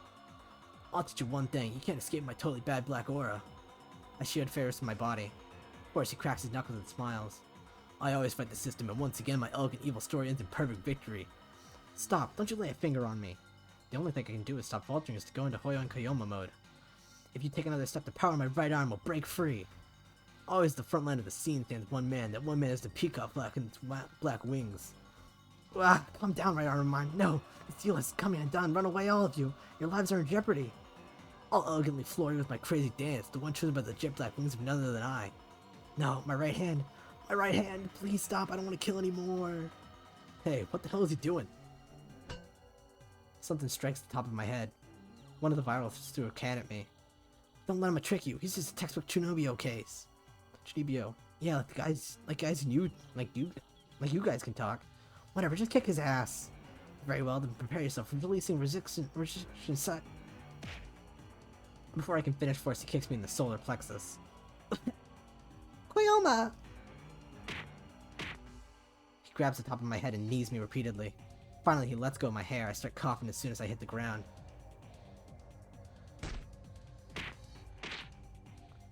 I'll teach you one thing, you can't escape my totally bad black aura. I shield Ferris in my body. Forrest, he cracks his knuckles and smiles. I always fight the system, and once again my elegant evil story ends in perfect victory. Stop, don't you lay a finger on me. The only thing I can do is stop faltering is to go into Hoyon Koyoma mode. If you take another step, the power of my right arm will break free. Always the front line of the scene stands one man. That one man is the peacock black and its black wings. Ah, calm down, right arm of mine. No, the deal is coming undone. Run away, all of you. Your lives are in jeopardy. I'll elegantly floor you with my crazy dance, the one chosen by the jet black wings of none other than I. No, my right hand. My right hand. Please stop. I don't want to kill anymore. Hey, what the hell is he doing? Something strikes the top of my head. One of the virals threw a can at me. Don't let him trick you. He's just a textbook Chunobyo case. Chunobyo. Yeah, like guys you guys can talk. Whatever, just kick his ass. Very well, then prepare yourself for releasing resistance set. Before I can finish, Force, he kicks me in the solar plexus. Koyoma! He grabs the top of my head and knees me repeatedly. Finally, he lets go of my hair. I start coughing as soon as I hit the ground.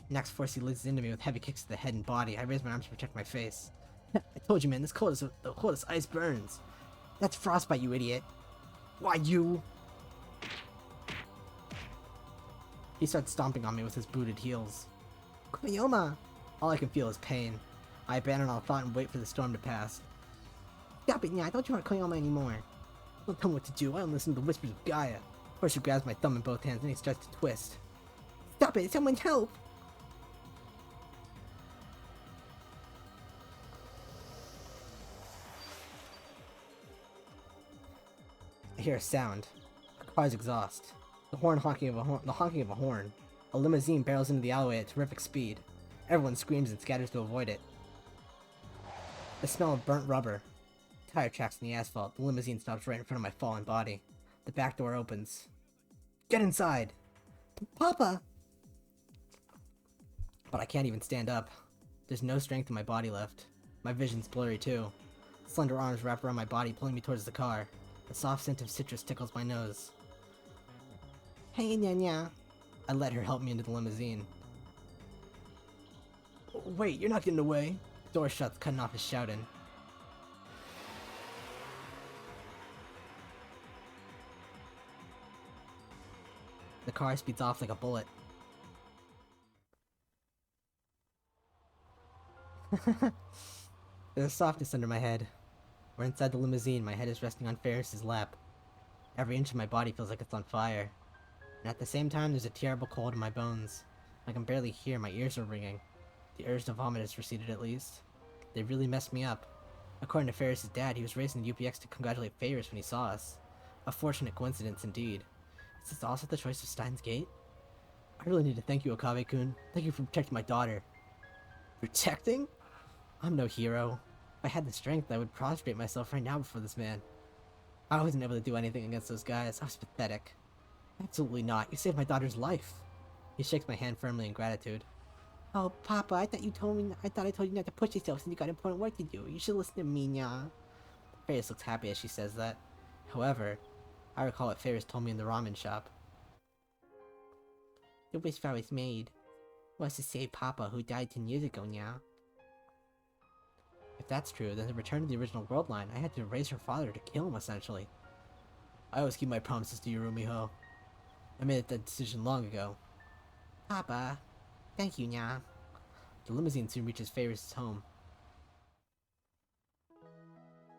Next, Force, he leads into me with heavy kicks to the head and body. I raise my arms to protect my face. I told you, man, this cold is the coldest ice burns. That's frostbite, you idiot. Why, you? He starts stomping on me with his booted heels. Koyoma! All I can feel is pain. I abandon all thought and wait for the storm to pass. Stop it, I don't you want Koyoma anymore. Don't tell me what to do, I don't listen to the whispers of Gaia. First he grabs my thumb in both hands and he starts to twist. Stop it, someone help! I hear a sound. A car's exhaust. The honking of a horn. A limousine barrels into the alleyway at terrific speed. Everyone screams and scatters to avoid it. The smell of burnt rubber. Tire tracks in the asphalt. The limousine stops right in front of my fallen body. The back door opens. Get inside! Papa! But I can't even stand up. There's no strength in my body left. My vision's blurry too. Slender arms wrap around my body, pulling me towards the car. The soft scent of citrus tickles my nose. Hey, Nyanya. I let her help me into the limousine. Wait, you're not getting away. The door shuts, cutting off his shouting. The car speeds off like a bullet. There's a softness under my head. We're inside the limousine, my head is resting on Ferris's lap. Every inch of my body feels like it's on fire. And at the same time, there's a terrible cold in my bones. I can barely hear, my ears are ringing. The urge to vomit has receded at least. They really messed me up. According to Ferris's dad, he was racing the UPX to congratulate Ferris when he saw us. A fortunate coincidence indeed. Is this also the choice of Steins Gate? I really need to thank you, Okabe-kun. Thank you for protecting my daughter. Protecting? I'm no hero. If I had the strength, I would prostrate myself right now before this man. I wasn't able to do anything against those guys. I was pathetic. Absolutely not. You saved my daughter's life. He shakes my hand firmly in gratitude. Oh, Papa, I thought I told you not to push yourself since you got important work to do. You should listen to me, nya. Ferris looks happy as she says that. However, I recall what Ferris told me in the ramen shop. The wish I was made was to save Papa, who died 10 years ago now. If that's true, then to return to the original world line, I had to raise her father to kill him, essentially. I always keep my promises to you, Rumiho. I made that decision long ago. Papa, thank you, nya. The limousine soon reaches Ferris' home.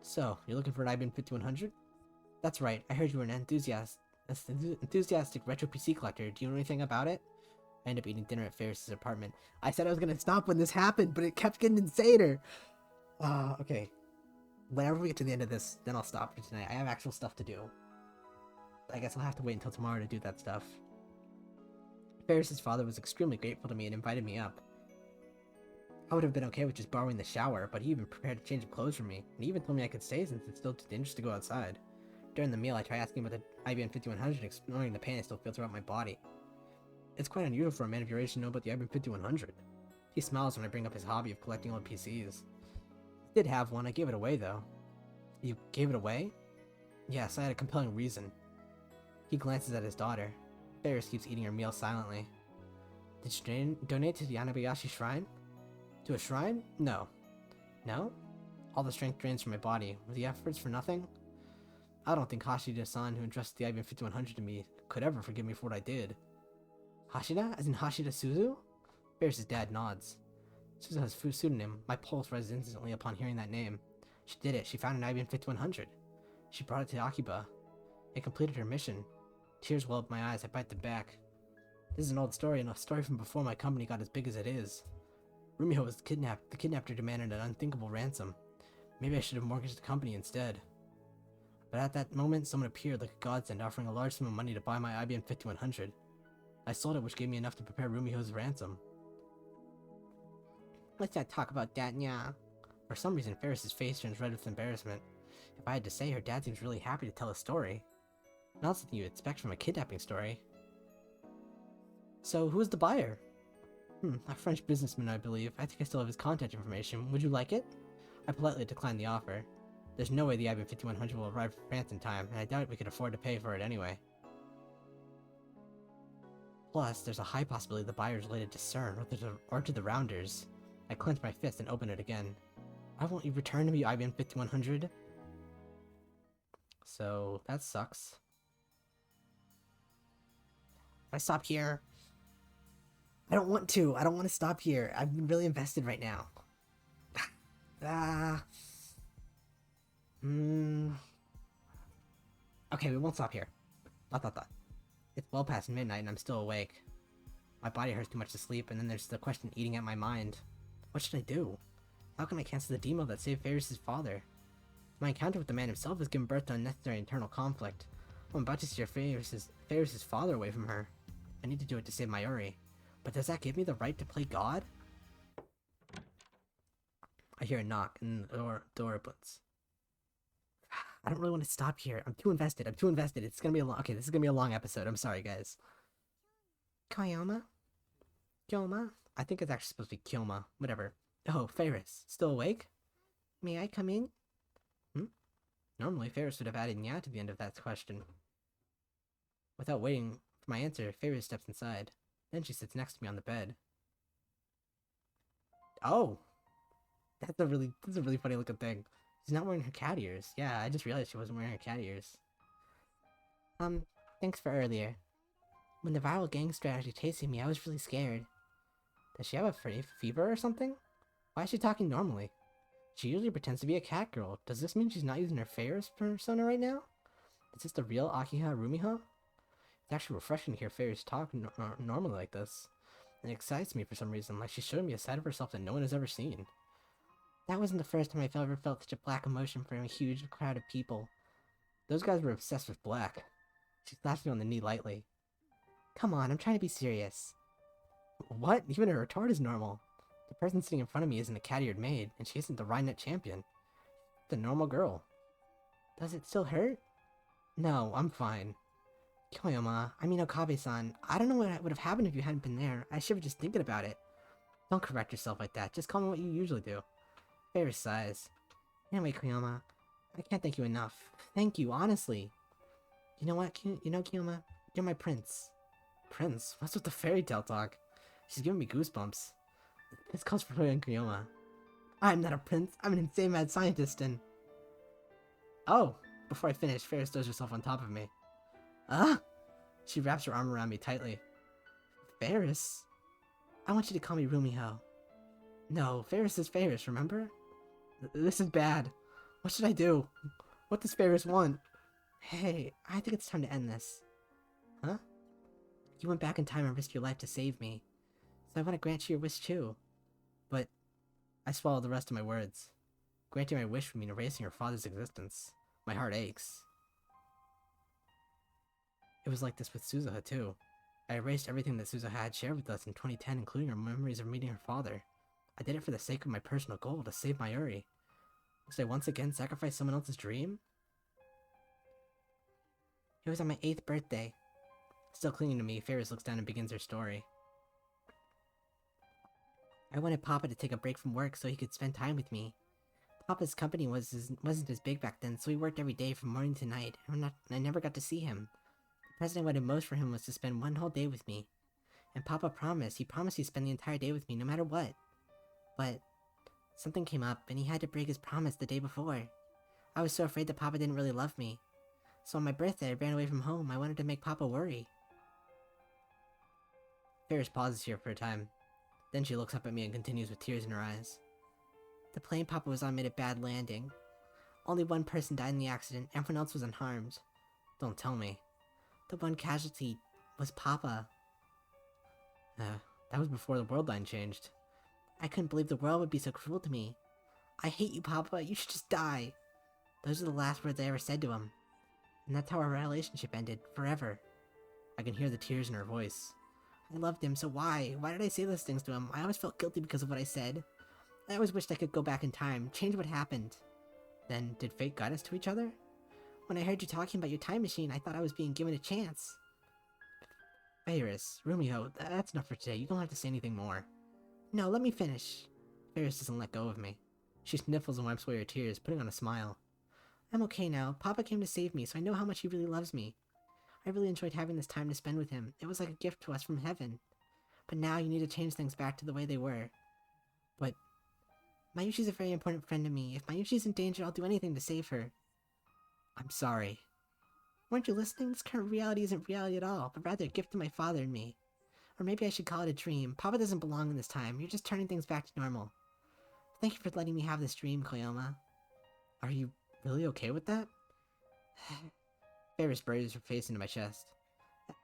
So, you're looking for an IBM 5100? That's right, I heard you were an enthusiastic retro PC collector. Do you know anything about it? I ended up eating dinner at Ferris' apartment. I said I was gonna stop when this happened, but it kept getting insaner. Okay. Whenever we get to the end of this, then I'll stop for tonight. I have actual stuff to do. I guess I'll have to wait until tomorrow to do that stuff. Ferris' father was extremely grateful to me and invited me up. I would have been okay with just borrowing the shower, but he even prepared a change of clothes for me, and he even told me I could stay since it's still too dangerous to go outside. During the meal, I tried asking about the IBM 5100, ignoring the pain I still feel throughout my body. It's quite unusual for a man of your age to know about the IBM 5100. He smiles when I bring up his hobby of collecting old PCs. I did have one, I gave it away though. You gave it away? Yes, I had a compelling reason. He glances at his daughter. Ferris keeps eating her meal silently. Did you donate to the Yanabayashi shrine? To a shrine? No. No? All the strength drains from my body. Were the efforts for nothing? I don't think Hashida-san, who entrusted the IBM 5100 to me, could ever forgive me for what I did. Hashida? As in Hashida Suzu? Ferris's dad nods. Suzuha's pseudonym. My pulse rises instantly upon hearing that name. She did it. She found an IBM 5100. She brought it to Akiba. It completed her mission. Tears well up my eyes. I bite them back. This is an old story, and a story from before my company got as big as it is. Rumiho was kidnapped. The kidnapper demanded an unthinkable ransom. Maybe I should have mortgaged the company instead. But at that moment, someone appeared like a godsend, offering a large sum of money to buy my IBM 5100. I sold it, which gave me enough to prepare Rumiho's ransom. Let's not talk about that, nya. For some reason, Ferris's face turns red with embarrassment. If I had to say, her dad seems really happy to tell a story. Not something you'd expect from a kidnapping story. So, who is the buyer? A French businessman, I believe. I think I still have his contact information. Would you like it? I politely declined the offer. There's no way the IBM 5100 will arrive from France in time, and I doubt we could afford to pay for it anyway. Plus, there's a high possibility the buyer is related to CERN or to the Rounders. I clench my fist and open it again. Why won't you return to me, IBM 5100? So, that sucks. If I stop here... I don't want to. I don't want to stop here. I'm really invested right now. Okay, we won't stop here. Thought. It's well past midnight and I'm still awake. My body hurts too much to sleep, and then there's the question eating at my mind. What should I do? How can I cancel the demo that saved Ferris' father? My encounter with the man himself has given birth to unnecessary internal conflict. I'm about to steer Ferris' father away from her. I need to do it to save Mayuri. But does that give me the right to play God? I hear a knock, and the door opens. I don't really want to stop here. I'm too invested. It's gonna be a long... Okay, this is gonna be a long episode. I'm sorry, guys. Kyoma? Kyoma? I think it's actually supposed to be Kyoma. Whatever. Oh, Ferris. Still awake? May I come in? Normally, Ferris would have added nya to the end of that question. Without waiting for my answer, Ferris steps inside. Then she sits next to me on the bed. Oh! That's a really funny looking thing. She's not wearing her cat ears. Yeah, I just realized she wasn't wearing her cat ears. Thanks for earlier. When the viral gang strategy chasing me, I was really scared. Does she have a fever or something? Why is she talking normally? She usually pretends to be a cat girl. Does this mean she's not using her Ferris persona right now? Is this the real Akiha Rumiho? It's actually refreshing to hear Ferris talk normally like this. It excites me for some reason, like she's showing me a side of herself that no one has ever seen. That wasn't the first time I've ever felt such a black emotion from a huge crowd of people. Those guys were obsessed with black. She slapped me on the knee lightly. Come on, I'm trying to be serious. What? Even her retort is normal. The person sitting in front of me isn't a cat-eared maid, and she isn't the Rhinet champion. She's a normal girl. Does it still hurt? No, I'm fine. Koyama, I mean Okabe-san, I don't know what would have happened if you hadn't been there. I shivered just thinking about it. Don't correct yourself like that. Just call me what you usually do. Ferris sighs. Anyway, Koyama, I can't thank you enough. Thank you, honestly. You know what, Koyama? You're my prince. Prince? What's with the fairy tale talk? She's giving me goosebumps. This calls for Toya and Koyama. I'm not a prince. I'm an insane mad scientist and... Oh! Before I finish, Ferris throws herself on top of me. She wraps her arm around me tightly. Ferris? I want you to call me Rumiho. No, Ferris is Ferris, remember? This is bad. What should I do? What does Ferris want? Hey, I think it's time to end this. Huh? You went back in time and risked your life to save me. So I want to grant you your wish too. But... I swallowed the rest of my words. Granting my wish would mean erasing her father's existence. My heart aches. It was like this with Suzuha too. I erased everything that Suzuha had shared with us in 2010, including her memories of meeting her father. I did it for the sake of my personal goal, to save Mayuri. Must I once again sacrifice someone else's dream? It was on my 8th birthday. Still clinging to me, Ferris looks down and begins her story. I wanted Papa to take a break from work so he could spend time with me. Papa's company wasn't as big back then, so he worked every day from morning to night, and I never got to see him. The present I wanted most for him was to spend one whole day with me. And Papa promised, he promised he'd spend the entire day with me no matter what. But something came up, and he had to break his promise the day before. I was so afraid that Papa didn't really love me. So on my birthday, I ran away from home. I wanted to make Papa worry. Ferris pauses here for a time. Then she looks up at me and continues with tears in her eyes. The plane Papa was on made a bad landing. Only one person died in the accident, everyone else was unharmed. Don't tell me. The one casualty was Papa. That was before the world line changed. I couldn't believe the world would be so cruel to me. I hate you, Papa. You should just die. Those are the last words I ever said to him. And that's how our relationship ended, forever. I can hear the tears in her voice. I loved him, so why? Why did I say those things to him? I always felt guilty because of what I said. I always wished I could go back in time, change what happened. Then, did fate guide us to each other? When I heard you talking about your time machine, I thought I was being given a chance. Ferris, Romeo, that's enough for today. You don't have to say anything more. No, let me finish. Ferris doesn't let go of me. She sniffles and wipes away her tears, putting on a smile. I'm okay now. Papa came to save me, so I know how much he really loves me. I really enjoyed having this time to spend with him. It was like a gift to us from heaven. But now you need to change things back to the way they were. But Mayushi's a very important friend to me. If Mayushi's in danger, I'll do anything to save her. I'm sorry. Weren't you listening? This current reality isn't reality at all, but rather a gift to my father and me. Or maybe I should call it a dream. Papa doesn't belong in this time. You're just turning things back to normal. Thank you for letting me have this dream, Koyoma. Are you really okay with that? Ferris buries her face into my chest.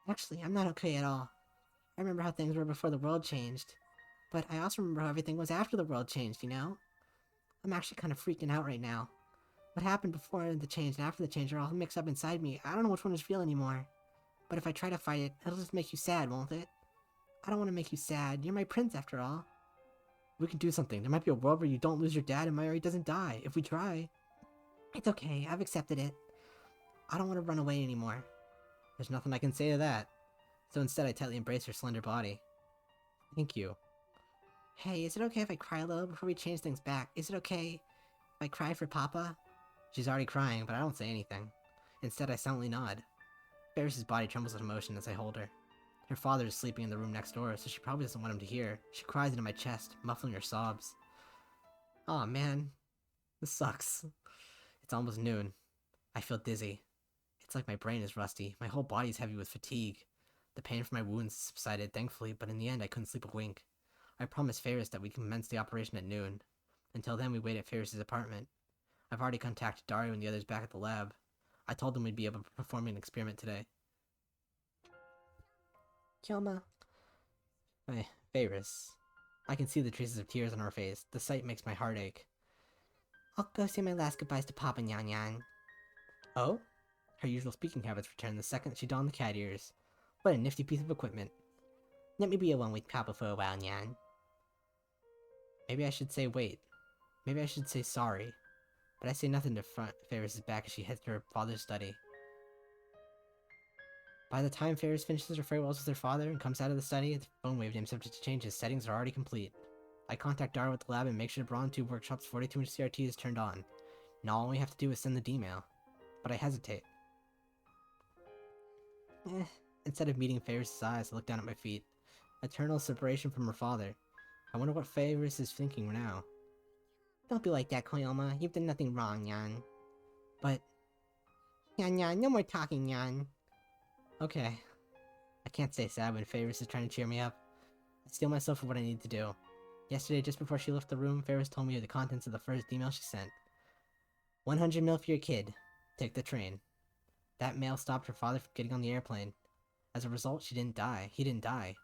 Actually, I'm not okay at all. I remember how things were before the world changed. But I also remember how everything was after the world changed, you know? I'm actually kind of freaking out right now. What happened before the change and after the change are all mixed up inside me. I don't know which one is real anymore. But if I try to fight it, it'll just make you sad, won't it? I don't want to make you sad. You're my prince, after all. We can do something. There might be a world where you don't lose your dad and Mayuri doesn't die, if we try. It's okay. I've accepted it. I don't want to run away anymore. There's nothing I can say to that. So instead I tightly embrace her slender body. Thank you. Hey, is it okay if I cry a little before we change things back? Is it okay if I cry for Papa? She's already crying, but I don't say anything. Instead, I silently nod. Ferris's body trembles with emotion as I hold her. Her father is sleeping in the room next door, so she probably doesn't want him to hear. She cries into my chest, muffling her sobs. Aw, man. This sucks. It's almost noon. I feel dizzy. It's like my brain is rusty. My whole body is heavy with fatigue. The pain from my wounds subsided, thankfully, but in the end I couldn't sleep a wink. I promised Ferris that we'd commence the operation at noon. Until then, we wait at Ferris's apartment. I've already contacted Dario and the others back at the lab. I told them we'd be able to perform an experiment today. Kyoma. Ferris. I can see the traces of tears on her face. The sight makes my heart ache. I'll go say my last goodbyes to Papa Nyan Nyan. Oh? Her usual speaking habits returned the second she donned the cat ears. What a nifty piece of equipment. Let me be alone with Papa for a while, Nyan. Maybe I should say wait. Maybe I should say sorry. But I say nothing to front Ferris's back as she heads to her father's study. By the time Ferris finishes her farewells with her father and comes out of the study, the phone wave name subject to change, his settings are already complete. I contact Dara with the lab and make sure the Brawn Tube Workshop's 42-inch CRT is turned on. Now all we have to do is send the D-mail. But I hesitate. Instead of meeting Ferris's eyes, I look down at my feet. Eternal separation from her father. I wonder what Ferris is thinking now. Don't be like that, Koyoma. You've done nothing wrong, Nyan. But... Nyan, no more talking, Nyan. Okay. I can't stay sad when Ferris is trying to cheer me up. I steel myself for what I need to do. Yesterday, just before she left the room, Ferris told me the contents of the first email she sent. 100 mil for your kid. Take the train. That mail stopped her father from getting on the airplane. As a result, she didn't die. He didn't die.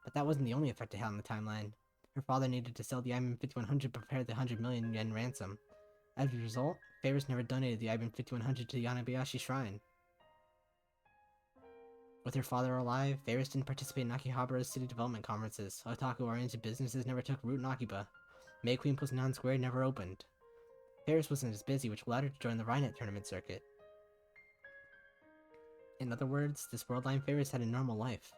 But that wasn't the only effect it had on the timeline. Her father needed to sell the IBM 5100 to prepare the 100 million yen ransom. As a result, Ferris never donated the IBM 5100 to the Yanabayashi Shrine. With her father alive, Ferris didn't participate in Akihabara's city development conferences. Otaku-oriented businesses never took root in Akiba. May Queen Plus Non Square never opened. Ferris wasn't as busy, which allowed her to join the Rhinet tournament circuit. In other words, this world-line Ferris had a normal life.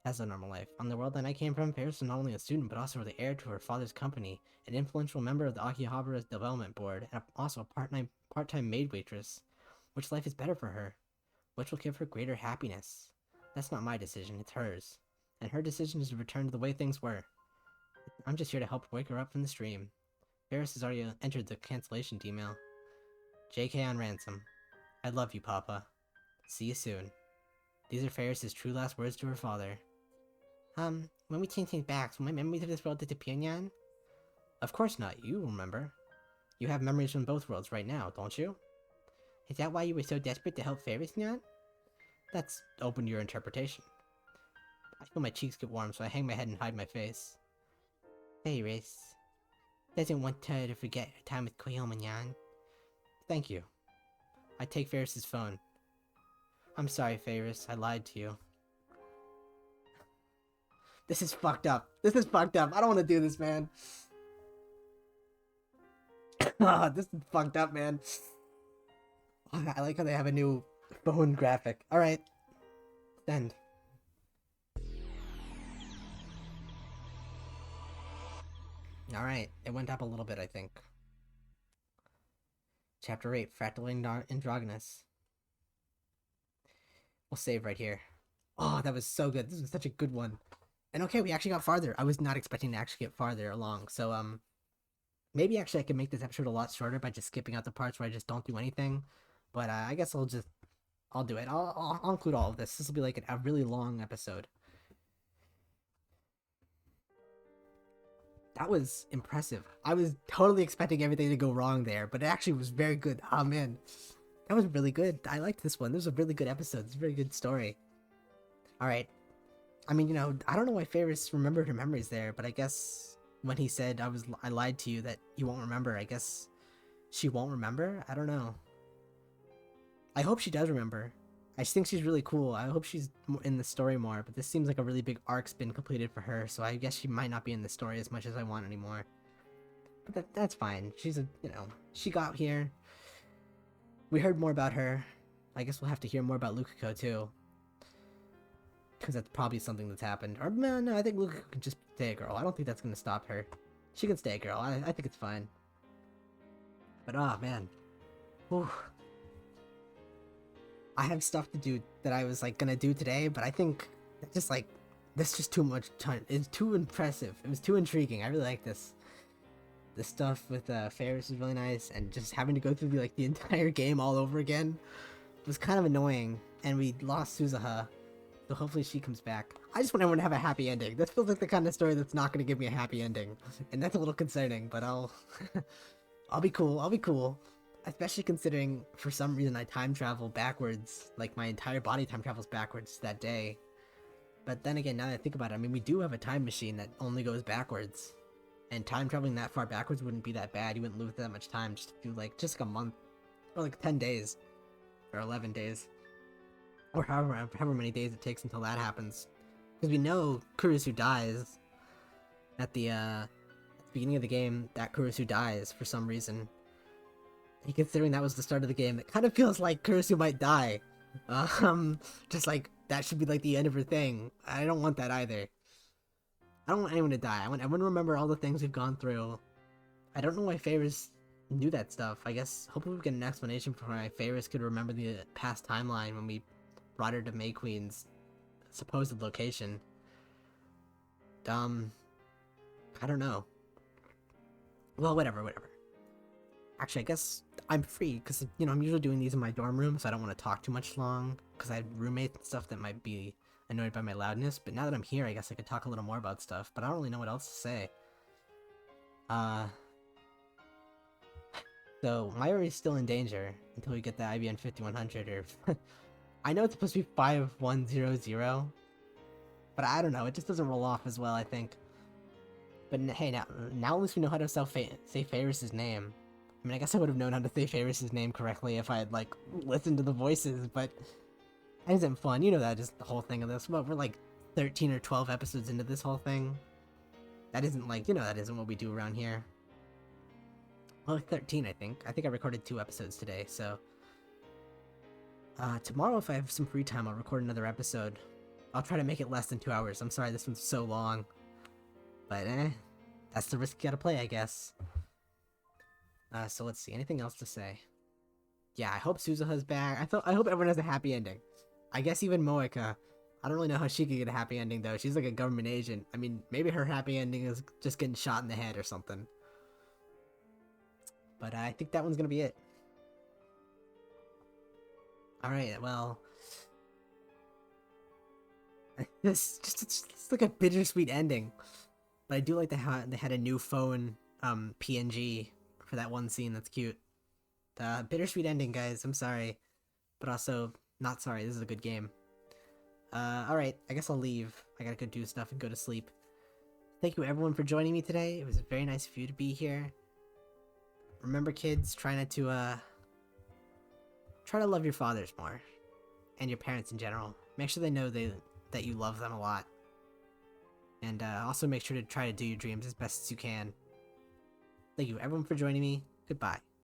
has a normal life. On the world that I came from, Ferris was not only a student, but also the heir to her father's company, an influential member of the Akihabara's development board, and also a part-time maid waitress. Which life is better for her? Which will give her greater happiness? That's not my decision, it's hers. And her decision is to return to the way things were. I'm just here to help wake her up from this dream. Ferris has already entered the cancellation email. JK on ransom. I love you, Papa. See you soon. These are Ferris's true last words to her father. When we change things back, will my memories of this world disappear, Nyan? Of course not, you remember. You have memories from both worlds right now, don't you? Is that why you were so desperate to help Ferris, Nyan? That's open to your interpretation. I feel my cheeks get warm, so I hang my head and hide my face. Ferris doesn't want her to forget her time with Koyoma, Nyan. Thank you. I take Ferris's phone. I'm sorry, Ferris. I lied to you. This is fucked up. This is fucked up. I don't want to do this, man. This is fucked up, man. I like how they have a new phone graphic. Alright. Send. Alright. It went up a little bit, I think. Chapter 8. Fractal Androgynous. We'll save right here. Oh, that was so good. This was such a good one. And okay, we actually got farther. I was not expecting to actually get farther along. So, maybe actually I can make this episode a lot shorter by just skipping out the parts where I just don't do anything. But I guess I'll do it. I'll include all of this. This will be like a really long episode. That was impressive. I was totally expecting everything to go wrong there, but it actually was very good. Oh man, that was really good. I liked this one. This was a really good episode. It's a very good story. Alright. I mean, you know, I don't know why Ferris remembered her memories there, but I guess when he said I lied to you that you won't remember, I guess she won't remember? I don't know. I hope she does remember. I just think she's really cool. I hope she's in the story more, but this seems like a really big arc's been completed for her, so I guess she might not be in the story as much as I want anymore. But that's fine. She's she got here. We heard more about her. I guess we'll have to hear more about Lukako too. Because that's probably something that's happened. Or no, I think Lukako can just stay a girl. I don't think that's going to stop her. She can stay a girl. I think it's fine. But oh man. Whew. I have stuff to do that I was like gonna do today, but I think just like this just too much time. It's too impressive. It was too intriguing. I really like this. The stuff with Ferris is really nice, and just having to go through the entire game all over again was kind of annoying. And we lost Suzuha, so hopefully she comes back. I just want everyone to have a happy ending. This feels like the kind of story that's not gonna give me a happy ending, and that's a little concerning. But I'll be cool. I'll be cool. Especially considering, for some reason, I time travel backwards. Like, my entire body time travels backwards that day. But then again, now that I think about it, I mean, we do have a time machine that only goes backwards. And time traveling that far backwards wouldn't be that bad. You wouldn't lose that much time just to do, just like a month. Or, 10 days. Or 11 days. Or however many days it takes until that happens. Because we know Kurusu dies. At the beginning of the game, that Kurusu dies for some reason. And considering that was the start of the game, it kind of feels like Kurusu might die. Just like, that should be the end of her thing. I don't want that either. I don't want anyone to die. I want everyone to remember all the things we've gone through. I don't know why Ferris knew that stuff. I guess, hopefully we get an explanation for why Ferris could remember the past timeline when we brought her to May Queen's supposed location. I don't know. Well, whatever. Actually, I guess I'm free, because, I'm usually doing these in my dorm room, so I don't want to talk too much long, because I have roommates and stuff that might be annoyed by my loudness, but now that I'm here, I guess I could talk a little more about stuff, but I don't really know what else to say. So, Mayuri's still in danger, until we get the IBN 5100, or... I know it's supposed to be 5100, but I don't know, it just doesn't roll off as well, I think. But hey, now at least we know how to say Ferris's name. I mean, I guess I would have known how to say Ferris's name correctly if I had, listened to the voices, but that isn't fun. You know that is the whole thing of this. Well, we're 13 or 12 episodes into this whole thing. That isn't that isn't what we do around here. Well, 13, I think. I think I recorded 2 episodes today, so... tomorrow, if I have some free time, I'll record another episode. I'll try to make it less than 2 hours. I'm sorry this one's so long. But that's the risk you gotta play, I guess. So let's see, anything else to say? Yeah, I hope Suzuha's back. I hope everyone has a happy ending. I guess even Moeka. I don't really know how she could get a happy ending though. She's like a government agent. I mean, maybe her happy ending is just getting shot in the head or something. But I think that one's gonna be it. Alright, well... it's like a bittersweet ending. But I do like that they had a new phone PNG for that one scene. That's cute. Bittersweet ending, guys. I'm sorry. But also, not sorry. This is a good game. Alright. I guess I'll leave. I gotta go do stuff and go to sleep. Thank you everyone for joining me today. It was very nice of you to be here. Remember, kids, try to love your fathers more. And your parents in general. Make sure they know that you love them a lot. And also make sure to try to do your dreams as best as you can. Thank you everyone for joining me. Goodbye.